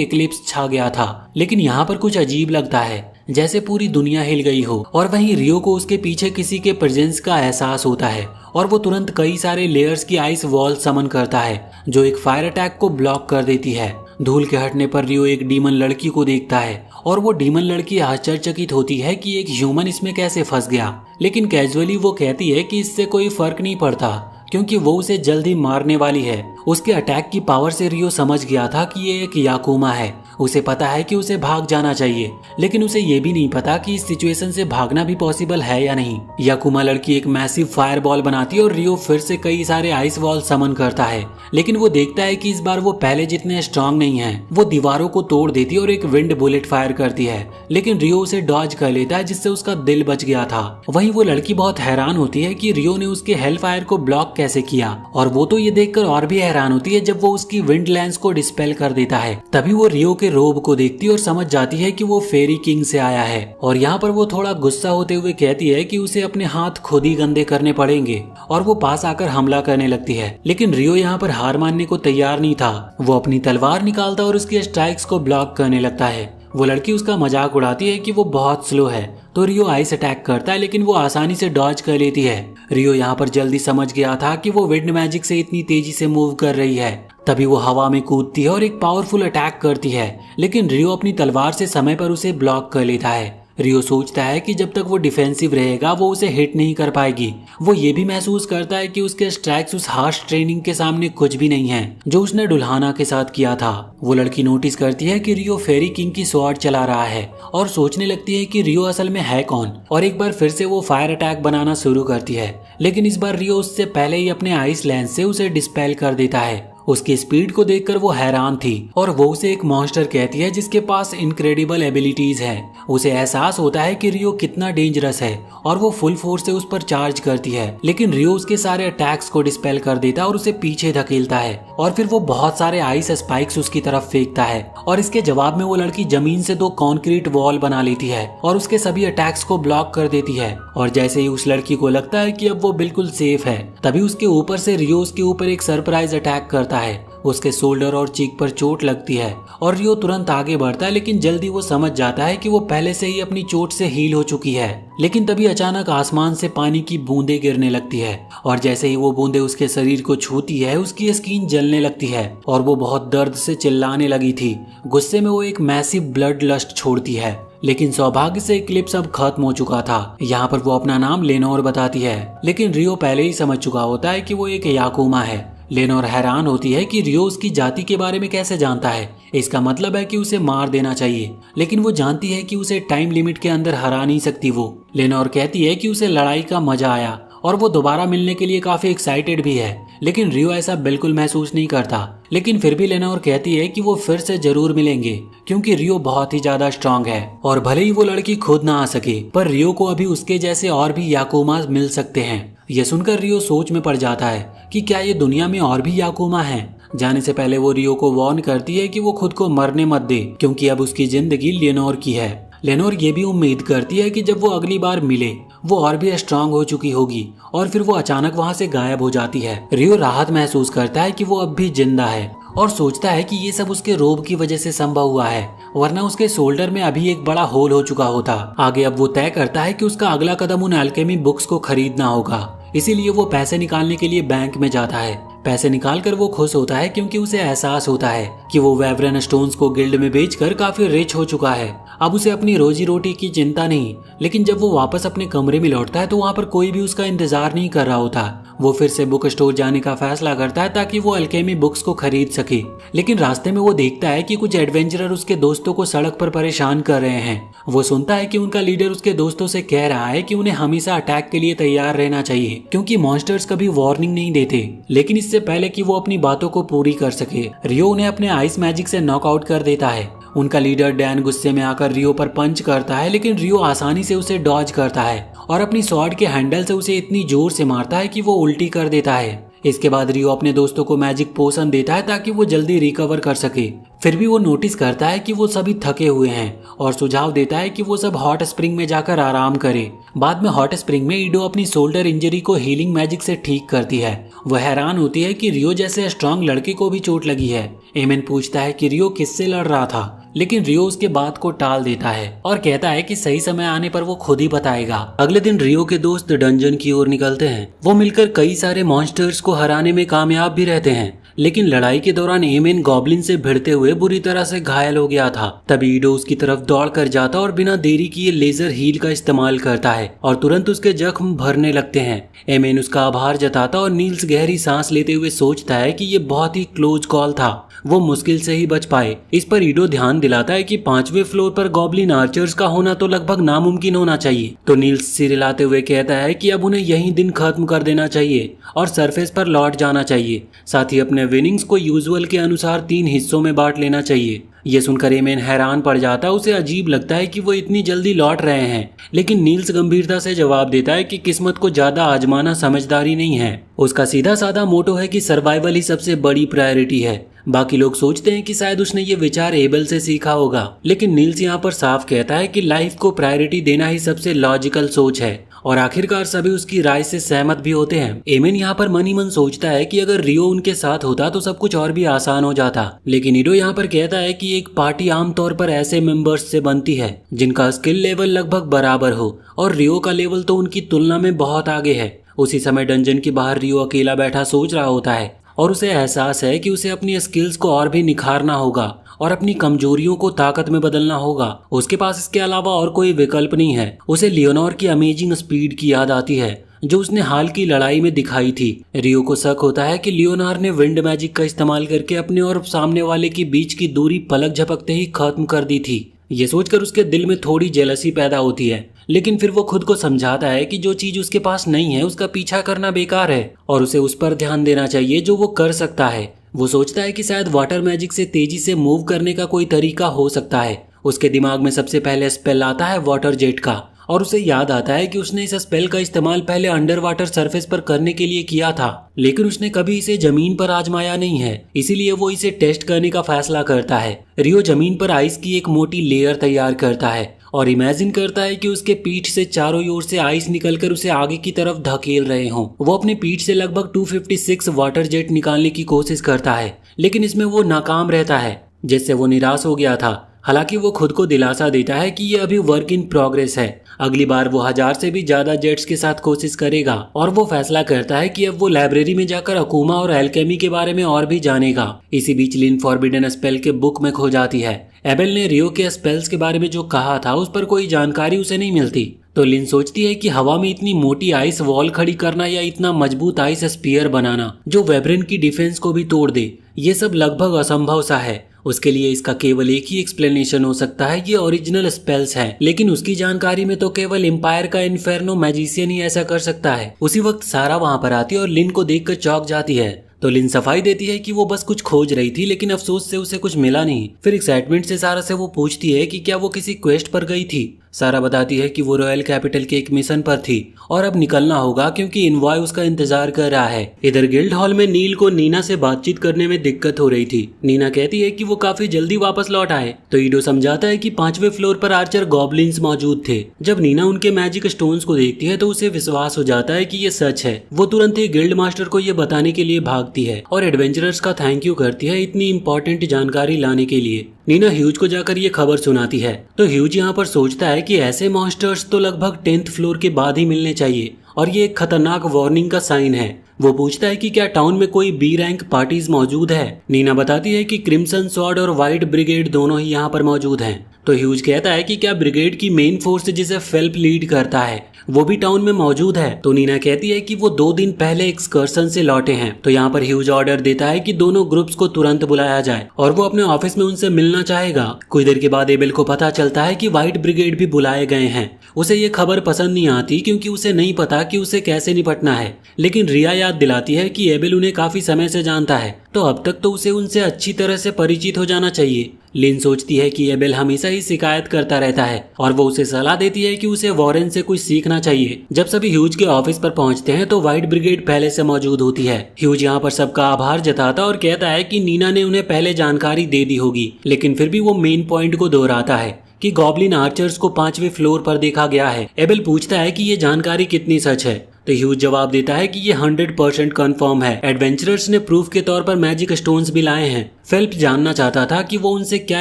इक्लिप्स छा गया था, लेकिन यहाँ पर कुछ अजीब लगता है, जैसे पूरी दुनिया हिल गई हो। और वहीं रियो को उसके पीछे किसी के प्रेजेंस का एहसास होता है और वो तुरंत कई सारे लेयर्स की आइस वॉल समन करता है जो एक फायर अटैक को ब्लॉक कर देती है। धूल के हटने पर रियो एक डीमन लड़की को देखता है और वो डीमन लड़की आश्चर्यचकित होती है कि एक ह्यूमन इसमें कैसे फंस गया, लेकिन कैजुअली वो कहती है कि इससे कोई फर्क नहीं पड़ता क्योंकि वो उसे जल्द ही मारने वाली है। उसके अटैक की पावर से रियो समझ गया था कि ये एक याकुमा है। उसे पता है कि उसे भाग जाना चाहिए, लेकिन उसे ये भी नहीं पता कि इस सिचुएशन से भागना भी पॉसिबल है या नहीं। याकुमा लड़की एक मैसिव फायर बॉल बनाती है और रियो फिर से कई सारे आइस वॉल समन करता है, लेकिन वो देखता है कि इस बार वो पहले जितने स्ट्रांग नहीं है। वो दीवारों को तोड़ देती है और एक विंड बुलेट फायर करती है, लेकिन रियो उसे डॉज कर लेता है जिससे उसका दिल बच गया था। वहीं वो लड़की बहुत हैरान होती है कि रियो ने उसके हेल फायर को ब्लॉक कैसे किया, और वो तो ये देखकर और भी हैरान होती है जब वो उसकी विंड लेंस को डिस्पेल कर देता है। तभी वो रियो के रोब को देखती है और समझ जाती है कि वो फेरी किंग से आया है, और यहाँ पर वो थोड़ा गुस्सा होते हुए कहती है कि उसे अपने हाथ खुद ही गंदे करने पड़ेंगे, और वो पास आकर हमला करने लगती है। लेकिन रियो यहाँ पर हार मानने को तैयार नहीं था। वो अपनी तलवार निकालता और उसके स्ट्राइक्स को ब्लॉक करने लगता है। वो लड़की उसका मजाक उड़ाती है कि वो बहुत स्लो है, तो रियो आइस अटैक करता है, लेकिन वो आसानी से डॉज कर लेती है। रियो यहाँ पर जल्दी समझ गया था कि वो विंड मैजिक से इतनी तेजी से मूव कर रही है। तभी वो हवा में कूदती है और एक पावरफुल अटैक करती है, लेकिन रियो अपनी तलवार से समय पर उसे ब्लॉक कर लेता है। रियो सोचता है कि जब तक वो डिफेंसिव रहेगा वो उसे हिट नहीं कर पाएगी। वो ये भी महसूस करता है कि उसके स्ट्राइक्स उस हार्श ट्रेनिंग के सामने कुछ भी नहीं है जो उसने डुल्हाना के साथ किया था। वो लड़की नोटिस करती है कि रियो फेरी किंग की स्वॉर्ड चला रहा है और सोचने लगती है कि रियो असल में है कौन, और एक बार फिर से वो फायर अटैक बनाना शुरू करती है, लेकिन इस बार रियो उससे पहले ही अपने आइस लेंस से उसे डिस्पेल कर देता है। उसकी स्पीड को देखकर वो हैरान थी और वो उसे एक मॉन्स्टर कहती है जिसके पास इनक्रेडिबल एबिलिटीज है। उसे एहसास होता है कि रियो कितना डेंजरस है और वो फुल फोर्स से उस पर चार्ज करती है, लेकिन रियो उसके सारे अटैक्स को डिस्पेल कर देता है और उसे पीछे धकेलता है, और फिर वो बहुत सारे आइस स्पाइक्स उसकी तरफ फेंकता है, और इसके जवाब में वो लड़की जमीन से 2 कंक्रीट वॉल बना लेती है और उसके सभी अटैक्स को ब्लॉक कर देती है। और जैसे ही उस लड़की को लगता है कि अब वो बिल्कुल सेफ है, तभी उसके ऊपर से रियो उसके ऊपर एक सरप्राइज अटैक करता है। उसके शोल्डर और चीक पर चोट लगती है और रियो तुरंत आगे बढ़ता है, लेकिन जल्दी वो समझ जाता है कि वो पहले से ही अपनी चोट से हील हो चुकी है। लेकिन तभी अचानक आसमान से पानी की बूंदें गिरने लगती है, और जैसे ही वो बूंदें उसके शरीर को छूती है उसकी स्किन जलने लगती है और वो बहुत दर्द से चिल्लाने लगी थी। गुस्से में वो एक मैसिव ब्लड लस्ट छोड़ती है, लेकिन सौभाग्य से इक्लिप्स अब खत्म हो चुका था। यहाँ पर वो अपना नाम लेनोर बताती है, लेकिन रियो पहले ही समझ चुका होता है कि वो एक याकुमा है। लेनोर हैरान होती है कि रियो उसकी जाति के बारे में कैसे जानता है। इसका मतलब है कि उसे मार देना चाहिए, लेकिन वो जानती है कि उसे टाइम लिमिट के अंदर हरा नहीं सकती। वो लेनोर कहती है कि उसे लड़ाई का मजा आया और वो दोबारा मिलने के लिए काफी एक्साइटेड भी है, लेकिन रियो ऐसा बिल्कुल महसूस नहीं करता। लेकिन फिर भी लेनोर कहती है कि वो फिर से जरूर मिलेंगे क्योंकि रियो बहुत ही ज्यादा स्ट्रांग है और भले ही वो लड़की खुद ना आ सके, पर रियो को अभी उसके जैसे और भी याकुमा मिल सकते हैं। यह सुनकर रियो सोच में पड़ जाता है कि क्या ये दुनिया में और भी याकुमा हैं। जाने से पहले वो रियो को वार्न करती है कि वो खुद को मरने मत दे क्योंकि अब उसकी जिंदगी लेनोर की है। लेनोर ये भी उम्मीद करती है कि जब वो अगली बार मिले वो और भी स्ट्रांग हो चुकी होगी, और फिर वो अचानक वहाँ से गायब हो जाती है। रियो राहत महसूस करता है कि वो अब भी जिंदा है और सोचता है कि ये सब उसके रोब की वजह से संभव हुआ है, वरना उसके शोल्डर में अभी एक बड़ा होल हो चुका होता। आगे अब वो तय करता है कि उसका अगला कदम उन अल्केमी बुक्स को खरीदना होगा, इसीलिए वो पैसे निकालने के लिए बैंक में जाता है। पैसे निकालकर वो खुश होता है क्योंकि उसे एहसास होता है कि वो वेवरन स्टोन्स को गिल्ड में बेचकर काफी रिच हो चुका है। अब उसे अपनी रोजी रोटी की चिंता नहीं। लेकिन जब वो वापस अपने कमरे में लौटता है तो वहाँ पर कोई भी उसका इंतजार नहीं कर रहा होता। वो फिर से बुक स्टोर जाने का फैसला करता है ताकि वो अल्केमी बुक्स को खरीद सके। लेकिन रास्ते में वो देखता है कि कुछ एडवेंचरर उसके दोस्तों को सड़क पर परेशान कर रहे हैं। वो सुनता है कि उनका लीडर उसके दोस्तों से कह रहा है कि उन्हें हमेशा अटैक के लिए तैयार रहना चाहिए क्योंकि मॉन्स्टर्स कभी वार्निंग नहीं देते। लेकिन इससे पहले कि वो अपनी बातों को पूरी कर सके, रियो उन्हें अपने आइस मैजिक से नॉकआउट कर देता है। उनका लीडर डैन गुस्से में आकर रियो पर पंच करता है, लेकिन रियो आसानी से उसे डॉज करता है और अपनी स्वॉर्ड के हैंडल से उसे इतनी जोर से मारता है कि वो उल्टी कर देता है। इसके बाद रियो अपने दोस्तों को मैजिक पोशन देता है ताकि वो जल्दी रिकवर कर सके। फिर भी वो नोटिस करता है कि वो सभी थके हुए हैं और सुझाव देता है कि वो सब हॉट स्प्रिंग में जाकर आराम करे। बाद में हॉट स्प्रिंग में ईडो अपनी शोल्डर इंजरी को हीलिंग मैजिक से ठीक करती है। वह हैरान होती है कि रियो जैसे स्ट्रांग लड़के को भी चोट लगी है। एमेन पूछता है कि रियो किससे लड़ रहा था, लेकिन रियो उसके बात को टाल देता है और कहता है कि सही समय आने पर वो खुद ही बताएगा। अगले दिन रियो के दोस्त डंजन की ओर निकलते हैं। वो मिलकर कई सारे मॉन्स्टर्स को हराने में कामयाब भी रहते हैं, लेकिन लड़ाई के दौरान एमेन गॉब्लिन से भिड़ते हुए बुरी तरह से घायल हो गया था। तभी ईडो उसकी तरफ दौड़ कर जाता और बिना देरी किए लेजर हील का इस्तेमाल करता है और तुरंत उसके जख्म भरने लगते हैं। एमेन उसका आभार जताता और नील्स गहरी सांस लेते हुए सोचता है कि ये बहुत ही क्लोज कॉल था, वो मुश्किल से ही बच पाए। इस पर ईडो ध्यान दिलाता है कि 5वें फ्लोर पर गॉब्लिन आर्चर्स का होना तो लगभग नामुमकिन होना चाहिए। तो नील्स सिरलाते हुए कहता है कि अब उन्हें यही दिन खत्म कर देना चाहिए और सरफेस पर लौट जाना चाहिए। साथ ही अपने विनिंग्स को यूजुअल के अनुसार 3 हिस्सों में बांट लेना चाहिए। ये सुनकर एमेन हैरान पड़ जाता है। उसे अजीब लगता है कि वो इतनी जल्दी लौट रहे हैं, लेकिन नील्स गंभीरता से जवाब देता है कि किस्मत को ज्यादा आजमाना समझदारी नहीं है। उसका सीधा साधा मोटो है कि सर्वाइवल ही सबसे बड़ी प्रायोरिटी है। बाकी लोग सोचते हैं कि शायद उसने ये विचार एबल से सीखा होगा, लेकिन नील्स यहाँ पर साफ कहता है कि लाइफ को प्रायोरिटी देना ही सबसे लॉजिकल सोच है और आखिरकार सभी उसकी राय से सहमत भी होते हैं। एमेन यहाँ पर मन ही मन सोचता है कि अगर रियो उनके साथ होता तो सब कुछ और भी आसान हो जाता, लेकिन ईडो यहाँ पर कहता है कि एक पार्टी आमतौर पर ऐसे मेंबर्स से बनती है जिनका स्किल लेवल लगभग बराबर हो और रियो का लेवल तो उनकी तुलना में बहुत आगे है। उसी समय डंजन के बाहर रियो अकेला बैठा सोच रहा होता है और उसे एहसास है कि उसे अपनी स्किल्स को और भी निखारना होगा और अपनी कमजोरियों को ताकत में बदलना होगा। उसके पास इसके अलावा और कोई विकल्प नहीं है। उसे लियोनोर की अमेजिंग स्पीड की याद आती है जो उसने हाल की लड़ाई में दिखाई थी। रियो को शक होता है कि लियोनार ने विंड मैजिक का इस्तेमाल करके अपने और सामने वाले के बीच की दूरी पलक झपकते ही खत्म कर दी थी। ये सोचकर उसके दिल में थोड़ी जेलसी पैदा होती है, लेकिन फिर वो खुद को समझाता है कि जो चीज उसके पास नहीं है उसका पीछा करना बेकार है और उसे उस पर ध्यान देना चाहिए जो वो कर सकता है। वो सोचता है कि शायद वाटर मैजिक से तेजी से मूव करने का कोई तरीका हो सकता है। उसके दिमाग में सबसे पहले स्पेल आता है वाटर जेट का और उसे याद आता है कि उसने इस स्पेल का इस्तेमाल पहले अंडर वाटर सरफेस पर करने के लिए किया था, लेकिन उसने कभी इसे जमीन पर आजमाया नहीं है, इसीलिए वो इसे टेस्ट करने का फैसला करता है। रियो जमीन पर आइस की एक मोटी लेयर तैयार करता है और इमेजिन करता है कि उसके पीठ से चारों ओर से आइस निकलकर उसे आगे की तरफ धकेल रहे हों। वो अपने पीठ से लगभग 256 वाटर जेट निकालने की कोशिश करता है, लेकिन इसमें वो नाकाम रहता है, जिससे वो निराश हो गया था। हालांकि वो खुद को दिलासा देता है कि ये अभी वर्क इन प्रोग्रेस है। अगली बार वो 1000 से भी ज्यादा जेट्स के साथ कोशिश करेगा और वो फैसला करता है कि अब वो लाइब्रेरी में जाकर अकुमा और एल्केमी के बारे में और भी जानेगा। इसी बीच लिन फॉरबिडन स्पेल के बुक में खो जाती है। एबेल ने रियो के स्पेल्स के बारे में जो कहा था उस पर कोई जानकारी उसे नहीं मिलती, तो लिन सोचती है कि हवा में इतनी मोटी आइस वॉल खड़ी करना या इतना मजबूत आइस स्पीयर बनाना जो वेब्रेन की डिफेंस को भी तोड़ दे, ये सब लगभग असंभव सा है। उसके लिए इसका केवल एक ही एक्सप्लेनेशन हो सकता है, ये ओरिजिनल स्पेल्स हैं। लेकिन उसकी जानकारी में तो केवल एम्पायर का इन्फेर्नो मैजिशियन ही ऐसा कर सकता है। उसी वक्त सारा वहां पर आती है और लिन को देखकर चौंक जाती है। तो लिन सफाई देती है कि वो बस कुछ खोज रही थी, लेकिन अफसोस से उसे कुछ मिला नहीं। फिर एक्साइटमेंट से सारा से वो पूछती है कि क्या वो किसी क्वेस्ट पर गई थी। सारा बताती है कि वो रॉयल कैपिटल के एक मिशन पर थी और अब निकलना होगा क्योंकि इनवॉय उसका इंतजार कर रहा है। इधर गिल्ड हॉल में नील को नीना से बातचीत करने में दिक्कत हो रही थी। नीना कहती है कि वो काफी जल्दी वापस लौट आए, तो ईडो समझाता है कि 5वें फ्लोर पर आर्चर गॉब्लिन्स मौजूद थे। जब नीना उनके मैजिक स्टोन्स को देखती है तो उसे विश्वास हो जाता है कि ये सच है। वो तुरंत ही गिल्ड मास्टर को ये बताने के लिए भागती है और एडवेंचरर्स का थैंक यू करती है इतनी इंपॉर्टेंट जानकारी लाने के लिए। नीना ह्यूज को जाकर ये खबर सुनाती है, तो ह्यूज यहाँ पर सोचता है कि ऐसे मॉन्स्टर्स तो लगभग 10th फ्लोर के बाद ही मिलने चाहिए और ये एक खतरनाक वार्निंग का साइन है। वो पूछता है कि क्या टाउन में कोई बी रैंक पार्टीज मौजूद है। नीना बताती है कि क्रिम्सन स्वॉर्ड और व्हाइट ब्रिगेड दोनों ही यहाँ पर मौजूद हैं। तो ह्यूज कहता है कि क्या ब्रिगेड की मेन फोर्स जिसे फेल्प लीड करता है वो भी टाउन में मौजूद है। तो नीना कहती है कि वो 2 दिन पहले एक्सकर्सन से लौटे हैं। तो यहाँ पर ह्यूज ऑर्डर देता है कि दोनों ग्रुप्स को तुरंत बुलाया जाए और वो अपने ऑफिस में उनसे मिलना चाहेगा। कुछ देर के बाद एबेल को पता चलता है कि व्हाइट ब्रिगेड भी बुलाए गए हैं। उसे ये खबर पसंद नहीं आती क्योंकि उसे नहीं पता कि उसे कैसे निपटना है, लेकिन रिया याद दिलाती है कि एबेल उन्हें काफी समय से जानता है, तो अब तक तो उसे उनसे अच्छी तरह से परिचित हो जाना चाहिए। लिन सोचती है कि एबेल हमेशा ही शिकायत करता रहता है और वो उसे सलाह देती है कि उसे वॉरेन से कुछ सीखना चाहिए। जब सभी ह्यूज के ऑफिस पर पहुंचते हैं तो व्हाइट ब्रिगेड पहले से मौजूद होती है। ह्यूज यहाँ पर सबका आभार जताता और कहता है कि नीना ने उन्हें पहले जानकारी दे दी होगी, लेकिन फिर भी वो मेन पॉइंट को दोहराता है कि गॉब्लिन आर्चर्स को 5वें फ्लोर पर देखा गया है। एबेल पूछता है कि ये जानकारी कितनी सच है, तो ह्यूज जवाब देता है कि ये 100% कंफर्म है। एडवेंचरर्स ने प्रूफ के तौर पर मैजिक स्टोन्स भी लाए हैं। फेल्प जानना चाहता था कि वो उनसे क्या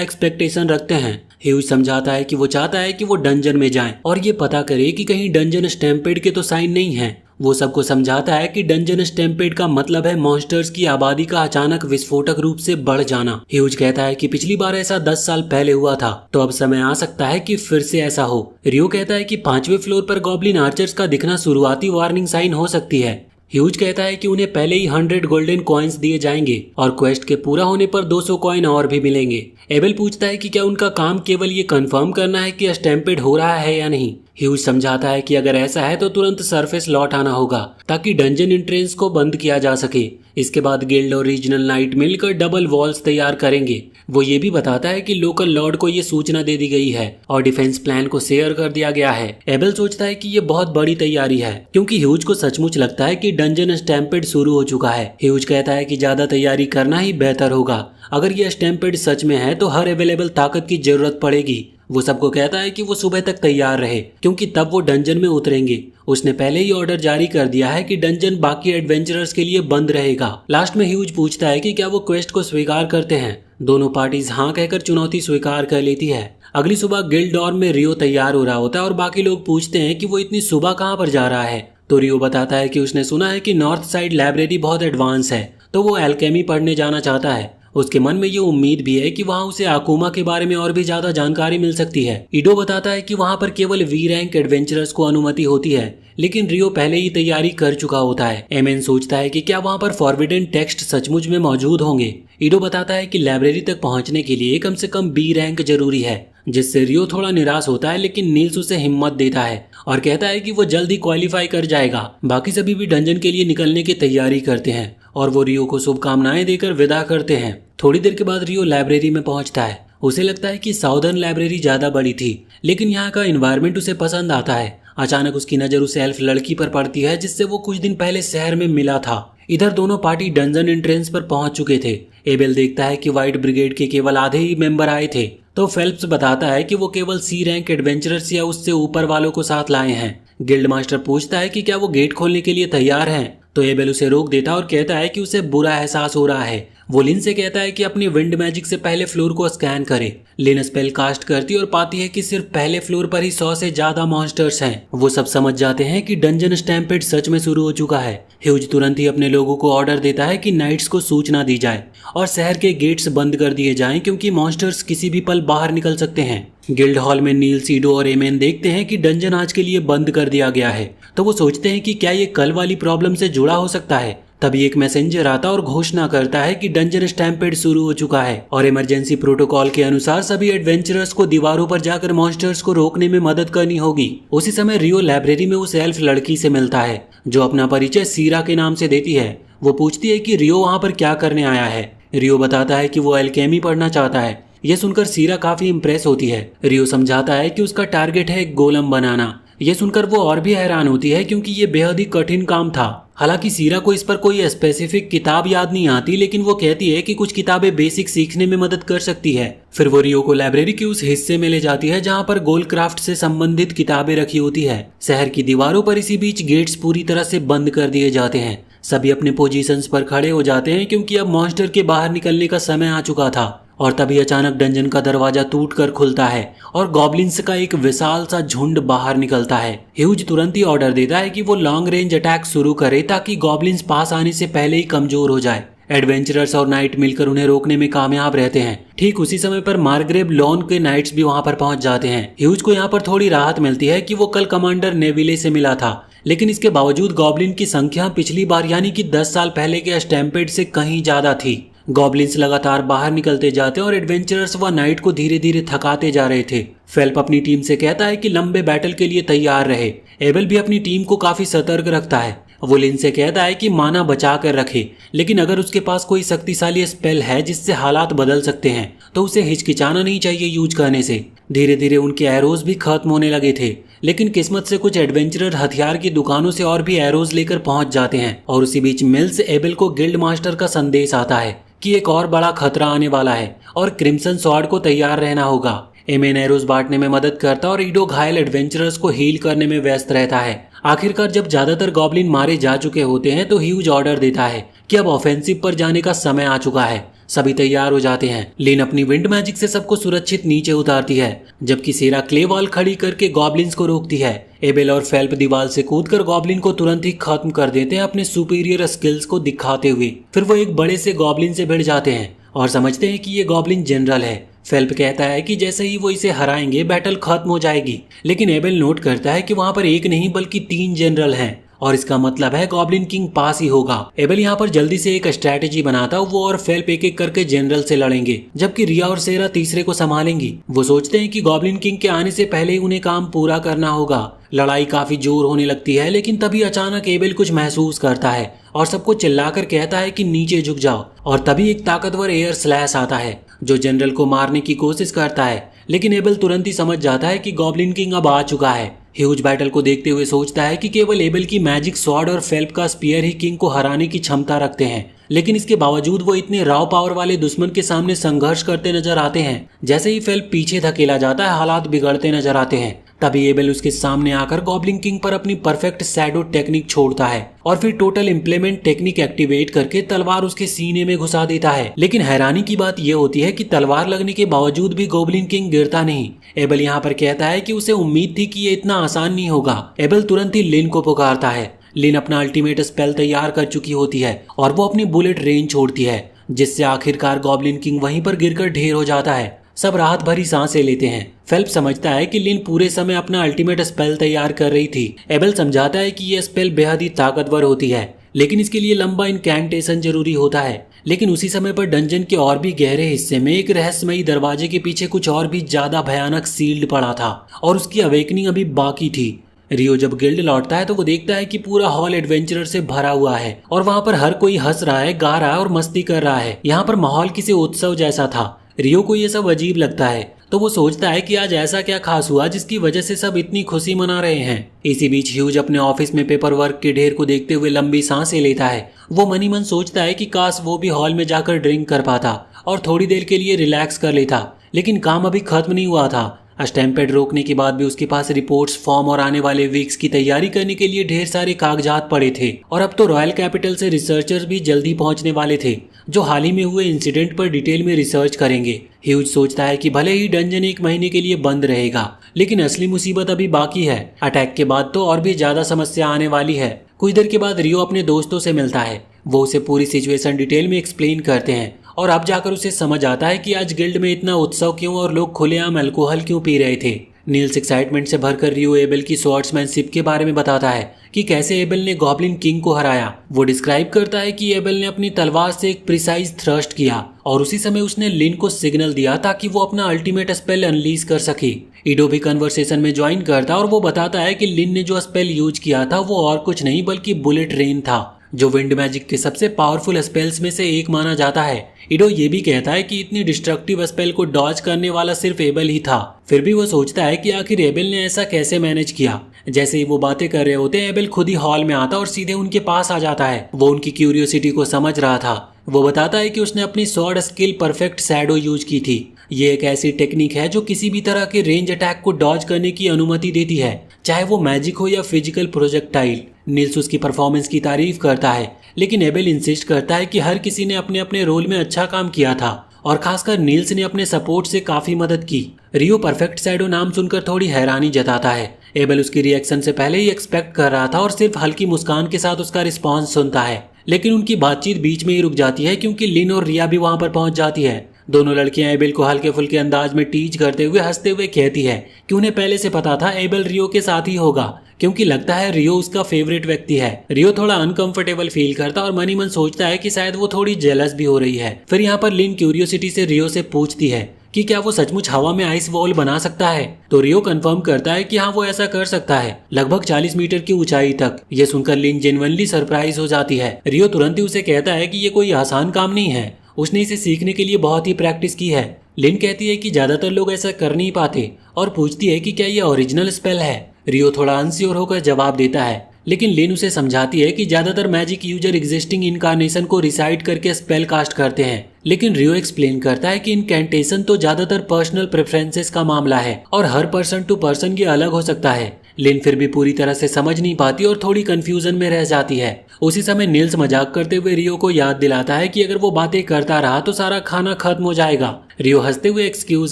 एक्सपेक्टेशन रखते हैं। ह्यूज समझाता है कि वो चाहता है कि वो डंजन में जाएं और ये पता करे कि कहीं डंजन स्टैम्पेड के तो साइन नहीं है। वो सबको समझाता है कि डंजन स्टैम्पेड का मतलब है मॉन्स्टर्स की आबादी का अचानक विस्फोटक रूप से बढ़ जाना। ह्यूज कहता है कि पिछली बार ऐसा 10 साल पहले हुआ था, तो अब समय आ सकता है कि फिर से ऐसा हो। रियो कहता है कि 5वें फ्लोर पर गॉब्लिन आर्चर्स का दिखना शुरुआती वार्निंग साइन हो सकती है। ह्यूज कहता है कि उन्हें पहले ही 100 गोल्डन कॉइन्स दिए जाएंगे और क्वेस्ट के पूरा होने पर 200 कॉइन और भी मिलेंगे। एबेल पूछता है कि क्या उनका काम केवल ये कंफर्म करना है कि स्टैम्पेड हो रहा है या नहीं। ह्यूज समझाता है कि अगर ऐसा है तो तुरंत सरफेस लौट आना होगा ताकि डंजन एंट्रेंस को बंद किया जा सके। इसके बाद गिल्ड और रीजनल नाइट मिलकर डबल वॉल्स तैयार करेंगे। वो ये भी बताता है कि लोकल लॉर्ड को ये सूचना दे दी गई है और डिफेंस प्लान को शेयर कर दिया गया है। एबेल सोचता है कि ये बहुत बड़ी तैयारी है क्योंकि ह्यूज को सचमुच लगता है कि डंजन स्टैम्पेड शुरू हो चुका है। ह्यूज कहता है कि ज्यादा तैयारी करना ही बेहतर होगा। अगर ये स्टैम्पेड सच में है तो हर अवेलेबल ताकत की जरूरत पड़ेगी। वो सबको कहता है कि वो सुबह तक तैयार रहे क्योंकि तब वो डंजन में उतरेंगे। उसने पहले ही ऑर्डर जारी कर दिया है कि डंजन बाकी एडवेंचरर्स के लिए बंद रहेगा। लास्ट में ह्यूज पूछता है कि क्या वो क्वेस्ट को स्वीकार करते हैं। दोनों पार्टीज हाँ कहकर चुनौती स्वीकार कर लेती है। अगली सुबह गिल्ड डॉर्म में रियो तैयार हो रहा होता है और बाकी लोग पूछते हैं कि वो इतनी सुबह कहाँ पर जा रहा है। तो रियो बताता है कि उसने सुना है कि नॉर्थ साइड लाइब्रेरी बहुत एडवांस है, तो वो एल्केमी पढ़ने जाना चाहता है। उसके मन में ये उम्मीद भी है कि वहाँ उसे आकुमा के बारे में और भी ज्यादा जानकारी मिल सकती है। ईडो बताता है कि वहाँ पर केवल वी रैंक एडवेंचरर्स को अनुमति होती है, लेकिन रियो पहले ही तैयारी कर चुका होता है। एमएन सोचता है कि क्या वहाँ पर फॉरबिडन टेक्स्ट सचमुच में मौजूद होंगे। ईडो बताता है कि लाइब्रेरी तक पहुँचने के लिए कम से कम बी रैंक जरूरी है, जिससे रियो थोड़ा निराश होता है, लेकिन नील्स उसे हिम्मत देता है और कहता है कि वो जल्द ही क्वालिफाई कर जाएगा। बाकी सभी भी डंजन के लिए निकलने की तैयारी करते हैं और वो रियो को शुभकामनाएं देकर विदा करते हैं। थोड़ी देर के बाद रियो लाइब्रेरी में पहुंचता है। उसे लगता है कि साउदर्न लाइब्रेरी ज्यादा बड़ी थी, लेकिन यहाँ का एनवायरनमेंट उसे पसंद आता है। अचानक उसकी नजर उस एल्फ लड़की पर पड़ती है जिससे वो कुछ दिन पहले शहर में मिला था। इधर दोनों पार्टी डंजन एंट्रेंस पर पहुंच चुके थे। एबेल देखता है कि व्हाइट ब्रिगेड के केवल आधे ही मेंबर आए थे, तो फेल्प्स बताता है कि वो केवल सी रैंक एडवेंचरर्स या उससे ऊपर वालों को साथ लाए हैं। गिल्ड मास्टर पूछता है कि क्या वो गेट खोलने के लिए तैयार हैं, तो एबेल उसे रोक देता और कहता है कि उसे बुरा एहसास हो रहा है। वो लिन से कहता है कि अपनी विंड मैजिक से पहले फ्लोर को स्कैन करे। लिन स्पेल कास्ट करती और पाती है कि सिर्फ पहले फ्लोर पर ही 100 से ज्यादा मॉन्स्टर्स हैं। वो सब समझ जाते हैं कि डंजन स्टैम्पेड सच में शुरू हो चुका है। ह्यूज तुरंत ही अपने लोगों को ऑर्डर देता है कि नाइट्स को सूचना दी जाए और शहर के गेट्स बंद कर दिए जाएं क्योंकि मॉन्स्टर्स किसी भी पल बाहर निकल सकते हैं। गिल्ड हॉल में नील, सीडो और एमेन देखते हैं कि डंजन आज के लिए बंद कर दिया गया है, तो वो सोचते हैं कि क्या ये कल वाली प्रॉब्लम से जुड़ा हो सकता है। तभी एक मैसेंजर आता और घोषणा करता है कि डंजन स्टैम्पेड शुरू हो चुका है और इमरजेंसी प्रोटोकॉल के अनुसार सभी एडवेंचरर्स को दीवारों पर जाकर मॉन्स्टर्स को रोकने में मदद करनी होगी। उसी समय रियो लाइब्रेरी में उस एल्फ लड़की से मिलता है जो अपना परिचय सीरा के नाम से देती है। वो पूछती है कि रियो वहाँ पर क्या करने आया है। रियो बताता है कि वो एल्केमी पढ़ना चाहता है। यह सुनकर सीरा काफी इम्प्रेस होती है। रियो समझाता है कि उसका टारगेट है एक गोलम बनाना। यह सुनकर वो और भी हैरान होती है क्योंकि ये बेहद ही कठिन काम था। हालांकि सीरा को इस पर कोई स्पेसिफिक किताब याद नहीं आती, लेकिन वो कहती है कि कुछ किताबें बेसिक सीखने में मदद कर सकती है। फिर वो रियो को लाइब्रेरी के उस हिस्से में ले जाती है जहाँ पर गोल्ड क्राफ्ट से संबंधित किताबें रखी होती है। शहर की दीवारों पर इसी बीच गेट्स पूरी तरह से बंद कर दिए जाते हैं। सभी अपने पोजीशंस पर खड़े हो जाते हैं क्योंकि अब मॉन्स्टर के बाहर निकलने का समय आ चुका था। और तभी अचानक डंजन का दरवाजा टूटकर खुलता है और गॉब्लिन्स का एक विशाल सा झुंड बाहर निकलता है। ह्यूज तुरंत ही ऑर्डर देता है कि वो लॉन्ग रेंज अटैक शुरू करे ताकि गॉब्लिन्स पास आने से पहले ही कमजोर हो जाए। एडवेंचरर्स और नाइट मिलकर उन्हें रोकने में कामयाब रहते हैं। ठीक उसी समय पर मार्ग्रेव लॉन के नाइट्स भी वहां पर पहुंच जाते हैं। ह्यूज को यहाँ पर थोड़ी राहत मिलती है कि वो कल कमांडर नेविले से मिला था, लेकिन इसके बावजूद गॉब्लिन की संख्या पिछली बार यानी कि 10 साल पहले के स्टैम्पेड से कहीं ज्यादा थी। गॉब्लिन्स लगातार बाहर निकलते जाते और एडवेंचरर्स व नाइट को धीरे धीरे थकाते जा रहे थे। फेल्प अपनी टीम से कहता है कि लंबे बैटल के लिए तैयार रहे। एबल भी अपनी टीम को काफी सतर्क रखता है। वो लिन से कहता है कि माना बचा कर रखे, लेकिन अगर उसके पास कोई शक्तिशाली स्पेल है जिससे हालात बदल सकते हैं तो उसे हिचकिचाना नहीं चाहिए यूज करने से। धीरे धीरे उनके एरोज भी खत्म होने लगे थे, लेकिन किस्मत से कुछ एडवेंचरर हथियार की दुकानों से और भी एरोज लेकर पहुंच जाते हैं। और उसी बीच मिल्स एबल को गिल्ड मास्टर का संदेश आता है कि एक और बड़ा खतरा आने वाला है और क्रिम्सन स्वॉर्ड को तैयार रहना होगा। एमेन एरोज बांटने में मदद करता और ईडो घायल एडवेंचरर्स को हील करने में व्यस्त रहता है। आखिरकार जब ज्यादातर गॉब्लिन मारे जा चुके होते हैं तो ह्यूज ऑर्डर देता है कि अब ऑफेंसिव पर जाने का समय आ चुका है। सभी तैयार हो जाते हैं। लिन अपनी विंड मैजिक से सबको सुरक्षित नीचे उतारती है, जबकि सेरा क्ले वॉल खड़ी करके गॉब्लिन्स को रोकती है। एबेल और फेल्प दीवार से कूदकर गॉब्लिन को तुरंत ही खत्म कर देते हैं अपने सुपीरियर स्किल्स को दिखाते हुए। फिर वो एक बड़े से गॉब्लिन से भिड़ जाते हैं और समझते हैं कि ये गॉब्लिन जनरल है। फेल्प कहता है कि जैसे ही वो इसे हराएंगे बैटल खत्म हो जाएगी, लेकिन एबेल नोट करता है कि वहां पर एक नहीं बल्कि 3 जनरल हैं और इसका मतलब है गॉब्लिन किंग पास ही होगा। एबेल यहाँ पर जल्दी से एक स्ट्रैटेजी बनाता है। वो और फेल्प एक एक करके जनरल से लड़ेंगे, जबकि रिया और सेरा तीसरे को संभालेंगी। वो सोचते हैं कि गॉब्लिन किंग के आने से पहले ही उन्हें काम पूरा करना होगा। लड़ाई काफी जोर होने लगती है, लेकिन तभी अचानक एबेल कुछ महसूस करता है और सबको चिल्लाकर कहता है कि नीचे झुक जाओ। और तभी एक ताकतवर एयर स्लैश आता है जो जनरल को मारने की कोशिश करता है, लेकिन एबेल तुरंत ही समझ जाता है कि गॉब्लिन किंग अब आ चुका है। ह्यूज बैटल को देखते हुए सोचता है कि केवल एबेल की मैजिक स्वॉर्ड और फेल्प का स्पीयर ही किंग को हराने की क्षमता रखते हैं, लेकिन इसके बावजूद वो इतने रॉ पावर वाले दुश्मन के सामने संघर्ष करते नजर आते हैं। जैसे ही फेल्प पीछे धकेला जाता है हालात बिगड़ते नजर आते हैं। तभी एबेल उसके सामने आकर गॉब्लिन किंग पर अपनी परफेक्ट शैडो टेक्निक छोड़ता है और फिर टोटल इम्प्लीमेंट टेक्निक एक्टिवेट करके तलवार उसके सीने में घुसा देता है। लेकिन हैरानी की बात यह होती है कि तलवार लगने के बावजूद भी गॉब्लिन किंग गिरता नहीं। एबेल यहाँ पर कहता है कि उसे उम्मीद थी कि ये इतना आसान नहीं होगा। एबेल तुरंत ही लिन को पुकारता है। लिन अपना अल्टीमेट स्पेल तैयार कर चुकी होती है और वो अपनी बुलेट रेंज छोड़ती है, जिससे आखिरकार गॉब्लिन किंग वहीं पर गिरकर ढेर हो जाता है। सब राहत भरी सांसें लेते हैं। फेल्प समझता है कि लिन पूरे समय अपना अल्टीमेट स्पेल तैयार कर रही थी। एबेल समझाता है कि यह स्पेल बेहद ही ताकतवर होती है, लेकिन इसके लिए लंबा इनकैंटेशन जरूरी होता है। लेकिन उसी समय पर डंजन के और भी गहरे हिस्से में एक रहस्यमयी दरवाजे के पीछे कुछ और भी ज्यादा भयानक सील्ड पड़ा था और उसकी अवेकनिंग अभी बाकी थी। रियो जब गिल्ड लौटता है तो वो देखता है कि पूरा हॉल एडवेंचरर से भरा हुआ है और वहाँ पर हर कोई हंस रहा है, गा रहा है और मस्ती कर रहा है। यहाँ पर माहौल किसी उत्सव जैसा था। रियो को ये सब अजीब लगता है, तो वो सोचता है कि आज ऐसा क्या खास हुआ जिसकी वजह से सब इतनी खुशी मना रहे हैं। इसी बीच ह्यूज अपने ऑफिस में पेपर वर्क के ढेर को देखते हुए लंबी सांसें लेता है। वो मनी मन सोचता है कि काश वो भी हॉल में जाकर ड्रिंक कर पाता और थोड़ी देर के लिए रिलैक्स कर लेता, लेकिन काम अभी खत्म नहीं हुआ था। स्टैम्पेड रोकने के बाद भी उसके पास रिपोर्ट्स, फॉर्म और आने वाले वीक्स की तैयारी करने के लिए ढेर सारे कागजात पड़े थे। और अब तो रॉयल कैपिटल से रिसर्चर्स भी जल्दी पहुंचने वाले थे जो हाल ही में हुए इंसिडेंट पर डिटेल में रिसर्च करेंगे। ह्यूज सोचता है कि भले ही डंजन 1 महीने के लिए बंद रहेगा, लेकिन असली मुसीबत अभी बाकी है। अटैक के बाद तो और भी ज्यादा समस्या आने वाली है। कुछ देर के बाद रियो अपने दोस्तों से मिलता है। वो उसे पूरी सिचुएशन डिटेल में एक्सप्लेन करते हैं और अब जाकर उसे समझ आता है कि आज गिल्ड में इतना उत्सव क्यों और लोग खुलेआम अल्कोहल क्यों पी रहे थे। नील्स एक्साइटमेंट से भरकर रियो एबेल की स्वॉर्ड्समैनशिप के बारे में बताता है कि कैसे एबेल ने गॉब्लिन किंग को हराया। वो डिस्क्राइब करता है कि एबेल ने अपनी तलवार से एक प्रिसाइज थ्रस्ट किया और उसी समय उसने लिन को सिग्नल दिया ताकि वो अपना अल्टीमेट स्पेल अनलीज कर सके। ईडो भी कन्वर्सेशन में ज्वाइन करता और वो बताता है कि लिन ने जो स्पेल यूज किया था वो और कुछ नहीं बल्कि बुलेट रेन था, जो विंड मैजिक के सबसे पावरफुल स्पेल्स में से एक माना जाता है। ईडो ये भी कहता है कि इतनी डिस्ट्रक्टिव स्पेल को डॉज करने वाला सिर्फ एबेल ही था। फिर भी वो सोचता है कि आखिर एबेल ने ऐसा कैसे मैनेज किया। जैसे ही वो बातें कर रहे होते हैं, एबेल खुद ही हॉल में आता और सीधे उनके पास आ जाता है। वो उनकी क्यूरियोसिटी को समझ रहा था। वो बताता है कि उसने अपनी sword skill perfect shadow use की थी। ये एक ऐसी टेक्निक है जो किसी भी तरह के रेंज अटैक को डॉज करने की अनुमति देती है, चाहे वो मैजिक हो या फिजिकल प्रोजेक्टाइल। नील्स उसकी परफॉर्मेंस की तारीफ करता है, लेकिन एबेल इंसिस्ट करता है कि हर किसी ने अपने अपने रोल में अच्छा काम किया था और खासकर नील्स ने अपने सपोर्ट से काफी मदद की। रियो परफेक्ट शैडो नाम सुनकर थोड़ी हैरानी जताता है। एबेल उसकी रिएक्शन से पहले ही एक्सपेक्ट कर रहा था और सिर्फ हल्की मुस्कान के साथ उसका रिस्पॉन्स सुनता है। लेकिन उनकी बातचीत बीच में ही रुक जाती है क्योंकि लिन और रिया भी वहां पर पहुंच जाती है। दोनों लड़कियां एबेल को हल्के फुल्के अंदाज में टीज करते हुए हंसते हुए कहती है कि उन्हें पहले से पता था एबेल रियो के साथ ही होगा, क्योंकि लगता है रियो उसका फेवरेट व्यक्ति है। रियो थोड़ा अनकंफर्टेबल फील करता और मन ही मन सोचता है कि शायद वो थोड़ी जेलस भी हो रही है। फिर यहाँ पर लिन क्यूरियोसिटी से रियो से पूछती है कि क्या वो सचमुच हवा में आइस वॉल बना सकता है। तो रियो कंफर्म करता है कि हाँ, वो ऐसा कर सकता है, लगभग 40 मीटर की ऊंचाई तक। ये सुनकर लिन जेन्युइनली सरप्राइज हो जाती है। रियो तुरंत ही उसे कहता है कि ये कोई आसान काम नहीं है, उसने इसे सीखने के लिए बहुत ही प्रैक्टिस की है। लिन कहती है कि ज्यादातर लोग ऐसा कर नहीं पाते और पूछती है कि क्या ये ओरिजिनल स्पेल है। रियो थोड़ा अनश्योर होकर जवाब देता है, लेकिन लिन उसे समझाती है कि ज्यादातर मैजिक यूजर एग्जिस्टिंग इनकारनेशन को रिसाइट करके स्पेल कास्ट करते हैं। लेकिन रियो एक्सप्लेन करता है कि इनकैंटेशन तो ज्यादातर पर्सनल प्रेफरेंसेस का मामला है और हर पर्सन टू पर्सन ये अलग हो सकता है। लिन फिर भी पूरी तरह से समझ नहीं पाती और थोड़ी कंफ्यूजन में रह जाती है। उसी समय नील्स मजाक करते हुए रियो को याद दिलाता है कि अगर वो बातें करता रहा तो सारा खाना खत्म हो जाएगा। रियो हंसते हुए एक्सक्यूज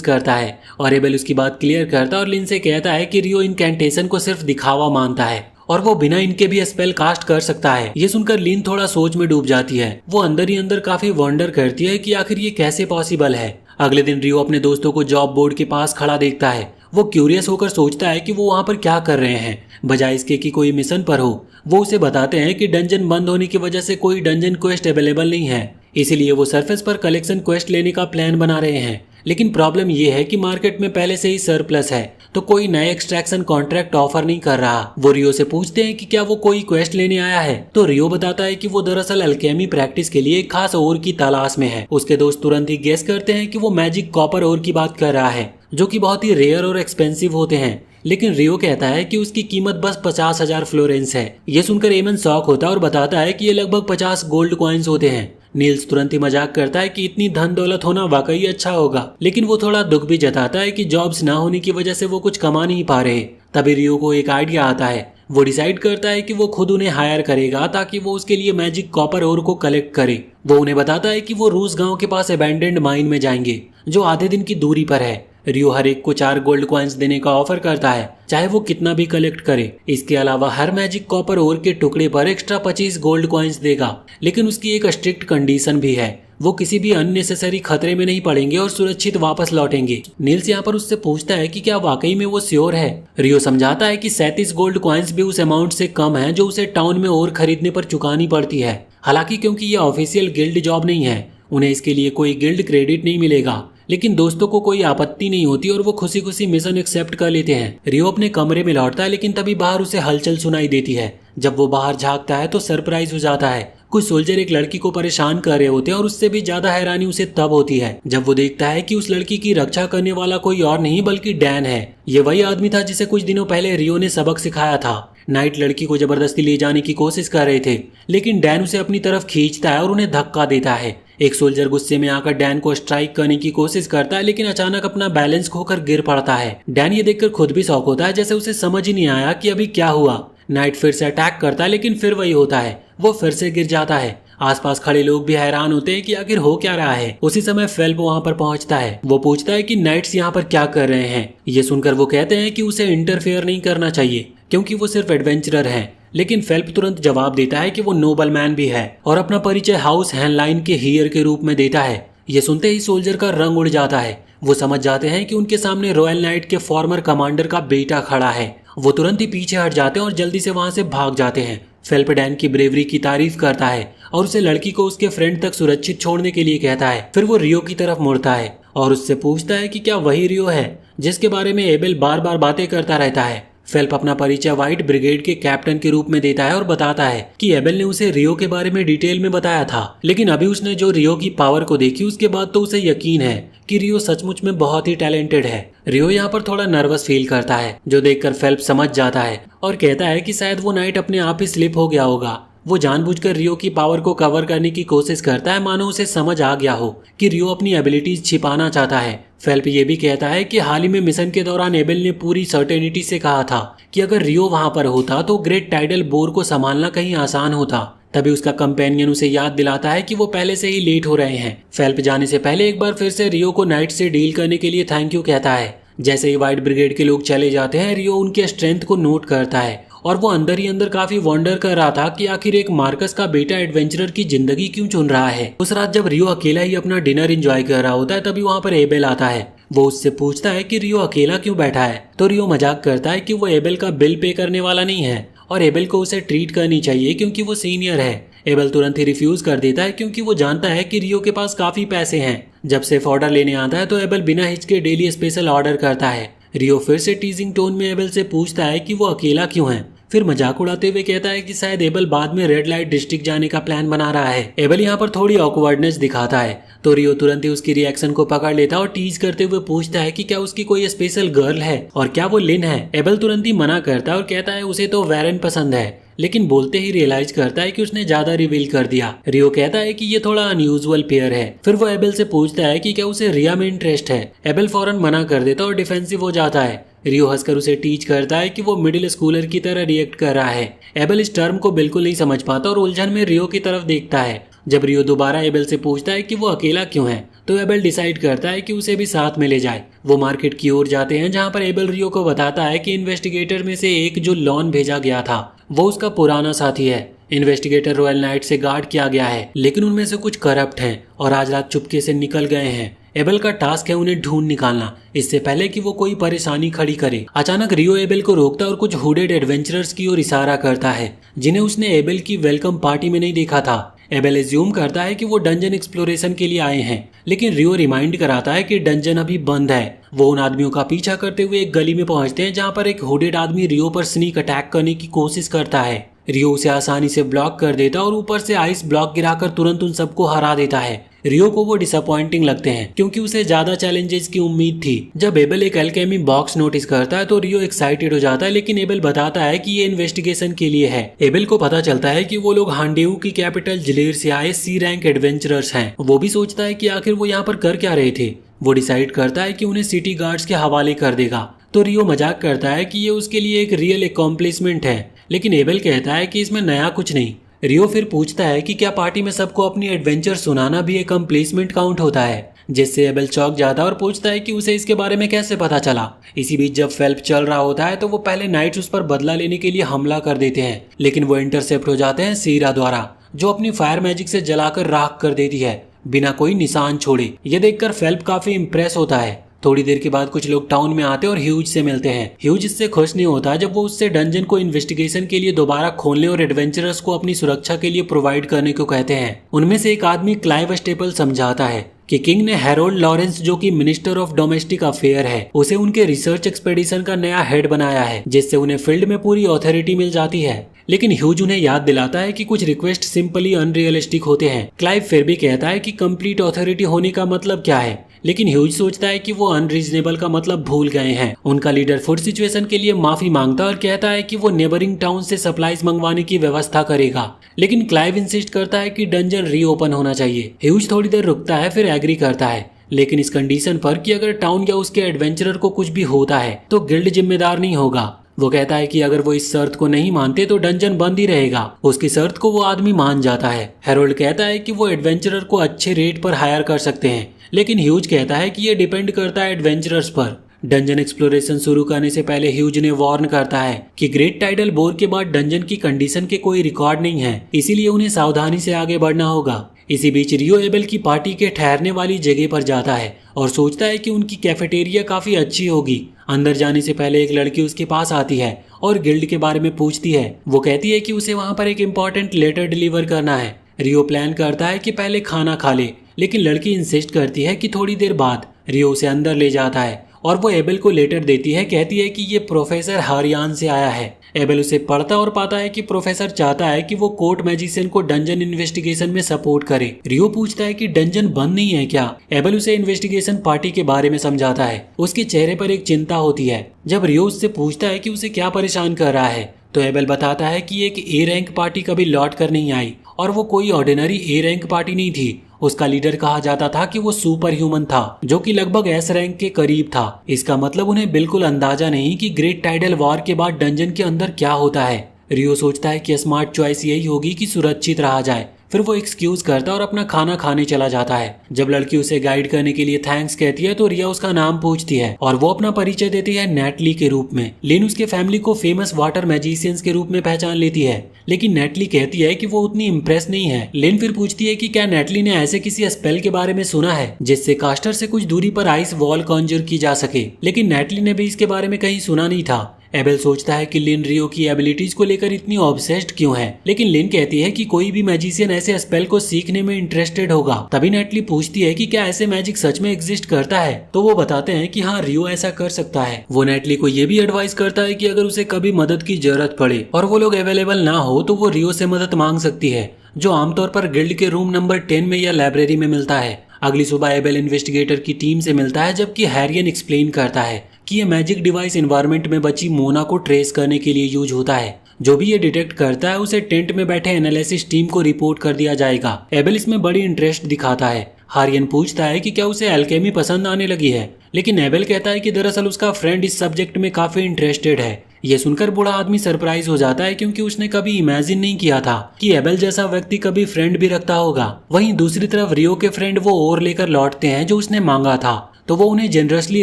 करता है और एबेल उसकी बात क्लियर करता और लिन से कहता है कि रियो इनकैंटेशन को सिर्फ दिखावा मानता है और वो बिना इनके भी स्पेल कास्ट कर सकता है। ये सुनकर लिन थोड़ा सोच में डूब जाती है। वो अंदर ही अंदर काफी वंडर करती है कि आखिर ये कैसे पॉसिबल है। अगले दिन रियो अपने दोस्तों को जॉब बोर्ड के पास खड़ा देखता है। वो क्यूरियस होकर सोचता है कि वो वहाँ पर क्या कर रहे हैं, बजाय इसके कि कोई मिशन पर हो। वो उसे बताते हैं कि डंजन बंद होने की वजह से कोई डंजन क्वेस्ट अवेलेबल नहीं है, इसीलिए वो सरफेस पर कलेक्शन क्वेस्ट लेने का प्लान बना रहे हैं। लेकिन प्रॉब्लम ये है कि मार्केट में पहले से ही सरप्लस है, तो कोई नया एक्सट्रैक्शन कॉन्ट्रैक्ट ऑफर नहीं कर रहा। वो रियो से पूछते हैं कि क्या वो कोई क्वेस्ट लेने आया है, तो रियो बताता है कि वो दरअसल अल्केमी प्रैक्टिस के लिए एक खास ओर की तलाश में है। उसके दोस्त तुरंत ही गेस करते हैं कि वो मैजिक कॉपर ओर की बात कर रहा है, जो कि बहुत ही रेयर और एक्सपेंसिव होते हैं। लेकिन रियो कहता है कि उसकी कीमत बस 50,000 फ्लोरेंस है। ये सुनकर एमन शॉक होता है और बताता है कि ये लगभग 50 गोल्ड कॉइन्स होते हैं। नील्स तुरंत ही मजाक करता है कि इतनी धन दौलत होना वाकई अच्छा होगा, लेकिन वो थोड़ा दुख भी जताता है कि जॉब्स ना होने की वजह से वो कुछ कमा नहीं पा रहे। तभी रियो को एक आइडिया आता है। वो डिसाइड करता है कि वो खुद उन्हें हायर करेगा ताकि वो उसके लिए मैजिक कॉपर ओर को कलेक्ट करे। वो उन्हें बताता है कि वो रूस गांव के पास अबैंडन्ड माइन में जाएंगे, जो आधे दिन की दूरी पर है। रियो हर एक को 4 गोल्ड कॉइन्स देने का ऑफर करता है, चाहे वो कितना भी कलेक्ट करे। इसके अलावा हर मैजिक कॉपर ओर के टुकड़े पर एक्स्ट्रा 25 गोल्ड कॉइन्स देगा, लेकिन उसकी एक स्ट्रिक्ट कंडीशन भी है, वो किसी भी अननेसेसरी खतरे में नहीं पड़ेंगे और सुरक्षित वापस लौटेंगे। नील्स यहाँ पर उससे पूछता है कि क्या वाकई में वो श्योर है। रियो समझाता है कि 37 गोल्ड कॉइन्स भी उस अमाउंट से कम है जो उसे टाउन में और खरीदने पर चुकानी पड़ती है। हालांकि क्योंकि ये ऑफिशियल गिल्ड जॉब नहीं है, उन्हें इसके लिए कोई गिल्ड क्रेडिट नहीं मिलेगा, लेकिन दोस्तों को कोई आपत्ति नहीं होती और वो खुशी खुशी मिशन एक्सेप्ट कर लेते हैं। रियो अपने कमरे में लौटता है, लेकिन तभी बाहर उसे हलचल सुनाई देती है। जब वो बाहर झांकता है तो सरप्राइज हो जाता है। कुछ सोल्जर एक लड़की को परेशान कर रहे होते हैं और उससे भी ज्यादा हैरानी उसे तब होती है जब वो देखता है कि उस लड़की की रक्षा करने वाला कोई और नहीं बल्कि डैन है। ये वही आदमी था जिसे कुछ दिनों पहले रियो ने सबक सिखाया था। नाइट लड़की को जबरदस्ती ले जाने की कोशिश कर रहे थे, लेकिन डैन उसे अपनी तरफ खींचता है और उन्हें धक्का देता है। एक सोल्जर गुस्से में आकर डैन को स्ट्राइक करने की कोशिश करता है, लेकिन अचानक अपना बैलेंस खोकर गिर पड़ता है। डैन ये देखकर खुद भी शॉक होता है, जैसे उसे समझ ही नहीं आया कि अभी क्या हुआ। नाइट फिर से अटैक करता है, लेकिन फिर वही होता है, वो फिर से गिर जाता है। आसपास खड़े लोग भी हैरान होते हैं कि आखिर हो क्या रहा है। उसी समय फेल्प वहाँ पर पहुँचता है। वो पूछता है कि नाइट्स यहाँ पर क्या कर रहे हैं। ये सुनकर वो कहते हैं कि उसे इंटरफेयर नहीं करना चाहिए क्योंकि वो सिर्फ एडवेंचरर है। लेकिन फेल्प तुरंत जवाब देता है कि वो नोबल मैन भी है और अपना परिचय हाउस हैनलाइन के हियर के रूप में देता है। ये सुनते ही सोल्जर का रंग उड़ जाता है। वो समझ जाते हैं कि उनके सामने रॉयल नाइट के फॉर्मर कमांडर का बेटा खड़ा है। वो तुरंत ही पीछे हट जाते हैं और जल्दी से वहां से भाग जाते हैं। फेल्प डैन की ब्रेवरी की तारीफ करता है और उसे लड़की को उसके फ्रेंड तक सुरक्षित छोड़ने के लिए कहता है। फिर वो रियो की तरफ मुड़ता है और उससे पूछता है कि क्या वही रियो है जिसके बारे में एबेल बार बार बातें करता रहता है। फेल्प अपना परिचय व्हाइट ब्रिगेड के कैप्टन के रूप में देता है और बताता है कि एबेल ने उसे रियो के बारे में डिटेल में बताया था, लेकिन अभी उसने जो रियो की पावर को देखी उसके बाद तो उसे यकीन है कि रियो सचमुच में बहुत ही टैलेंटेड है। रियो यहाँ पर थोड़ा नर्वस फील करता है, जो देखकर फेल्प समझ जाता है और कहता है कि शायद वो नाइट अपने आप ही स्लिप हो गया होगा। वो जानबूझकर रियो की पावर को कवर करने की कोशिश करता है, मानो उसे समझ आ गया हो कि रियो अपनी एबिलिटीज छिपाना चाहता है। फेल्प ये भी कहता है कि हाल ही में मिशन के दौरान एबेल ने पूरी सर्टेनिटी से कहा था कि अगर रियो वहां पर होता तो ग्रेट टाइडल बोर को संभालना कहीं आसान होता। तभी उसका कंपेनियन उसे याद दिलाता है कि वो पहले से ही लेट हो रहे हैं। फेल्प जाने से पहले एक बार फिर से रियो को नाइट से डील करने के लिए थैंक यू कहता है। जैसे ही व्हाइट ब्रिगेड के लोग चले जाते हैं, रियो उनके स्ट्रेंथ को नोट करता है और वो अंदर ही अंदर काफी वंडर कर रहा था कि आखिर एक मार्कस का बेटा एडवेंचरर की जिंदगी क्यों चुन रहा है। उस रात जब रियो अकेला ही अपना डिनर एंजॉय कर रहा होता है, तभी वहाँ पर एबेल आता है। वो उससे पूछता है कि रियो अकेला क्यों बैठा है, तो रियो मजाक करता है कि वो एबेल का बिल पे करने वाला नहीं है और एबेल को उसे ट्रीट करनी चाहिए क्योंकि वो सीनियर है। एबेल तुरंत ही रिफ्यूज कर देता है क्योंकि वो जानता है कि रियो के पास काफी पैसे हैं। जब सेफ ऑर्डर लेने आता है तो एबेल बिना हिचके डेली स्पेशल ऑर्डर करता है। रियो फिर से टीजिंग टोन में एबेल से पूछता है कि वो अकेला क्यों है। फिर मजाक उड़ाते हुए कहता है कि शायद एबेल बाद में रेड लाइट डिस्ट्रिक्ट जाने का प्लान बना रहा है। एबेल यहाँ पर थोड़ी ऑकवर्डनेस दिखाता है तो रियो तुरंत ही उसकी रिएक्शन को पकड़ लेता है और टीज करते हुए पूछता है कि क्या उसकी कोई स्पेशल गर्ल है और क्या वो लिन है। एबेल तुरंत ही मना करता है और कहता है उसे तो वेरन पसंद है, लेकिन बोलते ही रियलाइज करता है कि उसने ज्यादा रिवील कर दिया। रियो कहता है कि ये थोड़ा अनयूजुअल पेयर है। फिर वो एबेल से पूछता है कि क्या उसे रिया में इंटरेस्ट है। एबेल फौरन मना कर देता और डिफेंसिव हो जाता है। रियो हंसकर उसे टीच करता है कि वो मिडिल स्कूलर की तरह रिएक्ट कर रहा है। एबेल इस टर्म को बिल्कुल नहीं समझ पाता और उलझन में रियो की तरफ देखता है। जब रियो दोबारा एबेल से पूछता है कि वो अकेला क्यों है, तो एबेल डिसाइड करता है कि उसे भी साथ में ले जाए। वो मार्केट की ओर जाते हैं जहाँ पर एबेल रियो को बताता है कि इन्वेस्टिगेटर में से एक जो लॉन भेजा गया था वो उसका पुराना साथी है। इन्वेस्टिगेटर रॉयल नाइट से गार्ड किया गया है, लेकिन उनमें से कुछ करप्ट हैं और आज रात चुपके से निकल गए हैं। एबेल का टास्क है उन्हें ढूंढ निकालना इससे पहले कि वो कोई परेशानी खड़ी करे। अचानक रियो एबेल को रोकता और कुछ हुडेड एडवेंचरर्स की ओर इशारा करता है जिन्हें उसने एबेल की वेलकम पार्टी में नहीं देखा था। एबेल एज्यूम करता है कि वो डंजन एक्सप्लोरेशन के लिए आए हैं, लेकिन रियो रिमाइंड कराता है कि डंजन अभी बंद है। वो उन आदमियों का पीछा करते हुए एक गली में पहुंचते हैं जहां पर एक हुडेड आदमी रियो पर स्नीक अटैक करने की कोशिश करता है। रियो उसे आसानी से ब्लॉक कर देता और ऊपर से आइस ब्लॉक गिराकर तुरंत उन सबको हरा देता है। रियो को वो डिसअपॉइंटिंग लगते हैं क्योंकि उसे ज्यादा चैलेंजेस की उम्मीद थी। जब एबेल एक एल्केमी बॉक्स नोटिस करता है तो रियो एक्साइटेड हो जाता है, लेकिन एबेल बताता है कि ये इन्वेस्टिगेशन के लिए है। एबेल को पता चलता है कि वो लोग हांडेऊ की कैपिटल जलेर से आए सी रैंक एडवेंचरर्स हैं। वो भी सोचता है कि आखिर वो यहाँ पर कर क्या रहे थे। वो डिसाइड करता है कि उन्हें सिटी गार्ड्स के हवाले कर देगा, तो रियो मजाक करता है कि ये उसके लिए एक रियल एकम्प्लिशमेंट है, लेकिन एबेल कहता है कि इसमें नया कुछ नहीं। रियो फिर पूछता है कि क्या पार्टी में सबको अपनी एडवेंचर सुनाना भी एक कंप्लीसमेंट काउंट होता है, जिससे एबेल चौंक जाता है और पूछता है कि उसे इसके बारे में कैसे पता चला। इसी बीच जब फेल्प चल रहा होता है तो वो पहले नाइट्स उस पर बदला लेने के लिए हमला कर देते हैं, लेकिन वो इंटरसेप्ट हो जाते हैं सीरा द्वारा, जो अपनी फायर मैजिक से जलाकर राख कर देती है बिना कोई निशान छोड़े। ये देखकर फेल्प काफी इम्प्रेस होता है। थोड़ी देर के बाद कुछ लोग टाउन में आते और ह्यूज से मिलते हैं। ह्यूज इससे खुश नहीं होता जब वो उससे डंजन को इन्वेस्टिगेशन के लिए दोबारा खोलने और एडवेंचरर्स को अपनी सुरक्षा के लिए प्रोवाइड करने को कहते हैं। उनमें से एक आदमी क्लाइव स्टेपल समझाता है कि किंग ने हैरोल्ड लॉरेंस, जो कि मिनिस्टर ऑफ डोमेस्टिक अफेयर है, उसे उनके रिसर्च एक्सपेडिशन का नया हेड बनाया है, जिससे उन्हें फील्ड में पूरी अथॉरिटी मिल जाती है। लेकिन ह्यूज उन्हें याद दिलाता है कि कुछ रिक्वेस्ट सिंपली अनरियलिस्टिक होते हैं। क्लाइव फिर भी कहता है कि कंप्लीट अथॉरिटी होने का मतलब क्या है, लेकिन ह्यूज सोचता है कि वो अनरीजनेबल का मतलब भूल गए हैं। उनका लीडर फूड सिचुएशन के लिए माफी मांगता और कहता है कि वो नेबरिंग टाउन से सप्लाईज मंगवाने की व्यवस्था करेगा, लेकिन क्लाइव इंसिस्ट करता है कि डंजन रीओपन होना चाहिए। ह्यूज थोड़ी देर रुकता है, फिर एग्री करता है, लेकिन इस कंडीशन पर कि अगर टाउन या उसके एडवेंचरर को कुछ भी होता है तो गिल्ड जिम्मेदार नहीं होगा। वो कहता है कि अगर वो इस शर्त को नहीं मानते तो डंजन बंद ही रहेगा। उसकी शर्त को वो आदमी मान जाता है। हैरोल्ड कहता है कि वो एडवेंचरर को अच्छे रेट पर हायर कर सकते हैं, लेकिन ह्यूज कहता है कि ये डिपेंड करता है एडवेंचरर्स पर। डंजन एक्सप्लोरेशन शुरू करने से पहले ह्यूज ने वार्न करता है कि ग्रेट टाइडल बोर के बाद डंजन की कंडीशन के कोई रिकॉर्ड नहीं है, इसीलिए उन्हें सावधानी से आगे बढ़ना होगा। इसी बीच रियो एबेल की पार्टी के ठहरने वाली जगह पर जाता है और सोचता है कि उनकी कैफेटेरिया काफी अच्छी होगी। अंदर जाने से पहले एक लड़की उसके पास आती है और गिल्ड के बारे में पूछती है। वो कहती है कि उसे वहां पर एक इम्पोर्टेंट लेटर डिलीवर करना है। रियो प्लान करता है कि पहले खाना खा ले, लेकिन लड़की इंसिस्ट करती है कि थोड़ी देर बाद। रियो उसे अंदर ले जाता है और वो एबेल को लेटर देती है। कहती है कि ये प्रोफेसर हारियान से आया है। एबेल उसे पढ़ता और पाता है कि प्रोफेसर चाहता है कि वो कोर्ट मैजिशियन को डंजन इन्वेस्टिगेशन में सपोर्ट करे। रियो पूछता है कि डंजन बंद नहीं है क्या। एबेल उसे इन्वेस्टिगेशन पार्टी के बारे में समझाता है। उसके चेहरे पर एक चिंता होती है। जब रियो उससे पूछता है कि उसे क्या परेशान कर रहा है, तो एबेल बताता है कि एक ए रैंक पार्टी कभी लौट कर नहीं आई और वो कोई ऑर्डिनरी ए रैंक पार्टी नहीं थी। उसका लीडर कहा जाता था कि वो सुपर ह्यूमन था, जो कि लगभग एस रैंक के करीब था। इसका मतलब उन्हें बिल्कुल अंदाजा नहीं कि ग्रेट टाइडल वॉर के बाद डंजन के अंदर क्या होता है। रियो सोचता है कि स्मार्ट चॉइस यही होगी कि सुरक्षित रहा जाए। फिर वो एक्सक्यूज करता और अपना खाना खाने चला जाता है। जब लड़की उसे गाइड करने के लिए थैंक्स कहती है तो रिया उसका नाम पूछती है और वो अपना परिचय देती है नेटली के रूप में। लिन उसके फैमिली को फेमस वाटर मैजिशियंस के रूप में पहचान लेती है, लेकिन नेटली कहती है कि वो उतनी इम्प्रेस नहीं है। लिन फिर पूछती है कि क्या नेटली ने ऐसे किसी स्पेल के बारे में सुना है जिससे कास्टर से कुछ दूरी पर आइस वॉल कॉन्जर की जा सके, लेकिन नेटली ने भी इसके बारे में कहीं सुना नहीं था। एबेल सोचता है कि लिन रियो की एबिलिटीज को लेकर इतनी ऑब्सेस्ड क्यों है, लेकिन लिन कहती है कि कोई भी मैजिशियन ऐसे स्पेल को सीखने में इंटरेस्टेड होगा। तभी नेटली पूछती है कि क्या ऐसे मैजिक सच में एग्जिस्ट करता है, तो वो बताते हैं कि हाँ, रियो ऐसा कर सकता है। वो नेटली को ये भी एडवाइस करता है कि अगर उसे कभी मदद की जरूरत पड़े और वो लोग अवेलेबल ना हो तो वो रियो से मदद मांग सकती है, जो आमतौर पर गिल्ड के रूम नंबर 10 में या लाइब्रेरी में मिलता है। अगली सुबह एबेल इन्वेस्टिगेटर की टीम से मिलता है, जबकि हैरियन एक्सप्लेन करता है कि ये मैजिक डिवाइस एनवायरनमेंट में बची मोना को ट्रेस करने के लिए यूज होता है। जो भी ये डिटेक्ट करता है उसे टेंट में बैठे एनालिसिस टीम को रिपोर्ट कर दिया जाएगा। एबेल इसमें बड़ी इंटरेस्ट दिखाता है। हारियन पूछता है कि क्या उसे एल्केमी पसंद आने लगी है, लेकिन एबेल कहता है कि दरअसल उसका फ्रेंड इस सब्जेक्ट में काफी इंटरेस्टेड है। ये सुनकर बूढ़ा आदमी सरप्राइज हो जाता है, क्योंकि उसने कभी इमेजिन नहीं किया था कि एबेल जैसा व्यक्ति कभी फ्रेंड भी रखता होगा। वहीं दूसरी तरफ रियो के फ्रेंड वो और लेकर लौटते हैं जो उसने मांगा था, तो वो उन्हें जनरसली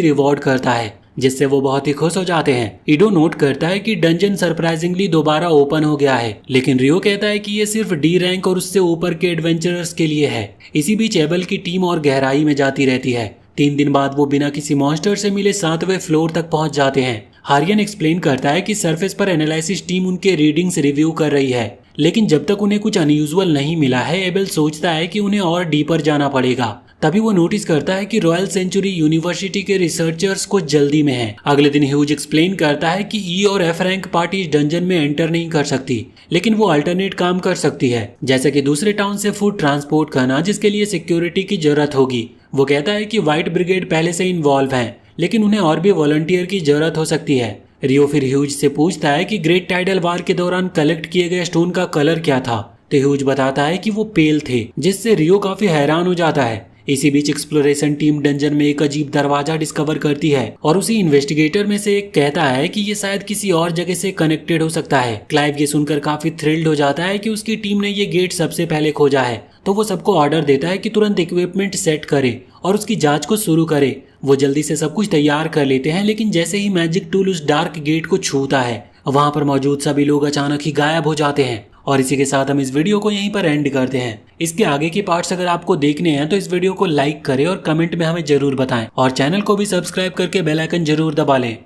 रिवॉर्ड करता है, जिससे वो बहुत ही खुश हो जाते हैं। इडो नोट करता है कि डंजन सरप्राइजिंगली दोबारा ओपन हो गया है, लेकिन रियो कहता है कि ये सिर्फ डी रैंक और उससे ऊपर के एडवेंचरर्स के लिए है। इसी बीच एबेल की टीम और गहराई में जाती रहती है। 3 दिन बाद वो बिना किसी मॉन्स्टर से मिले 7वें फ्लोर तक पहुंच जाते हैं। हारियन एक्सप्लेन करता है कि सरफेस पर एनालिसिस टीम उनके रीडिंग्स रिव्यू कर रही है, लेकिन जब तक उन्हें कुछ अनयूजुअल नहीं मिला है, एबेल सोचता है कि उन्हें और डीपर जाना पड़ेगा। तभी वो नोटिस करता है कि रॉयल सेंचुरी यूनिवर्सिटी के रिसर्चर्स कुछ जल्दी में हैं। अगले दिन ह्यूज एक्सप्लेन करता है कि ई और एफ रैंक पार्टी डंजन में एंटर नहीं कर सकती, लेकिन वो अल्टरनेट काम कर सकती है, जैसे कि दूसरे टाउन से फूड ट्रांसपोर्ट करना, जिसके लिए सिक्योरिटी की जरूरत होगी। वो कहता है कि व्हाइट ब्रिगेड पहले से इन्वॉल्व है, लेकिन उन्हें और भी वॉलंटियर की जरूरत हो सकती है। रियो फिर ह्यूज से पूछता है कि ग्रेट टाइडल वार के दौरान कलेक्ट किए गए स्टोन का कलर क्या था, तो ह्यूज बताता है कि वो पेल थे, जिससे रियो काफी हैरान हो जाता है। इसी बीच एक्सप्लोरेशन टीम डंजन में एक अजीब दरवाजा डिस्कवर करती है और उसी इन्वेस्टिगेटर में से एक कहता है कि ये शायद किसी और जगह से कनेक्टेड हो सकता है। क्लाइव ये सुनकर काफी थ्रिल्ड हो जाता है कि उसकी टीम ने ये गेट सबसे पहले खोजा है, तो वो सबको ऑर्डर देता है कि तुरंत इक्विपमेंट सेट करे और उसकी जांच को शुरू करे। वो जल्दी से सब कुछ तैयार कर लेते हैं, लेकिन जैसे ही मैजिक टूल उस डार्क गेट को छूता है, वहां पर मौजूद सभी लोग अचानक ही गायब हो जाते हैं। और इसी के साथ हम इस वीडियो को यहीं पर एंड करते हैं। इसके आगे के पार्ट्स अगर आपको देखने हैं तो इस वीडियो को लाइक करें और कमेंट में हमें जरूर बताएं, और चैनल को भी सब्सक्राइब करके बेल आइकन जरूर दबा लें।